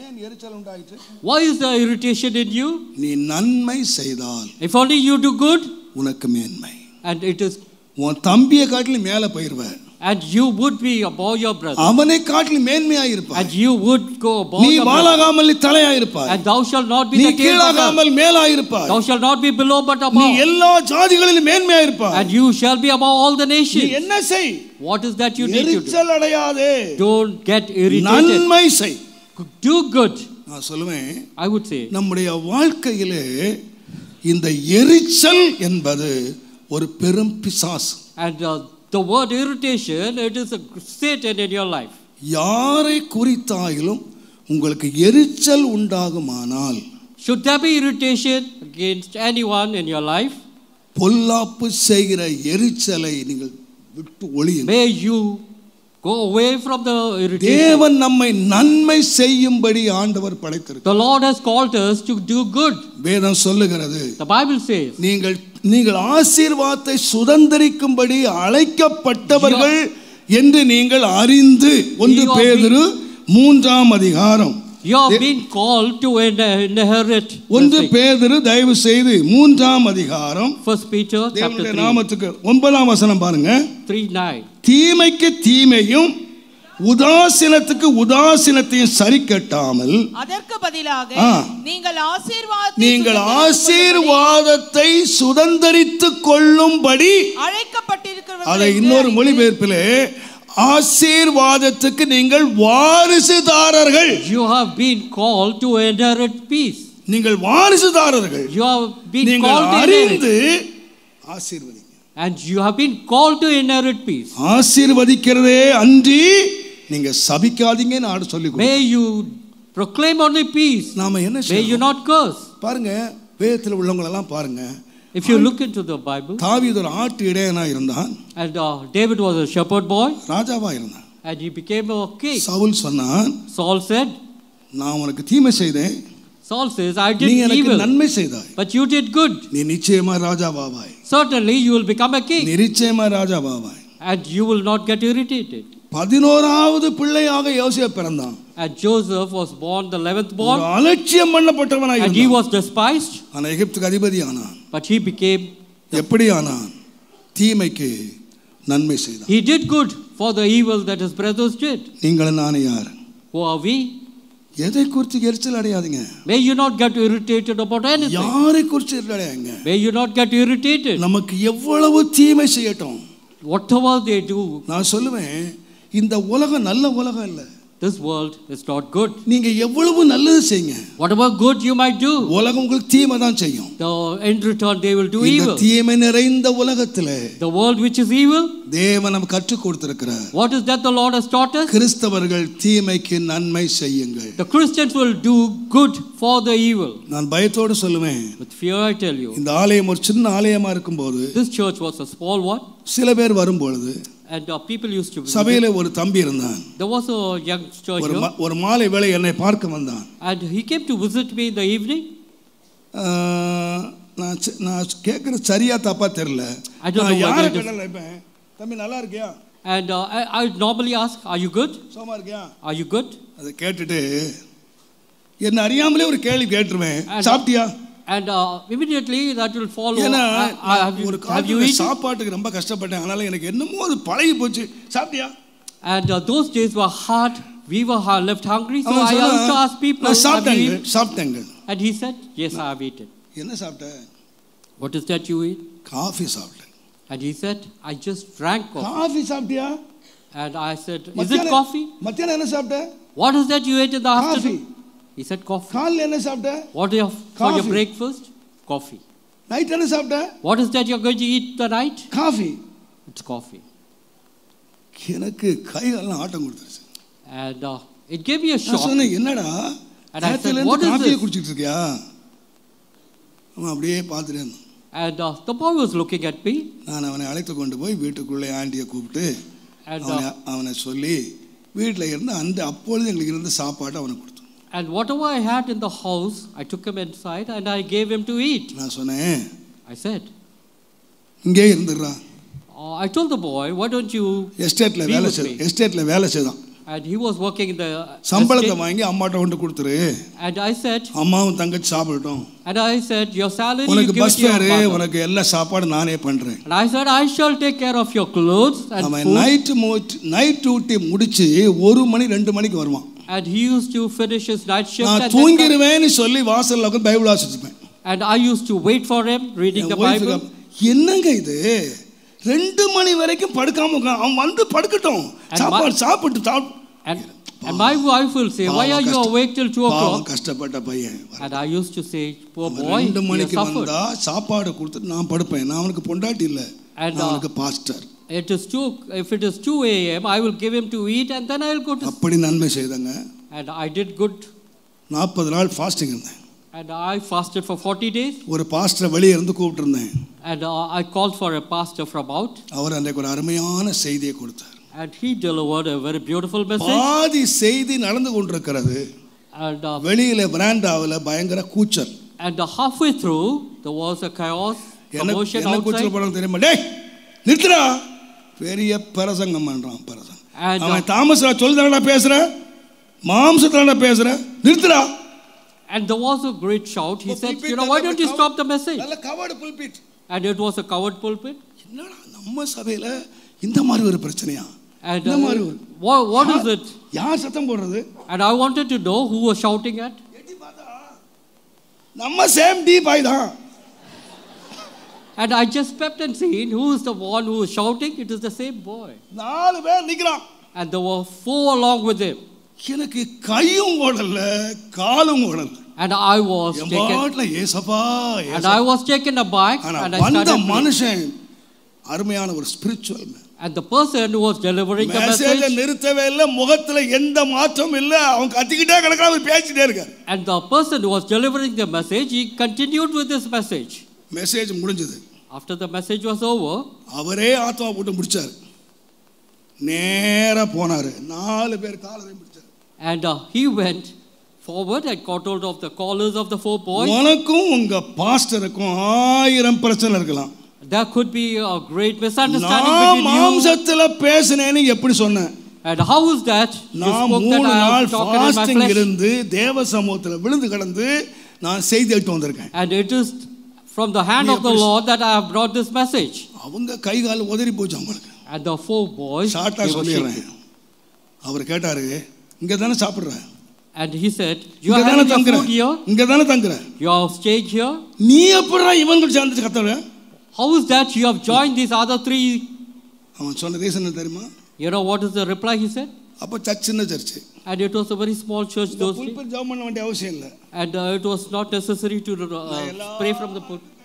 ஏன் எரிச்சல் உண்டாயிற்று? why is the irritation in you? நீ நன்மை செய்தால் If only you do good, உனக்கு மேன்மை. and it is, உன் தம்பியை காட்டிலும் மேலே போயிருவ. and you would be above your brother. அவனை காட்டிலும் மேன்மையாய் இருப்பாய். And you would go above நீ your brother. வாளாகாமல் தலையாய் இருப்பாய். And thou shalt not be நீ the tail, கீழாகாமல் மேலாய் இருப்பாய். thou shalt not be below but நீ above. எல்லா ஜாதிகளிலும் மேன்மையாய் இருப்பாய். And you shall be above all the நீ nations. என்ன செய்? What is that you need to do? எரிச்சல் அடையாதே. Don't get irritated. நன்மை செய். Do good. நான் சொல்லுவேன், I would say. நம்முடைய வாழ்க்கையிலே இந்த எரிச்சல் என்பது ஒரு பெரும் பிசாசு. And the word irritation, it is a Satan in your life. யாரை குறித்தாயிலும் உங்களுக்கு எரிச்சல் உண்டாகுமானால், Should there be irritation against anyone in your life, பொல்லாப்பு செய்கிற எரிச்சலை நீங்கள் விட்டு ஒழியுங்கள். may you go away from the irritation. தேவன் நம்மை நன்மை செய்யும்படி ஆண்டவர் படைத்திருக்கிறார். The Lord has called us to do good. வேதம் சொல்லுகிறது, The Bible says, நீங்கள் ஆசீர்வாதத்தை சுதந்தரிக்கும்படி அழைக்கப்பட்டவர்கள் என்று நீங்கள் அறிந்து. 1 பேதுரு 3ஆம் அதிகாரம். you have been called to inherit. 1 பேதுரு தயவு செய்து 3ஆம் அதிகாரம். 1 Peter chapter தேவனுடைய 3. நாமத்துக்கு 9ஆம் வசனம் பாருங்க. 3:9. தீமைக்கு தீமையும் உதாசீனத்துக்கு உதாசீனத்தையும் சரி கட்டாமல் அதற்கு பதிலாக நீங்கள் ஆசீர்வாதத்தை சுதந்தரித்துக் கொள்ளும்படி அழைக்கப்பட்டிருக்கிறவர்கள். அதை இன்னொரு மொழிபெயர்ப்பிலே, ஆசீர்வாதத்துக்கு நீங்கள் வாரிசுதாரர்கள். You have been called to inherit peace. நீங்கள் வாரிசுதாரர்கள். You have been நீங்கள் called to அறிந்து inherit. ஆசீர்வதிங்க. And you have been called to inherit peace. ஆசீர்வதிக்கிறதே அன்றி நீங்க சபிக்காதீங்கன்னு ஆடு சொல்லி. May you proclaim only peace. நாம என்ன May you not curse. பாருங்க, வேதத்தில் உள்ளவங்க எல்லாம் பாருங்க. If you look into the Bible, தாவீது ஒரு ஆட்டு இடையனா இருந்தான். and David was a shepherd boy, ராஜாவா இருந்தான். and he became a king. Saul சொன்னான், Saul said, நான் உனக்கு தீமை செய்தேன், Saul says, I did நீ எனக்கு evil, நன்மை செய்தாய், but you did good. நீ நிச்சயமா ராஜாவாவாய். Certainly you will become a king, நீ நிச்சயமா ராஜாவாவாய். and you will not get irritated. 11வது பிள்ளையாக யோசேப்பு பிறந்தான். And Joseph was born the 11th born, அலட்சியம் பண்ணப்பட்டவனாய் and he இருந்தான். was despised, ஆனா எகிப்துக்கு அதிபதி ஆனான். but he became, எப்படி ஆனான்? தீமைக்கு நன்மை செய்தான். he did good for the evil that his brothers did. நீங்களும் நானே யார்? Who are we? எதை குறித்து எரிச்சல் அடையாதீங்க. May you not get irritated about anything. யாரை குறித்து எரிச்சல் அடையாங்க. May you not get irritated. நமக்கு எவ்வளவு தீமை செய்யட்டும், whatever they do. நான் சொல்லுவேன், இந்த உலகம் நல்ல உலகம் இல்ல. this world is not good. நீங்க எவ்வளவு நல்லது செய்யுங்க, Whatever good you might do, உலகம் உங்களுக்கு தீமை தான் செய்யும். in return they will do இந்த evil. தீமை நிறைந்த உலகத்திலே The world which is evil, தேவன் நமக்கு கற்றுக் கொடுத்திருக்கிறார். what is that the Lord has taught us? கிறிஸ்தவர்கள் தீமைக்கு நன்மை செய்யுங்கள். The Christians will do good for the evil. நான் பயத்தோடு சொல்லுவேன், With fear I tell you, இந்த ஆலயம் ஒரு சின்ன ஆலயமா இருக்கும்போது this church was a small one, சில பேர் வரும்பொழுது and people used to visit. சபையில ஒரு தம்பி இருந்தான். There was a youngster here, ஒரு மாலை வேளை என்னை பார்க்க வந்தான். and he came to visit me in the evening. நான் கேட்குறது சரியா தப்பா தெரியல. I don't know யாரை whether it is. கேட்டாலும் நினைப்பேன், தம்பி நல்லா இருக்கியா, And I normally ask, are you good? சோமா இருக்கியா? Are you good? அதை கேட்டுட்டு என்ன அறியாமலே ஒரு கேள்வி கேட்டுருவேன், சாப்பிட்டியா? And immediately that will follow. ஏன்னா ஒரு Have you காலத்துல eaten? சாப்பாட்டுக்கு ரொம்ப கஷ்டப்பட்டேன், அதனால எனக்கு என்னமோ அது பழகி போச்சு, சாப்பிட்டியா? And those days were hard. We were left hungry, so I used to ask people, நான் have you eaten? சாப்பிட்டேங்க. And he said, yes, I have eaten. என்ன சாப்பிட்ட? What is that you eat? Coffee சாப்பிட்டேன். And he said, I just drank coffee. Coffee சாப்பிட்டியா? And I said, is it coffee? மத்தியானம் என்ன சாப்பிட்ட? What is that you ate in the Coffee. afternoon? He said, coffee. காலைல என்ன சாப்பிட்ட? What for your Coffee. breakfast? Coffee. Night என்ன சாப்பிட்ட? What is that you're going to eat tonight? Coffee. It's coffee. எனக்கு கையெல்லாம் ஆட்டம் கொடுத்துருச்சு. And it gave me a நான் shock. சொன்னேன், என்னடா And I said, நேத்துல what is காஃபியை this? குடிச்சிட்டு இருக்கியா? அவன் அப்படியே பார்த்துட்டே இருந்தான். And the boy was looking at me. நான் அவனை அழைத்து கொண்டு போய் வீட்டுக்குள்ளே ஆண்டியை கூப்பிட்டு And அவனை சொல்லி வீட்டில் இருந்து அந்த அப்பொழுது எங்களுக்கு இருந்த சாப்பாடு அவனுக்கு கொடுத்தோம். and whatever I had in the house, I took him inside and I gave him to eat. நான் சொன்னேன், I said, இங்கே இருந்துடுறா. I told the boy, why don't you எஸ்டேட்ல be வேலை with me? எஸ்டேட்ல வேலை செய்தான். And he was working in the சம்பளத்தை estate. வாங்கி அம்மாட்ட கொண்டு கொடுத்துரு, And I said, அம்மாவும் தங்கச்சி சாப்பிடட்டும், and I said, your salary you உனக்கு give bus it to your fare, mother. உனக்கு எல்லா சாப்பாடு நானே பண்றேன். And I said, I shall take care of your clothes and அவன் food. நைட் டியூட்டி முடிச்சு 1 மணி 2 மணிக்கு வருவான். And he used to finish his night shift. நான் And then தூங்கிடுவேன்னு சொல்லி வாசல்ல உட்கார்ந்து பைபிள் வாசிச்சிட்டு இருப்பேன். and I used to wait for him reading the Bible. என்னங்க இது 2 மணி வரைக்கும் படுக்காம உட்கார்ந்து அவன் வந்து படுக்கட்டும், சாப்பாடு சாப்பிட்டு And my wife will say, why are you awake till 2 o'clock? கஷ்டப்பட்ட பையன். And I used to say, poor boy, 2 he has மணிக்கு suffered. வந்தா சாப்பாடு கொடுத்துட்டு நான் படுப்பேன். நான் அவனுக்கு பொண்டாட்டி இல்ல, நான் அவனுக்கு pastor. If it is 2 a.m., I will give him to eat and then I will go to sleep. அப்படி நன்மை செய்தங்க. And I did good. 40 நாள் ஃபாஸ்டிங் இருந்தேன். And I fasted for 40 days. ஒரு பாஸ்டர் வெளியே இருந்து கூப்பிட்டு இருந்தேன். And I called for a pastor from out. அவர் அன்றைக்கு ஒரு அருமையான செய்தியை கொடுத்தார். And he delivered a very beautiful message. பாதி செய்தி நடந்து கொண்டிருக்கிறது. And வெளியில பிராண்டாவில் பயங்கர கூச்சல். and halfway through there was a chaos, commotion என்ன கூச்சல் outside. படம் தெரியுமா? டேய் நிறுத்துடா, பெரிய பிரசங்கம் பண்றான் பிரசங்கம். And அவன் தாமஸ்ரா சொல்லுதாடா பேசுற, மாம்சத்தாடா பேசுற, நிறுத்துடா. and there was a great shout. He said, you know, why don't you stop the message? நல்ல கவர்டு புல்பிட். And it was a covered pulpit. என்னடா நம்ம சபையில இந்த மாதிரி ஒரு பிரச்சனையா? And இந்த மாதிரி what is it? யார் சத்தம் போடுறது? And I wanted to know who was shouting at. எட்டி பார்த்தா நம்ம சேம் டி பாய் தான். And I just stepped and seen who is the one who was shouting. It is the same boy. 4 பேர் நிக்கிறான். And there were 4 along with him. எனக்கு கையும் ஓடல காலும் ஓடல. And I was taken. ஏசப்பா And I was taken aback. ஆனா And I வந்த started. மனுஷன் அருமையான ஒரு spiritual man. And the person who was delivering the message message. நிறுத்தவே இல்ல, முகத்துல எந்த மாற்றமும் இல்ல, அவன் கத்திக்கிட்டே கிடக்குறான், அவர் பேசிட்டே இருக்கார். And the person who was delivering the message, he continued with this message. Message முடிஞ்சது. After the message was over, அவரே ஆத்மா போட்டு முடிச்சார். நேரா போனாரு, 4 பேர் காலரை முடிச்சார். and he went forward and caught hold of the collars of the 4 boys. உனக்கும் உங்க பாஸ்டருக்கும் 1000 பிரச்சனை இருக்கலாம். There could be a great misunderstanding நான் between you. மாம்சத்துல பேசினேன்னு எப்படி சொன்னேன்? And how is that? You நான் spoke 3 that I நாள் have talked in my fasting flesh. இருந்து தேவ சமூகத்துல விழுந்து கிடந்து நான் செய்தி எடுத்து வந்திருக்கேன். And it is from the hand of the Lord that I have brought this message. அவங்க கை கால் உதறி போச்சு அவங்களுக்கு. And the 4 boys, ஷார்ட்டா they were சொல்லிடுறேன். shaking. அவர் கேட்டாரு, இங்க தானே சாப்பிடுற? And he said, you இங்க are தானே having your தங்குற? food here? இங்க தானே தங்குற? You are staying here? நீ எப்படிடா இவங்க சேர்ந்து கத்தற? How is that you have joined these other 3? அவன் சொன்ன ரீசன் தெரியுமா? You know what is the reply he said? அப்போ சின்ன church. And it was a very small church those days. Pulpit ஜெபம் பண்ண வேண்டிய அவசியம் இல்லை. And it was not necessary to pray from the pulpit.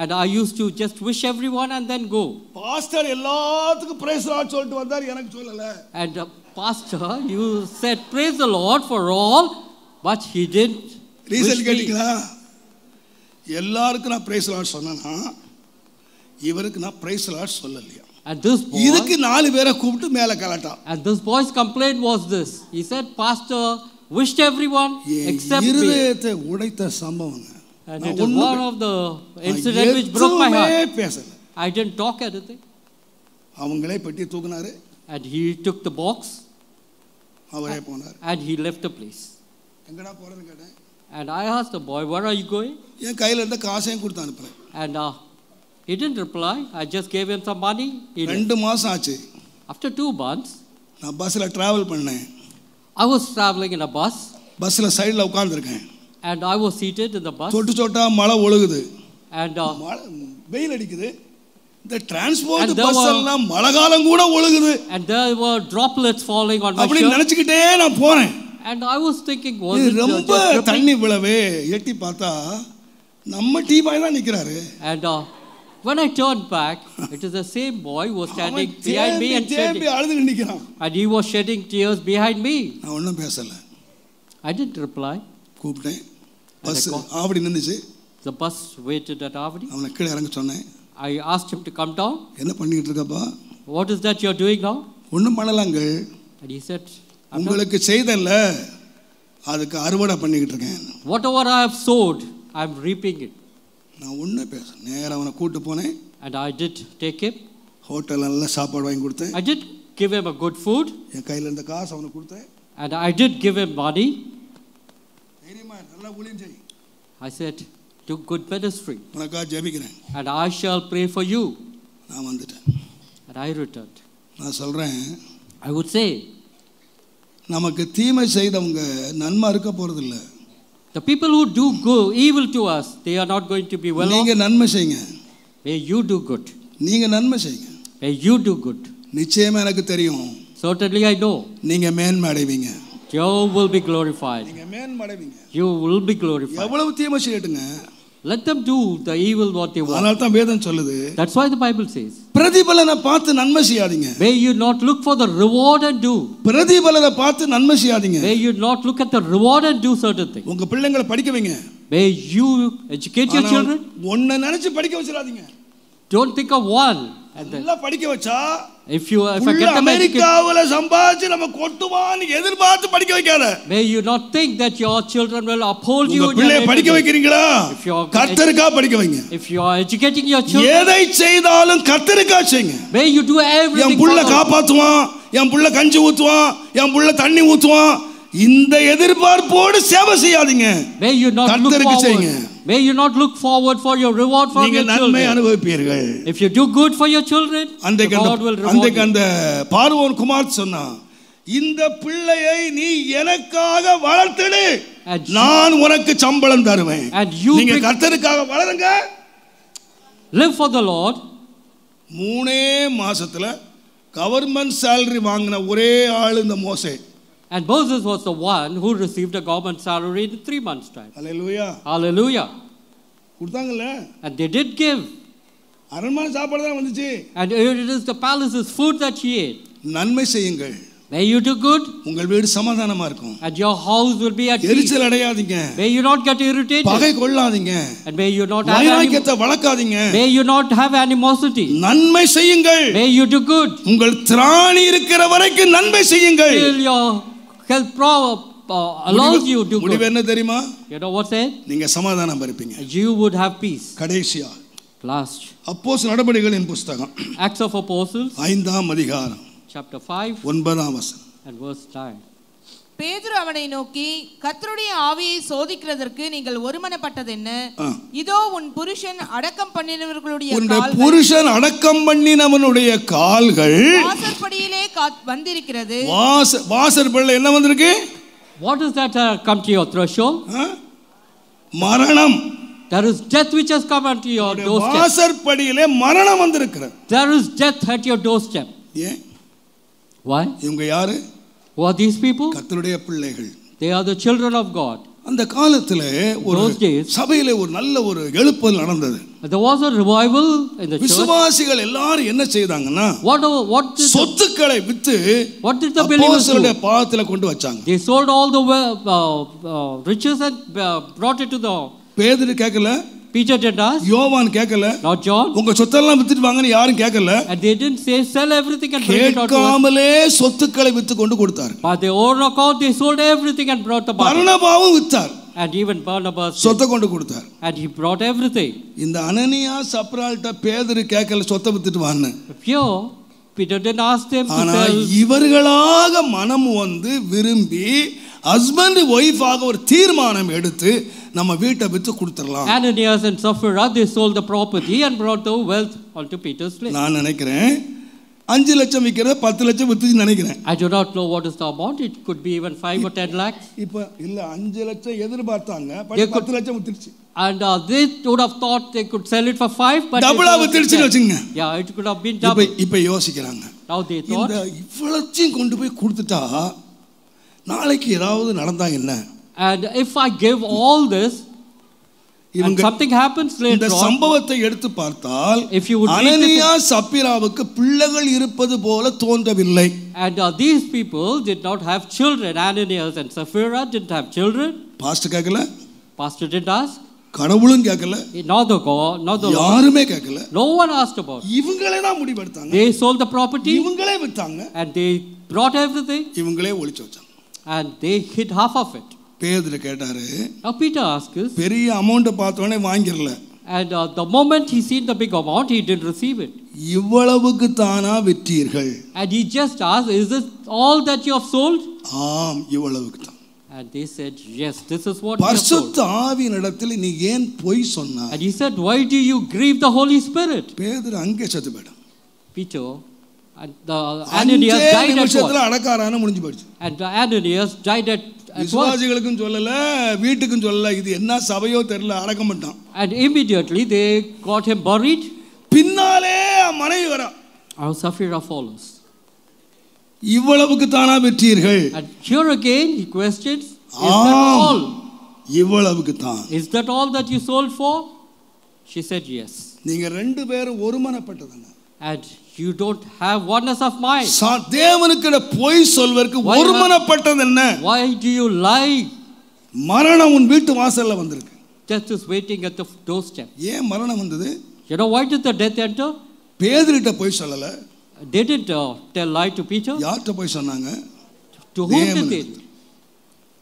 And I used to just wish everyone and then go. Pastor எல்லாத்துக்கும் praise the Lord சொல்லிட்டு வந்தார், எனக்கு சொல்லல. And pastor, you said praise the Lord for all, but he didn't. Reason கேட்டீங்களா? எல்லாருக்கும் நான் praise the Lord சொன்னேனா, இவருக்கு நான் praise the Lord சொல்லலையா? And this boy, இதுக்கு 4 பேரை கூப்பிட்டு மேல கலட்டா. and this boy's complaint was this. He said, pastor wished everyone except me. இருதயத்தை உடைத்த சம்பவம். And it is one of the incidents which broke my heart. I didn't talk anything. அவங்களே பெட்டி தூக்குனாரு. And he took the box. அவரே போனார். And he left the place. எங்கடா போறேன்னு கேட்டேன். And I asked the boy, where are you going? என் கையில இருந்த காசையும் கொடுத்து அனுப்புறேன். And he didn't reply. I just gave him some money. 2 மாசம் ஆச்சு. After 2 months, நான் பஸ்ல டிராவல் பண்ணேன். I was traveling in a bus. பஸ்ல சைடுல உட்கார்ந்திருக்கேன். And I was seated in the bus. சொட்டு சொட்டா மழை ஒழுகுது. And வெயில் அடிக்குது. இந்த டிரான்ஸ்போர்ட் பஸ் எல்லாம் மழைகாலம் கூட ஒழுகுது. And there were droplets falling on my shirt. அப்படி நினைச்சிட்டே நான் போறேன். And I was thinking, was it ரொம்ப தண்ணி விழவே எட்டி பார்த்தா நம்ம டீ பாய் தான் நிக்கிறாரு. And when I turned back, it is the same boy who was standing behind me and shedding. அழுது நிக்கிறான். And he was shedding tears behind me. நான் ஒண்ணும் பேசல. I didn't reply. கூப்பிட்டேன். பஸ் ஆவடி நின்னுச்சு. The bus waited at Avadi. அவனை கீழே இறங்க சொன்னேன். I asked him to come down. என்ன பண்ணிட்டு இருக்கப்பா? What is that you are doing now? ஒண்ணும் பண்ணலங்க. And he said, உங்களுக்கு செய்தல்ல அதுக்கு அறுவடை பண்ணிக்கிட்டு இருக்கேன். whatever I have sowed, I am reaping it. நான் ஒண்ணும் பேச நேரா அவனை கூட்டி போனேன். And I did take him. ஹோட்டல்ல நல்ல சாப்பாடு வாங்கி கொடுத்தேன். I did give him a good food. என் கையில இருந்த காசு அவனுக்கு கொடுத்தேன். And I did give him money. தைரியமா நல்லா ஊழியம் செய். I said, do good ministry. உனக்காக ஜெபிக்கிறேன். And I shall pray for you. நான் வந்துட்டேன். And I returned. நான் சொல்றேன், I would say, நமக்கு தீமை செய்தவங்க நன்மை இருக்க போறது இல்ல. the people who do evil to us, they are not going to be well off. நீங்க நன்மை செய்யுங்க. May you do good. நீங்க நன்மை செய்யுங்க. May you do good. நிச்சயமா எனக்கு தெரியும். Certainly I know. நீங்க மேன்மை அடைவீங்க. You will be glorified. நீங்க மேன்மை அடைவீங்க. You will be glorified. எவ்வளவு தீமை செய்யட்டுங்க. Let them do the evil what they want. அதனால தான் வேதம் சொல்லுது. That's why the Bible says, பிரதிபலனை பார்த்து நன்மை செய்யாதீங்க. may you not look for the reward and do. பிரதிபலனை பார்த்து நன்மை செய்யாதீங்க. May you not look at the reward and do certain things. உங்க பிள்ளைகளை படிக்க வைங்க. May you educate your children. ஒன்ன நினைச்சு படிக்க வச்சிராதீங்க. Don't think of one. நல்லா படிக்க வச்சா if I get them அமெரிக்காவுல சம்பாதிச்சு நம்ம கொட்டுவான்னு எதிர்பார்த்து படிக்க வைக்காத. May you not think that your children will uphold you. உங்க பிள்ளையை படிக்க வைக்கிறீங்களா? கர்த்தருக்காக படிக்க வைங்க. If you are educating your children, எதை செய்தாலும் கர்த்தருக்காக செய்யுங்க. may you do everything. என் புள்ள காப்பாத்துவான், என் புள்ள கஞ்சி ஊத்துவான், என் புள்ள தண்ணி ஊத்துவான், இந்த எதிர்பார்ப்போடு சேவை செய்யாதீங்க. May you not look forward. May you not look forward for your reward from your children. நன்மை அனுபவிப்பீர்கள். If you do good for your children, God will reward you. அந்த பார்வோன் குமார் சொன்னா, இந்த பிள்ளையை நீ எனக்காக வளர்த்தெடு, நான் உனக்கு சம்பளம் தருவேன். நீங்க கர்த்தருக்காக வளருங்க. Live for the Lord. 3 மாசத்துல கவர்மெண்ட் salary வாங்கின ஒரே ஆள் இந்த மோசே. And Moses was the one who received a government salary in 3 months' time. Hallelujah. Hallelujah. கொடுத்தாங்கல்ல? And they did give. அரண்மனை சாப்பாடு தான் வந்துச்சு. And it is the palace's food that he ate. நன்மை செய்யுங்கள். May you do good. உங்கள் வீடு சமாதானமா இருக்கும். And your house will be at peace. எரிச்சல் அடையாதீங்க. May you not get irritated. பகை கொள்ளாதீங்க. And may you not have வைராக்கியத்தை வளர்க்காதீங்க. May you not have animosity. நன்மை செய்யுங்கள். May you do good. உங்கள் திராணி இருக்கிற வரைக்கும் நன்மை செய்யுங்கள். Till your health allows you to do good. முடிவு என்ன தெரியுமா? You know what said? நீங்க சமாதானம் இருப்பீங்க. You would have peace. கடைசியா Last. அப்போஸ்தலர் நடபடிகளின் புத்தகம் Acts of Apostles 5ஆம் அதிகாரம் chapter 5 9ஆம் வசனம் and verse 9. பேதுரு அவனை நோக்கி, கர்த்தருடைய ஆவியை சோதிக்கிறதற்கு நீங்கள் ஒருமனப்பட்டது என்ன? இதோ உன் புருஷன் அடக்கம் பண்ணினவர்களுடைய கால்கள், புருஷன் அடக்கம் பண்ணினவனுடைய கால்கள் வாசற்படியிலே வந்திருக்கிறது. வாசற்படியில என்ன வந்திருக்கு? What is that come to your threshold? மரணம். There is death which has come unto your doorstep. வாசற்படியிலே மரணம் வந்திருக்கிறது. There is death at your doorstep. ஏன்? Why? இவங்க யாரு? Who are these people? கர்த்தருடைய பிள்ளைகள். They are the children of God. அந்த காலத்துல ஒரு Those days, சபையில ஒரு நல்ல ஒரு எழுப்புதல் நடந்தது. there was a revival in the church. விசுவாசிகள் எல்லாரும் என்ன செய்தாங்கன்னா சொத்துக்களை with what did the believers do? அப்போஸ்தலருடைய பாதத்துல கொண்டு வச்சாங்க. They sold all the riches and brought it to the. பேதுரு கேட்கல, Peter did ask, யோவான் கேட்கல, not John, உங்க சொத்தெல்லாம் வித்துட்டு வாங்கன்னு யாரும் கேட்கல. and they didn't say sell everything and bring it out to us. கேட்காமலே சொத்துக்களை வித்து கொண்டு கொடுத்தார். By their own account they sold everything and brought the money. பர்னபாவும் வித்தார். And even Barnabas சொத்தை கொண்டு கொடுத்தார். and he brought everything. இந்த அனனியா சப்ரால்ட்ட பேதுரு கேட்கல சொத்தை வித்துட்டு வான்னு. Pure Peter didn't ask them to ஆனா sell. இவர்களாக மனம் வந்து விரும்பி ஹஸ்பண்ட் ஒய்ஃபாக ஒரு தீர்மானம் எடுத்து நம்ம வீட்டை வித்து கொடுத்துடலாம். Ananias and Sapphira, they sold the property and brought the wealth onto Peter's place. நான் நினைக்கிறேன் 5 லட்சம் விற்கிறத 10 லட்சம் வித்துன்னு நினைக்கிறேன். I do not know what is the amount. It could be even 5 or 10 lakhs. இப்ப இல்ல 5 லட்சம் எதிர்பார்த்தாங்க, 10 லட்சம் வித்துருச்சு. And they would have thought they could sell it for 5, but டபுளா வித்துருச்சுன்னு வெச்சுங்க. Yeah, it could have been double. இப்ப யோசிக்கிறாங்க. Now they thought, இந்த இவ்வளத்தையும் கொண்டு போய் கொடுத்துட்டா நாளைக்கு ஏதாவது நடந்தா என்ன? and if I give all this and something happens later இந்த on, சம்பவத்தை எடுத்து பார்த்தால் if you would அனனியா சப்பிராவுக்கு பிள்ளைகள் இருப்பது போல தோன்றவில்லை. and these people did not have children. Ananias and Sapphira didn't have children. Pastor கேட்கல, Pastor didn't ask, கடவுளும் கேட்கல, not the God, not the Lord. யாருமே கேட்கல. No one asked about it. இவங்களே தான் முடிவெடுத்தாங்க. They sold the property, இவங்களே வித்தாங்க, and they brought everything, இவங்களே ஒளிச்சு வச்சாங்க. and they hid half of it. பேதுரு கேட்டாரு, Now Peter asked us, பெரிய அமௌண்ட் பார்த்தோனே வாங்கிரல, and the moment he seen the big amount, he didn't receive it. இவ்வளவுக்கு தானா விற்றீர்கள்? And he just asked, is this all that you have sold? ஆம், இவ்வளவுக்கு தான். And they said, yes, this is what you have sold. பரிசுத்த ஆவியினிடத்தில் நீ ஏன் பொய் சொன்னாய்? And he said, why do you grieve the Holy Spirit? பேதுரு அங்கே செத்து போயிட்டான். Peter and Ananias died at once. அடக்காரான முடிஞ்சு போயிடுச்சு. And Ananias died at once. விசுவாசிகளுக்கும் சொல்லல, வீட்டுக்கும் சொல்லல, இது என்ன சபையோ தெரியல, அடக்கம் பண்ணிட்டான். And immediately they got him buried. பின்னாலே மனைவி வரா. Our Sapphira follows. இவ்வளவுக்கு தானா விற்றீர்கள்? And here again he questions, is that all? இவ்வளவுக்கு தான். Is that all that you sold for? She said yes. நீங்க ரெண்டு பேரும் ஒருமனப்பட்டதானே. And you don't have oneness of mind. தேவனுக்கு பொய் சொல்வதற்கு ஒருமனப்பட்டது என்ன? Why do you lie? மரணம் உன் வீட்டு வாசல்ல வந்திருக்கு. Death is waiting at the doorstep. ஏன் மரணம் வந்தது? You know why did the death enter? பேதுருட்ட போய் சொல்லல. They didn't tell lie to Peter. யார்ட்ட போய் சொன்னாங்க? To whom did they?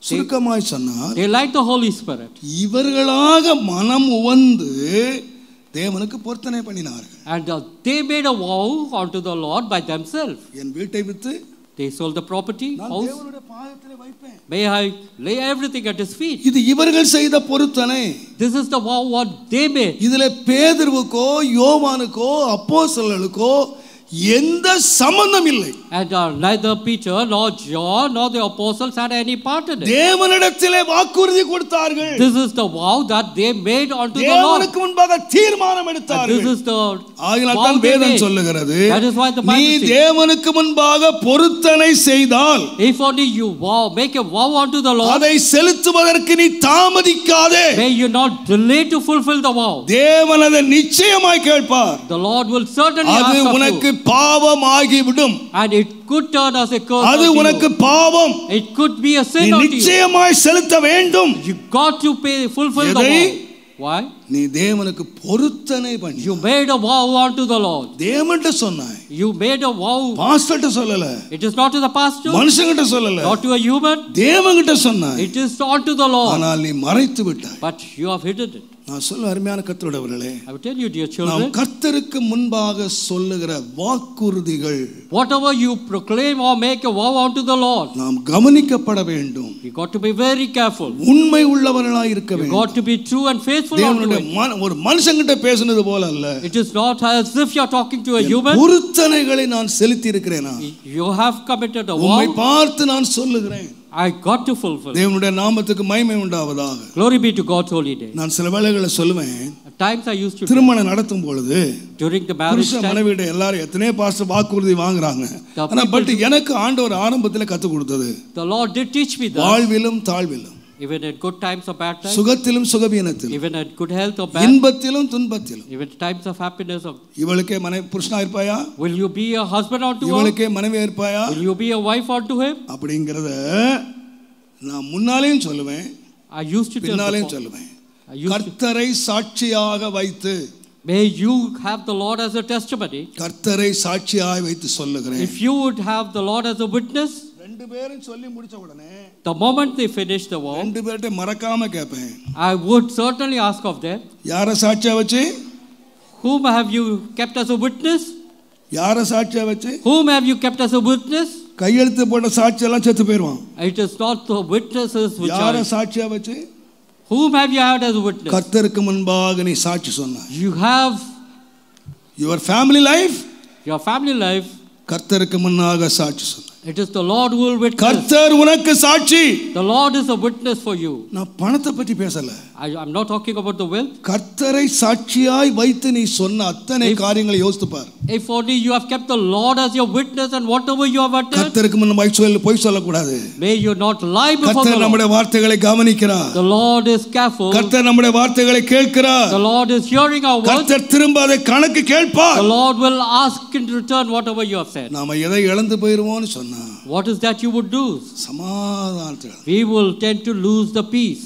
சுருக்கமாய் சொன்னார், They lied the Holy Spirit. இவர்களாக மனம் உவந்து தேவனுக்கு பொருத்தனை பண்ணினார்கள். And they made a vow unto the Lord by themselves. என் வீட்டை with They sold the property, நான் house. தேவனுடைய பாதத்திலே வைப்பேன். May I lay everything at his feet? இது இவர்கள் செய்த பொருத்தனை. This is the vow what they made. இதிலே பேதுருவுக்கோ யோவானுக்கோ அப்போஸ்தலர்களுக்கோ எந்த சம்பந்தம் இல்லை. And neither Peter nor John nor the apostles had any part in it. தேவனிடத்திலே வாக்குறுதி கொடுத்தார்கள். This is the vow that they made unto the Lord. தேவனுக்கு முன்பாக தீர்மானம் எடுத்தார்கள். This is the ஆகினால் தான் வேதம் சொல்லுகிறது, That is why the நீ Bible says, தேவனுக்கு முன்பாக பொருத்தனை செய்தால் if only you vow, make a vow unto the Lord, அதை செலுத்துவதற்கு நீ தாமதிக்காதே. may you not delay to fulfill the vow. தேவன் அதை நிச்சயமாய் கேட்பார். The Lord will certainly அது ask of உனக்கு you. பாவம் ஆகிவிடும். And it could turn as a curse அது unto உனக்கு you. பாவம். It could be a நீ sin unto you. நிச்சயமாய் செலுத்த வேண்டும். You got to fulfill the எதை? vow. Why? நீ தேவனுக்கு பொருத்தனை பண்ணி. You made a vow unto the Lord. தேவன்கிட்ட சொன்னாய். You made a vow. பாஸ்டர்ட்ட சொல்லல. It is not to the pastor, மனுஷங்கிட்ட சொல்லல. not to a human. தேவன்கிட்ட சொன்னாய். It is unto the Lord. ஆனால் நீ மறைத்து விட்டாய். But you have hidden it. நான் சொல்ல அருமையான கர்த்தருடையவர்களே, I will tell you, dear நாம் children, கர்த்தருக்கு முன்பாக சொல்லுகிற வாக்குறுதிகள் whatever you proclaim or make a vow unto the Lord, நாம் கவனிக்கப்பட வேண்டும். you got to be very careful. உண்மை உள்ளவர்களாய் இருக்க You வேண்டும். got to be true and faithful unto தேவனுடைய it. ஒரு மனுஷங்கிட்ட பேசுனது போல அல்ல. It is not as if you are talking to a human. பொருத்தனைகளை நான் செலுத்தி இருக்கிறேனா? You have committed a உம்மை vow. பார்த்து நான் சொல்லுகிறேன். I got to fulfill. தேவனுடைய நாமத்துக்கு மகிமை உண்டாவதாக. Glory be to God's holy day. நான் சில வேளைகளில் சொல்லுவேன், At times I used to திருமணம் நடத்தும் பொழுது during the marriage புருஷ time, மனைவிட எல்லாரும் எத்தனை பாஸ்டர் வாக்குறுதி வாங்குறாங்க. ஆனா பட் எனக்கு ஆண்டவர் ஆரம்பத்தில் கற்றுக் கொடுத்தது, the Lord did teach me that வாழ்விலும் தாழ்விலும், even in good times or bad times, சுகத்திலும் சுகவீனத்திலும், even in good health or bad, இன்பத்திலும் துன்பத்திலும், even times of happiness or, இவளுக்கே மனைவி புருஷனா இருப்பாயா, will you be a husband unto her, இவளுக்கே மனைவியா இருப்பாயா, will you be a wife unto him? அப்படிங்கறத நான் முன்னாலேயும் சொல்லுவேன், I used to tell பின்னாலேயும் before. சொல்லுவேன். I used to, கர்த்தரை சாட்சியாக வைத்து, may you have the Lord as a testimony. கர்த்தரை சாட்சியாக வைத்து சொல்லுகிறேன். If you would have the Lord as a witness, ரெண்டு பேரும் சொல்லி முடிச்ச உடனே the moment they finish the word, ரெண்டு பேர்ட்ட மறக்காம கேட்பேன், I would certainly ask of them, யார சாட்சியா வச்சு, whom have you kept as a witness? யார சாட்சியா வச்சு, Whom have you kept as a witness? கையெழுத்து போட்ட சாட்சி எல்லாம் செத்து போயிடுவான். It is not the witnesses which யார are. சாட்சியா வச்சு, Whom have you had as a witness? கர்த்தருக்கு முன்பாக நீ சாட்சி சொன்னாய். You have your family life, your family life. கர்த்தருக்கு முன்னாக சாட்சி சொன்னாய். It is the Lord who will witness. கர்த்தர் உனக்கு சாட்சி. The Lord is a witness for you. நான் பணத்தை பத்தி பேசல. I'm not talking about the wealth. கர்த்தரை சாட்சியாய் வைத்து நீ சொன்ன அத்தனை காரியங்களை யோசித்து பார். If only you have kept the Lord as your witness and whatever you have uttered, கர்த்தருக்கு முன்பாக பொய் சொல்லக்கூடாது. may you not lie before the கர்த்தர் Lord. நம்முடைய வார்த்தைகளை கவனிக்கிறார். The Lord is careful. கர்த்தர் நம்முடைய வார்த்தைகளை கேட்கிறார். The Lord is hearing our words. கர்த்தர் திரும்ப அதை கணக்கு கேட்பார். The Lord will ask in return whatever you have said. நாம எதை இழந்து போயிருவோம்னு சொன்னா, What is that you would do? சமாதானத்தை, We will tend to lose the peace.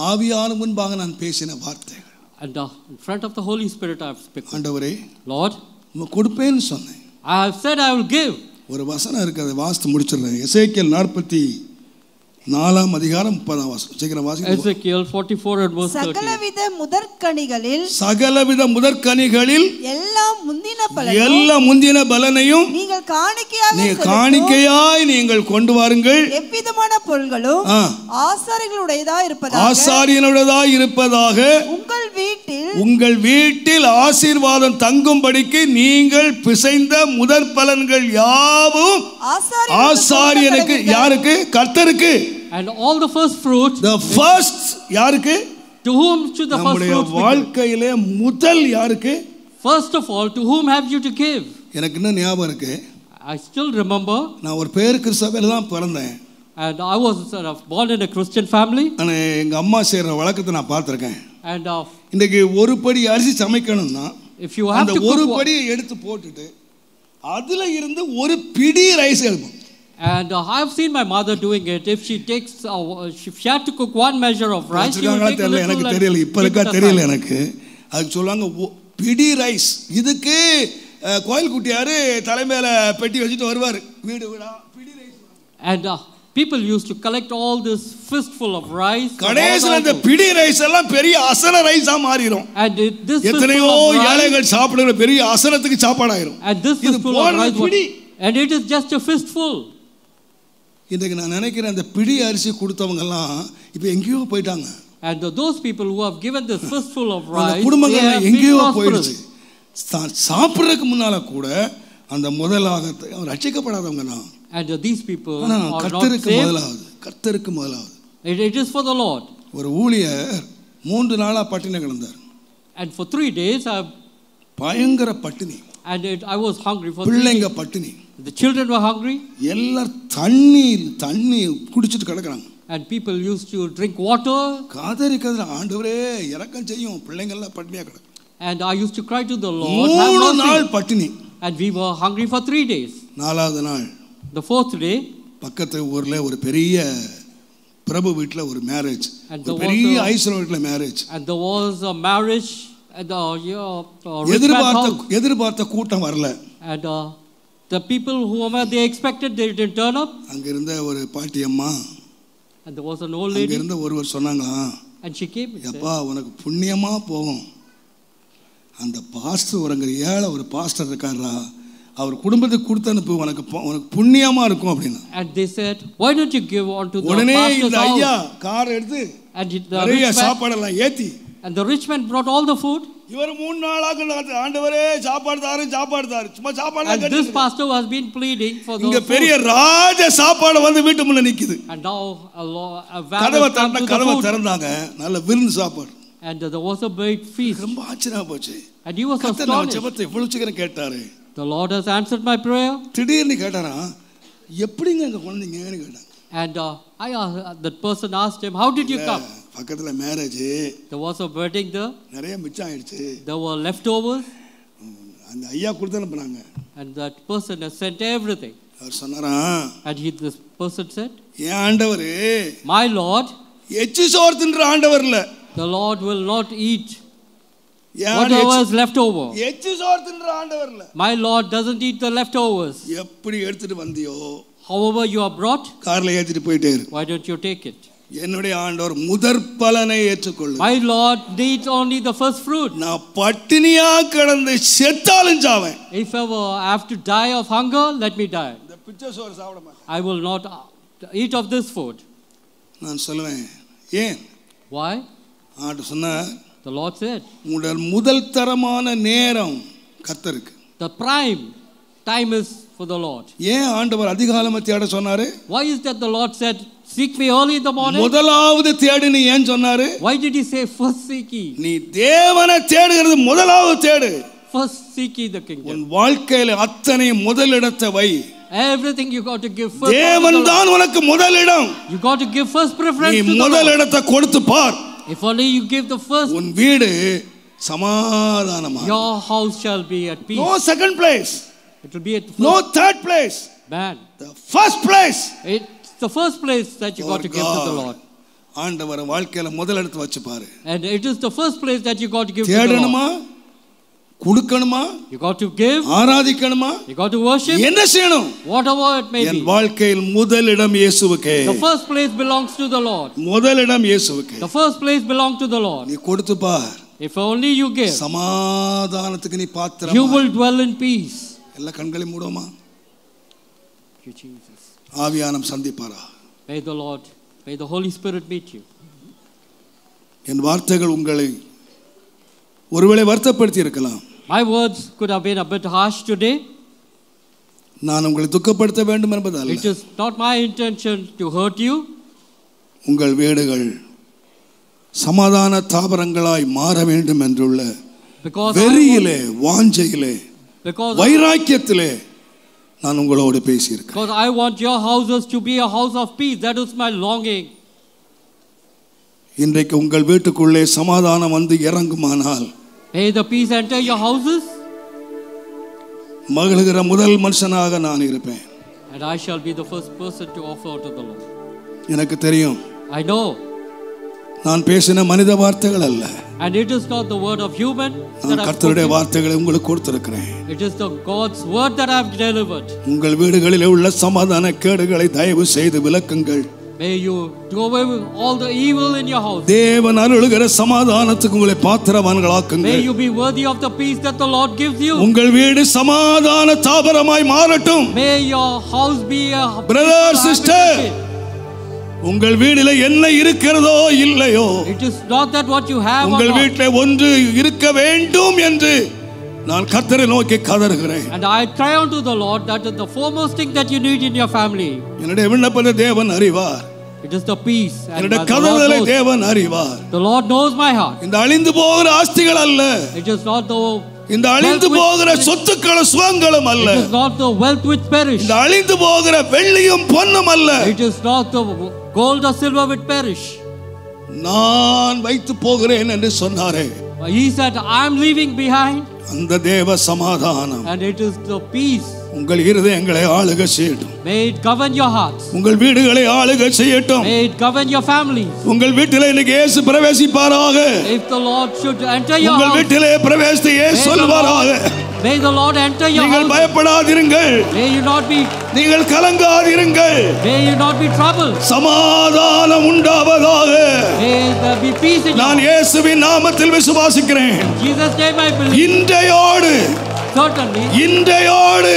ஆவியான முன்பாக நான் பேசின வார்த்தைகள், And in front of the Holy Spirit I have spoken. ஆண்டவரே Lord, உமக்கு கொடுப்பேன்னு சொன்னேன். I have said I will give. ஒரு வசனம் இருக்கு, அதை வாசித்து முடிச்சிடுறேன். எசேக்கியேல் 44 அதிகாரம் 30 வசனம். சீக்கிரம் வாசிங்க. Ezekiel 44 and verse 30. சகலவித முதற்கனிகளில், சகலவித முதற்கனிகளில் எல்லாம் முந்தின பலனும், எல்லா முந்தின பலனையும் நீங்கள் காணிக்கையாக நீங்கள் காணிக்கையாய் நீங்கள் கொண்டு வாருங்கள். எவ்விதமான பொருள்களும் ஆசாரியர்களுடையதா இருப்பதாக உங்கள் வீட்டில் ஆசீர்வாதம் தங்கும்படிக்கு நீங்கள் பிசைந்த முதற் பலன்கள் யாவும் ஆசாரியனுக்கு, யாருக்கு? கர்த்தருக்கு. And all the first fruit, the first யாருக்கு? To whom should the first fruit be? வாழ்க்கையிலே முதல் யாருக்கு? First of all, to whom have you to give? எனக்கு இன்னும் ஞாபகம் இருக்கு. I still remember. நான் ஒரு பேர் கிறிஸ்தவத்தில் தான் பிறந்தேன். And I was born in a Christian family. நான் எங்க அம்மா செய்யற வழக்கத்தை நான் பார்த்திருக்கேன். And இன்னைக்கு ஒரு படி அரிசி சமைக்கணும்னா, if you have to ஒரு படியை எடுத்து போட்டுட்டு அதுல இருந்து ஒரு பிடி ரைஸ் எடுப்போம். And I have seen my mother doing it. If she takes, if she had to cook one measure of rice, she will take a little. எனக்கு தெரியல, இப்ப இருக்கா தெரியல எனக்கு. அதுக்கு சொல்லுவாங்க பிடி ரைஸ். இதுக்கு கோயில் குட்டியாரு தலைமையில பெட்டி வச்சுட்டு வருவார் வீடு வீடா பிடி rice. And people used to collect all this fistful of rice. கடைசில அந்த பிடி ரைஸ் எல்லாம் பெரிய அசன ரைஸா மாறிடும். And this எத்தனையோ ஏழைகள் சாப்பிடுற பெரிய அசனத்துக்கு சாப்பாடாயிரும். And this fistful of rice, and it is just a fistful. இன்னைக்கு நான் நினைக்கிறேன் அந்த பிடி அரிசி கொடுத்தவங்க எல்லாம் இப்போ எங்கேயோ போயிட்டாங்க. And those people who have given this fistful of rice, குடும்பங்கள் எங்கேயோ போயிடுச்சு. சாப்பிடுறதுக்கு முன்னால கூட அந்த முதலாக ரட்சிக்கப்படாதவங்க நான். And these people are கர்த்தருக்கு முதலாவது, கர்த்தருக்கு முதலாவது. It is for the Lord. ஒரு ஊழியர் 3 நாளா பட்டினி கிடந்தார். And for 3 days பயங்கர பட்டினி. And I was hungry for 3 days. பிள்ளைங்க பட்டினி. The children were hungry. எல்லாரும் தண்ணி குடிச்சிட்டு கிடக்குறாங்க. And people used to drink water. காதறி ஆண்டவரே இரக்கம் செய்யும், பிள்ளைங்க எல்லாம் பட்டினியா கிடக்கு. And I used to cry to the Lord. 3 நாள் பட்டினி. And we were hungry for 3 days. 4வது நாள், the 4th day, பக்கத்து ஊர்ல ஒரு பெரிய பிரபு வீட்ல ஒரு மேரேஜ், பெரிய ஐஸ்வர்ய வீட்ல marriage. And there was a marriage at the எதிர்பார்த்த கூட்டம் வரல. And the people who they expected, they didn't turn up. அங்க இருந்த ஒரு பாட்டி அம்மா, and there was an old lady, அங்க இருந்த ஒருவர் சொன்னாங்களா, and she came and அப்பா உனக்கு புண்ணியமா போகும், அந்த பாஸ்டர் ஒருங்க ஏழை ஒரு பாஸ்டர் இருக்காரா, அவர் குடும்பத்துக்கு கொடுத்து அனுப்பு, உனக்கு புண்ணியமா இருக்கும் அப்படினா. And they said, why don't you give on to the உடனே pastor's இந்த ஐயா கார் எடுத்து நிறைய சாப்பாடெல்லாம் ஏத்தி, and the rich man brought all the food. இவர் 3 நாளாக ஆண்டவரே சாப்பாடு தாரு சும்மா சாப்பாடு. And this pastor has been pleading for the இங்க பெரிய ராஜ சாப்பாடு வந்து வீட்டு முன்ன நிக்குது. And now a கதவை திறந்தாங்க, நல்ல விருந்து சாப்பாடு. And there was a big feast. ரொம்ப ஆச்சரியமா போச்சு. And he was கர்த்தர் நம்ம astonished. ஜெபத்தை இவ்வளவு சீக்கிரம் கேட்டாரு. The Lord has answered my prayer. திடீர்னு கேட்டாரா, எப்படிங்க அங்க குழந்தைங்கன்னு கேட்டாங்க. And that person asked him, how did you come? பக்கத்துல marriage. There was a wedding there. நிறைய மிச்சம் ஆயிடுச்சு. There were leftovers. அந்த ஐயா கொடுத்து அனுப்புனாங்க. And that person has sent everything. அவர் சொன்னாரா, And this person said, ஏன் ஆண்டவரே, my Lord, எச்சி சோறு தின்ற ஆண்டவர் இல்ல. the Lord will not eat whatever is left over. எச்சி சோறு தின்ற ஆண்டவர் இல்ல. My Lord doesn't eat the leftovers. எப்படி எடுத்துட்டு வந்தியோ, However you are brought, கார்ல ஏத்திட்டு போயிட்டே இரு. why don't you take it? என்னுடைய ஆண்டவர் முதற் பலனை ஏற்றுக்கொள்ளு. My Lord needs only the first fruit. நான் பட்டினியா கிடந்து செத்தாலும் சாவேன். If ever I have to die of hunger, let me die. இந்த பிச்சை சோறு சாப்பிட மாட்டேன். I will not eat of this food. நான் சொல்லுவேன், ஏன்? Why? ஆண்டு சொன்னார், The Lord said, முதல் தரமான நேரம் கர்த்தருக்கு. the prime time is for the Lord. ஏன் ஆண்டவர் அதிகாலமா தேட சொன்னாரு? Why is that the Lord said, seek me early in the morning? முதலாவது தேடுன்னு ஏன் சொன்னாரு? Why did he say first seek ye? நீ தேவனை தேடுகிறது முதலாவது தேடு. First seek ye the kingdom. உன் வாழ்க்கையில அத்தனை முதலிடத்தை வை. Everything you got to give first. தேவன் தான் உனக்கு முதலிடம். You got to give first preference நீ to the Lord. முதலிடத்தை கொடுத்து பார். If only you give the first, உன் வீடு சமாதானமா. your house shall be at peace. No second place. It will be at first. No third place. Man, The first place. it's the first place that you got to give to the Lord. ஆண்டவர் வாழ்க்கையில முதலிடத்தை வச்சு பாரு. And it is the first place that you got to give to the தேடணுமா, Lord. கொடுக்கணுமா, You got to give, ஆராதிக்கணுமா, you got to worship, என்ன செய்யணும்? whatever it may N be. வாழ்க்கையில் முதலிடம் இயேசுவுக்கே. The first place belongs to the Lord. முதலிடம் இயேசுவுக்கே. The first place belongs to the Lord. நீ கொடுத்து பார். If only you give, சமாதானத்துக்கு நீ you பாத்திரமா. will dwell in peace. எல்லா கண்களையும் மூடுமா? Thank you, Jesus. ஆவியானம் சந்திப்பாரா. May the Lord, may the Holy Spirit meet you. என் வார்த்தைகள் உங்களை ஒருவேளை வருத்தப்படுத்தி இருக்கலாம். My words could have been a bit harsh today. நான் உங்களை துக்கப்படுத்த வேண்டும் என்பதல்ல. It is not my intention to hurt you. உங்கள் வீடுகள் சமாதான தாபரங்களாய் மாற வேண்டும் என்றுள்ள வெறியிலே, வாஞ்சையிலே, வைராக்கியத்திலே நான் உங்களோடு பேசியிருக்கிறேன். Because I want your houses to be a house of peace. That is my longing. இன்றைக்கு உங்கள் வீட்டுக்குள்ளே சமாதானம் வந்து இறங்குமானால், May the peace enter your houses. மகிழ்கிற முதல் மனுஷனாக நான் இருப்பேன். And I shall be the first person to offer to the Lord. எனக்கு தெரியும். I know. நான் பேசின மனித வார்த்தைகள் அல்ல. And it is not the word of human that நான் கர்த்தருடைய வார்த்தைகளை உங்களுக்கு கொடுத்திருக்கிறேன். It is the God's word that I have delivered. உங்கள் வீடுகளிலே உள்ள சமாதான கேடுகளை தயவு செய்து விலக்குங்கள். May you do away with all the evil in your house. தேவன் அருளுகிற சமாதானத்துக்கு உங்களை பாத்திரவான்களாக்குங்கள். May you be worthy of the peace that the Lord gives you. உங்கள் வீடு சமாதான தாபரமாய் மாறட்டும். May your house be a brother sister, உங்கள் வீட்டிலே என்ன இருக்கிறதோ இல்லையோ, it is not that what you have, உங்கள் வீட்டிலே ஒன்று இருக்க வேண்டும் என்று நான் கர்த்தரை நோக்கி கதறுகிறேன். And I cry unto the Lord that is the foremost thing that you need in your family. என்னுடைய விண்ணப்பத்தை தேவன் அறிவார். It is the peace. And என்னுடைய கதறலை தேவன் அறிவார். The Lord knows my heart. இந்த அழிந்து போகிற ஆஸ்திகள் அல்ல, It is not the இந்த அழிந்து போகிற சொத்துக்களும் சுகங்களும் அல்ல, it is not the wealth which perish. இந்த அழிந்து போகிற வெள்ளியும் பொன்னும் அல்ல, It is not the gold or silver which perish. நான் வைத்து போகிறேன் என்று சொன்னாரே, He said, I am leaving behind. அந்த தேவ சமாதானம் And it is the peace. உங்கள் இருதயங்களை ஆளுகை செய்யட்டும். May it govern your hearts. உங்கள் வீடுகளை ஆளுகை செய்யட்டும். May it govern your families. உங்கள் வீட்டிலே இன்னைக்கு இயேசு பிரவேசிப்பாராக. If the Lord should enter your உங்கள் house, வீட்டிலே பிரவேசித்து இயேசு சொல்வாராக. may the Lord enter your நீங்கள் house. பயப்படாதிருங்கள். May you not be, நீங்கள் கலங்காதிருங்கள். may you not be troubled. சமாதானம் உண்டாவதாக. May there be peace in நான் you. இயேசுவின் நாமத்தில் விசுவாசிக்கிறேன். Jesus' name I believe. இன்றையோடு Certainly. இன்றையோடு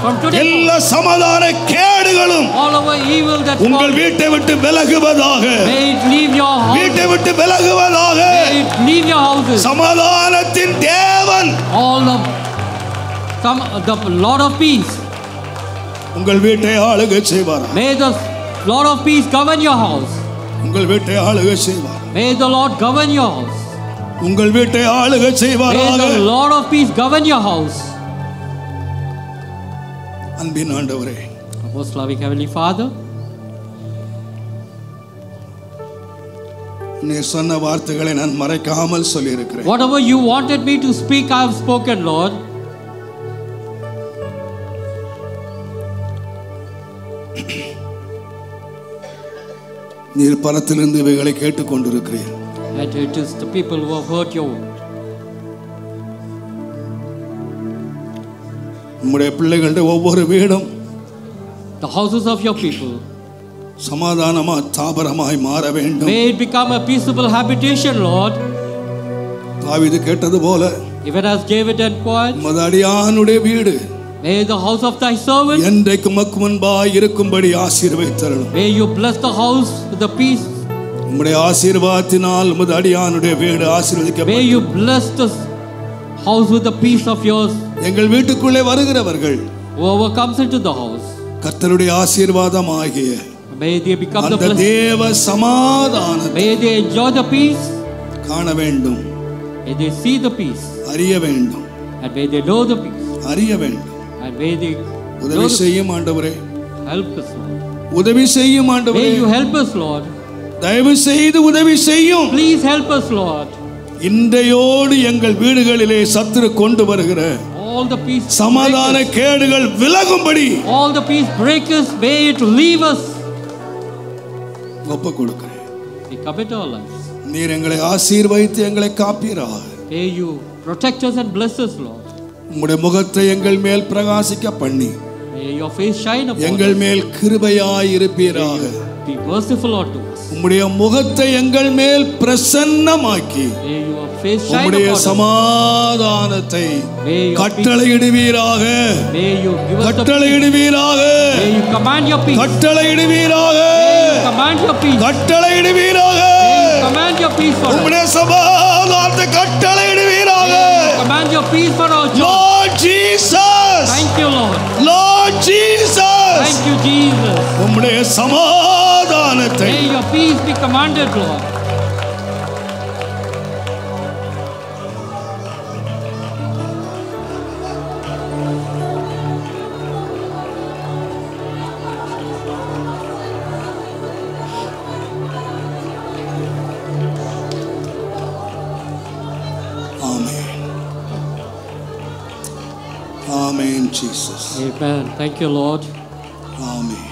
From today எல்லா சமாதான கேடுகளும் all over evil that உங்கள் வீட்டை விட்டு விலகுவதாக. may it leave your house. வீட்டை விட்டு விலகுவதாக. May it leave your houses. சமாதானத்தின் தேவன் All of the Lord of peace. உங்கள் வீட்டை ஆளுகை செய்வார். May the Lord of peace govern your house. உங்கள் வீட்டை ஆளுகை செய்வார். May the Lord govern your house. உங்கள் வீட்டை ஆளுகை May செய்வாராக. the Lord of peace govern your house. அன்பின் ஆண்டவரே, Most loving Heavenly Father, நீர் சொன்ன வார்த்தைகளை நான் மறைக்காமல் சொல்லியிருக்கிறேன். whatever you wanted me to speak, I have spoken, Lord. நீர் பரத்திலிருந்து இவைகளை கேட்டுக்கொண்டிருக்கிறீர். And it is the people who have heard your word. உம்முடைய பிள்ளைகளுடைய ஒவ்வொரு வீடும் The houses of your people, சமாதானமா தாபரமாய் மாற வேண்டும். may it become a peaceable habitation, Lord. தாவீது கேட்டது போல Even as David inquired, உமது அடியானுடைய வீடு may the house of thy servant, என்றைக்கு உமக்கு முன்பாய் இருக்கும்படி ஆசீர்வதித்தருளும். may you bless the house with the peace. உம்முடைய ஆசீர்வாதத்தினால் உமது அடியானுடைய வீடு May ஆசீர்வதிக்கப்படும். you bless the house with the peace of yours. எங்கள் வீட்டுக்குள்ளே வருகிறவர்கள் Whoever comes into the house, கர்த்தருடைய ஆசீர்வாதமாகிய may they become the அந்த blessed. தேவ சமாதானத்தை May they enjoy the peace. காண வேண்டும், May they see the peace. அறிய வேண்டும், And may they know the peace. அறிய வேண்டும். And may they உதவி know the peace. செய்யும் ஆண்டவரே, Help us, Lord. உதவி செய்யும் May ஆண்டவரே, you help us, Lord. தயவு செய்து உதவி செய்யும். Please help us, Lord. இன்றையோடு எங்கள் வீடுகளிலே சத்துரு கொண்டு வருகிற All the peace சமாதான breakers, கேடுகள் விலகும்படி all the peace breakers, may it leave us. ஒப்பு கொடுக்கிறேன். We commit our lives. நீர் எங்களை ஆசீர்வதித்து எங்களை காப்பீராக. May you protect us and bless us, Lord. உம்முடைய முகத்தை எங்கள் மேல் பிரகாசிக்க பண்ணி May your face shine upon எங்கள் us. மேல் கிருபையாய் இருப்பீராக. Be merciful unto us. உம்முடைய முகத்தை எங்கள் மேல் பிரசன்னமாக்கி May your face shine உம்முடைய upon us. சமாதானத்தை May your peace, கட்டளையிடுவீராக. may you give us the peace. கட்டளையிடுவீராக. May you command your peace. கட்டளையிடுவீராக. May you command your peace. கட்டளையிடுவீராக. May you command your peace for us. உம்முடைய சமாதானத்தை கட்டளையிடுவீராக. May you command your peace for our joy. Lord Jesus. Thank you, Lord. Lord Jesus. Thank you, Jesus. உம்முடைய சமாதானத்தை May your peace be commanded, Lord. Amen. Amen, Jesus. Amen. Thank you, Lord. Amen.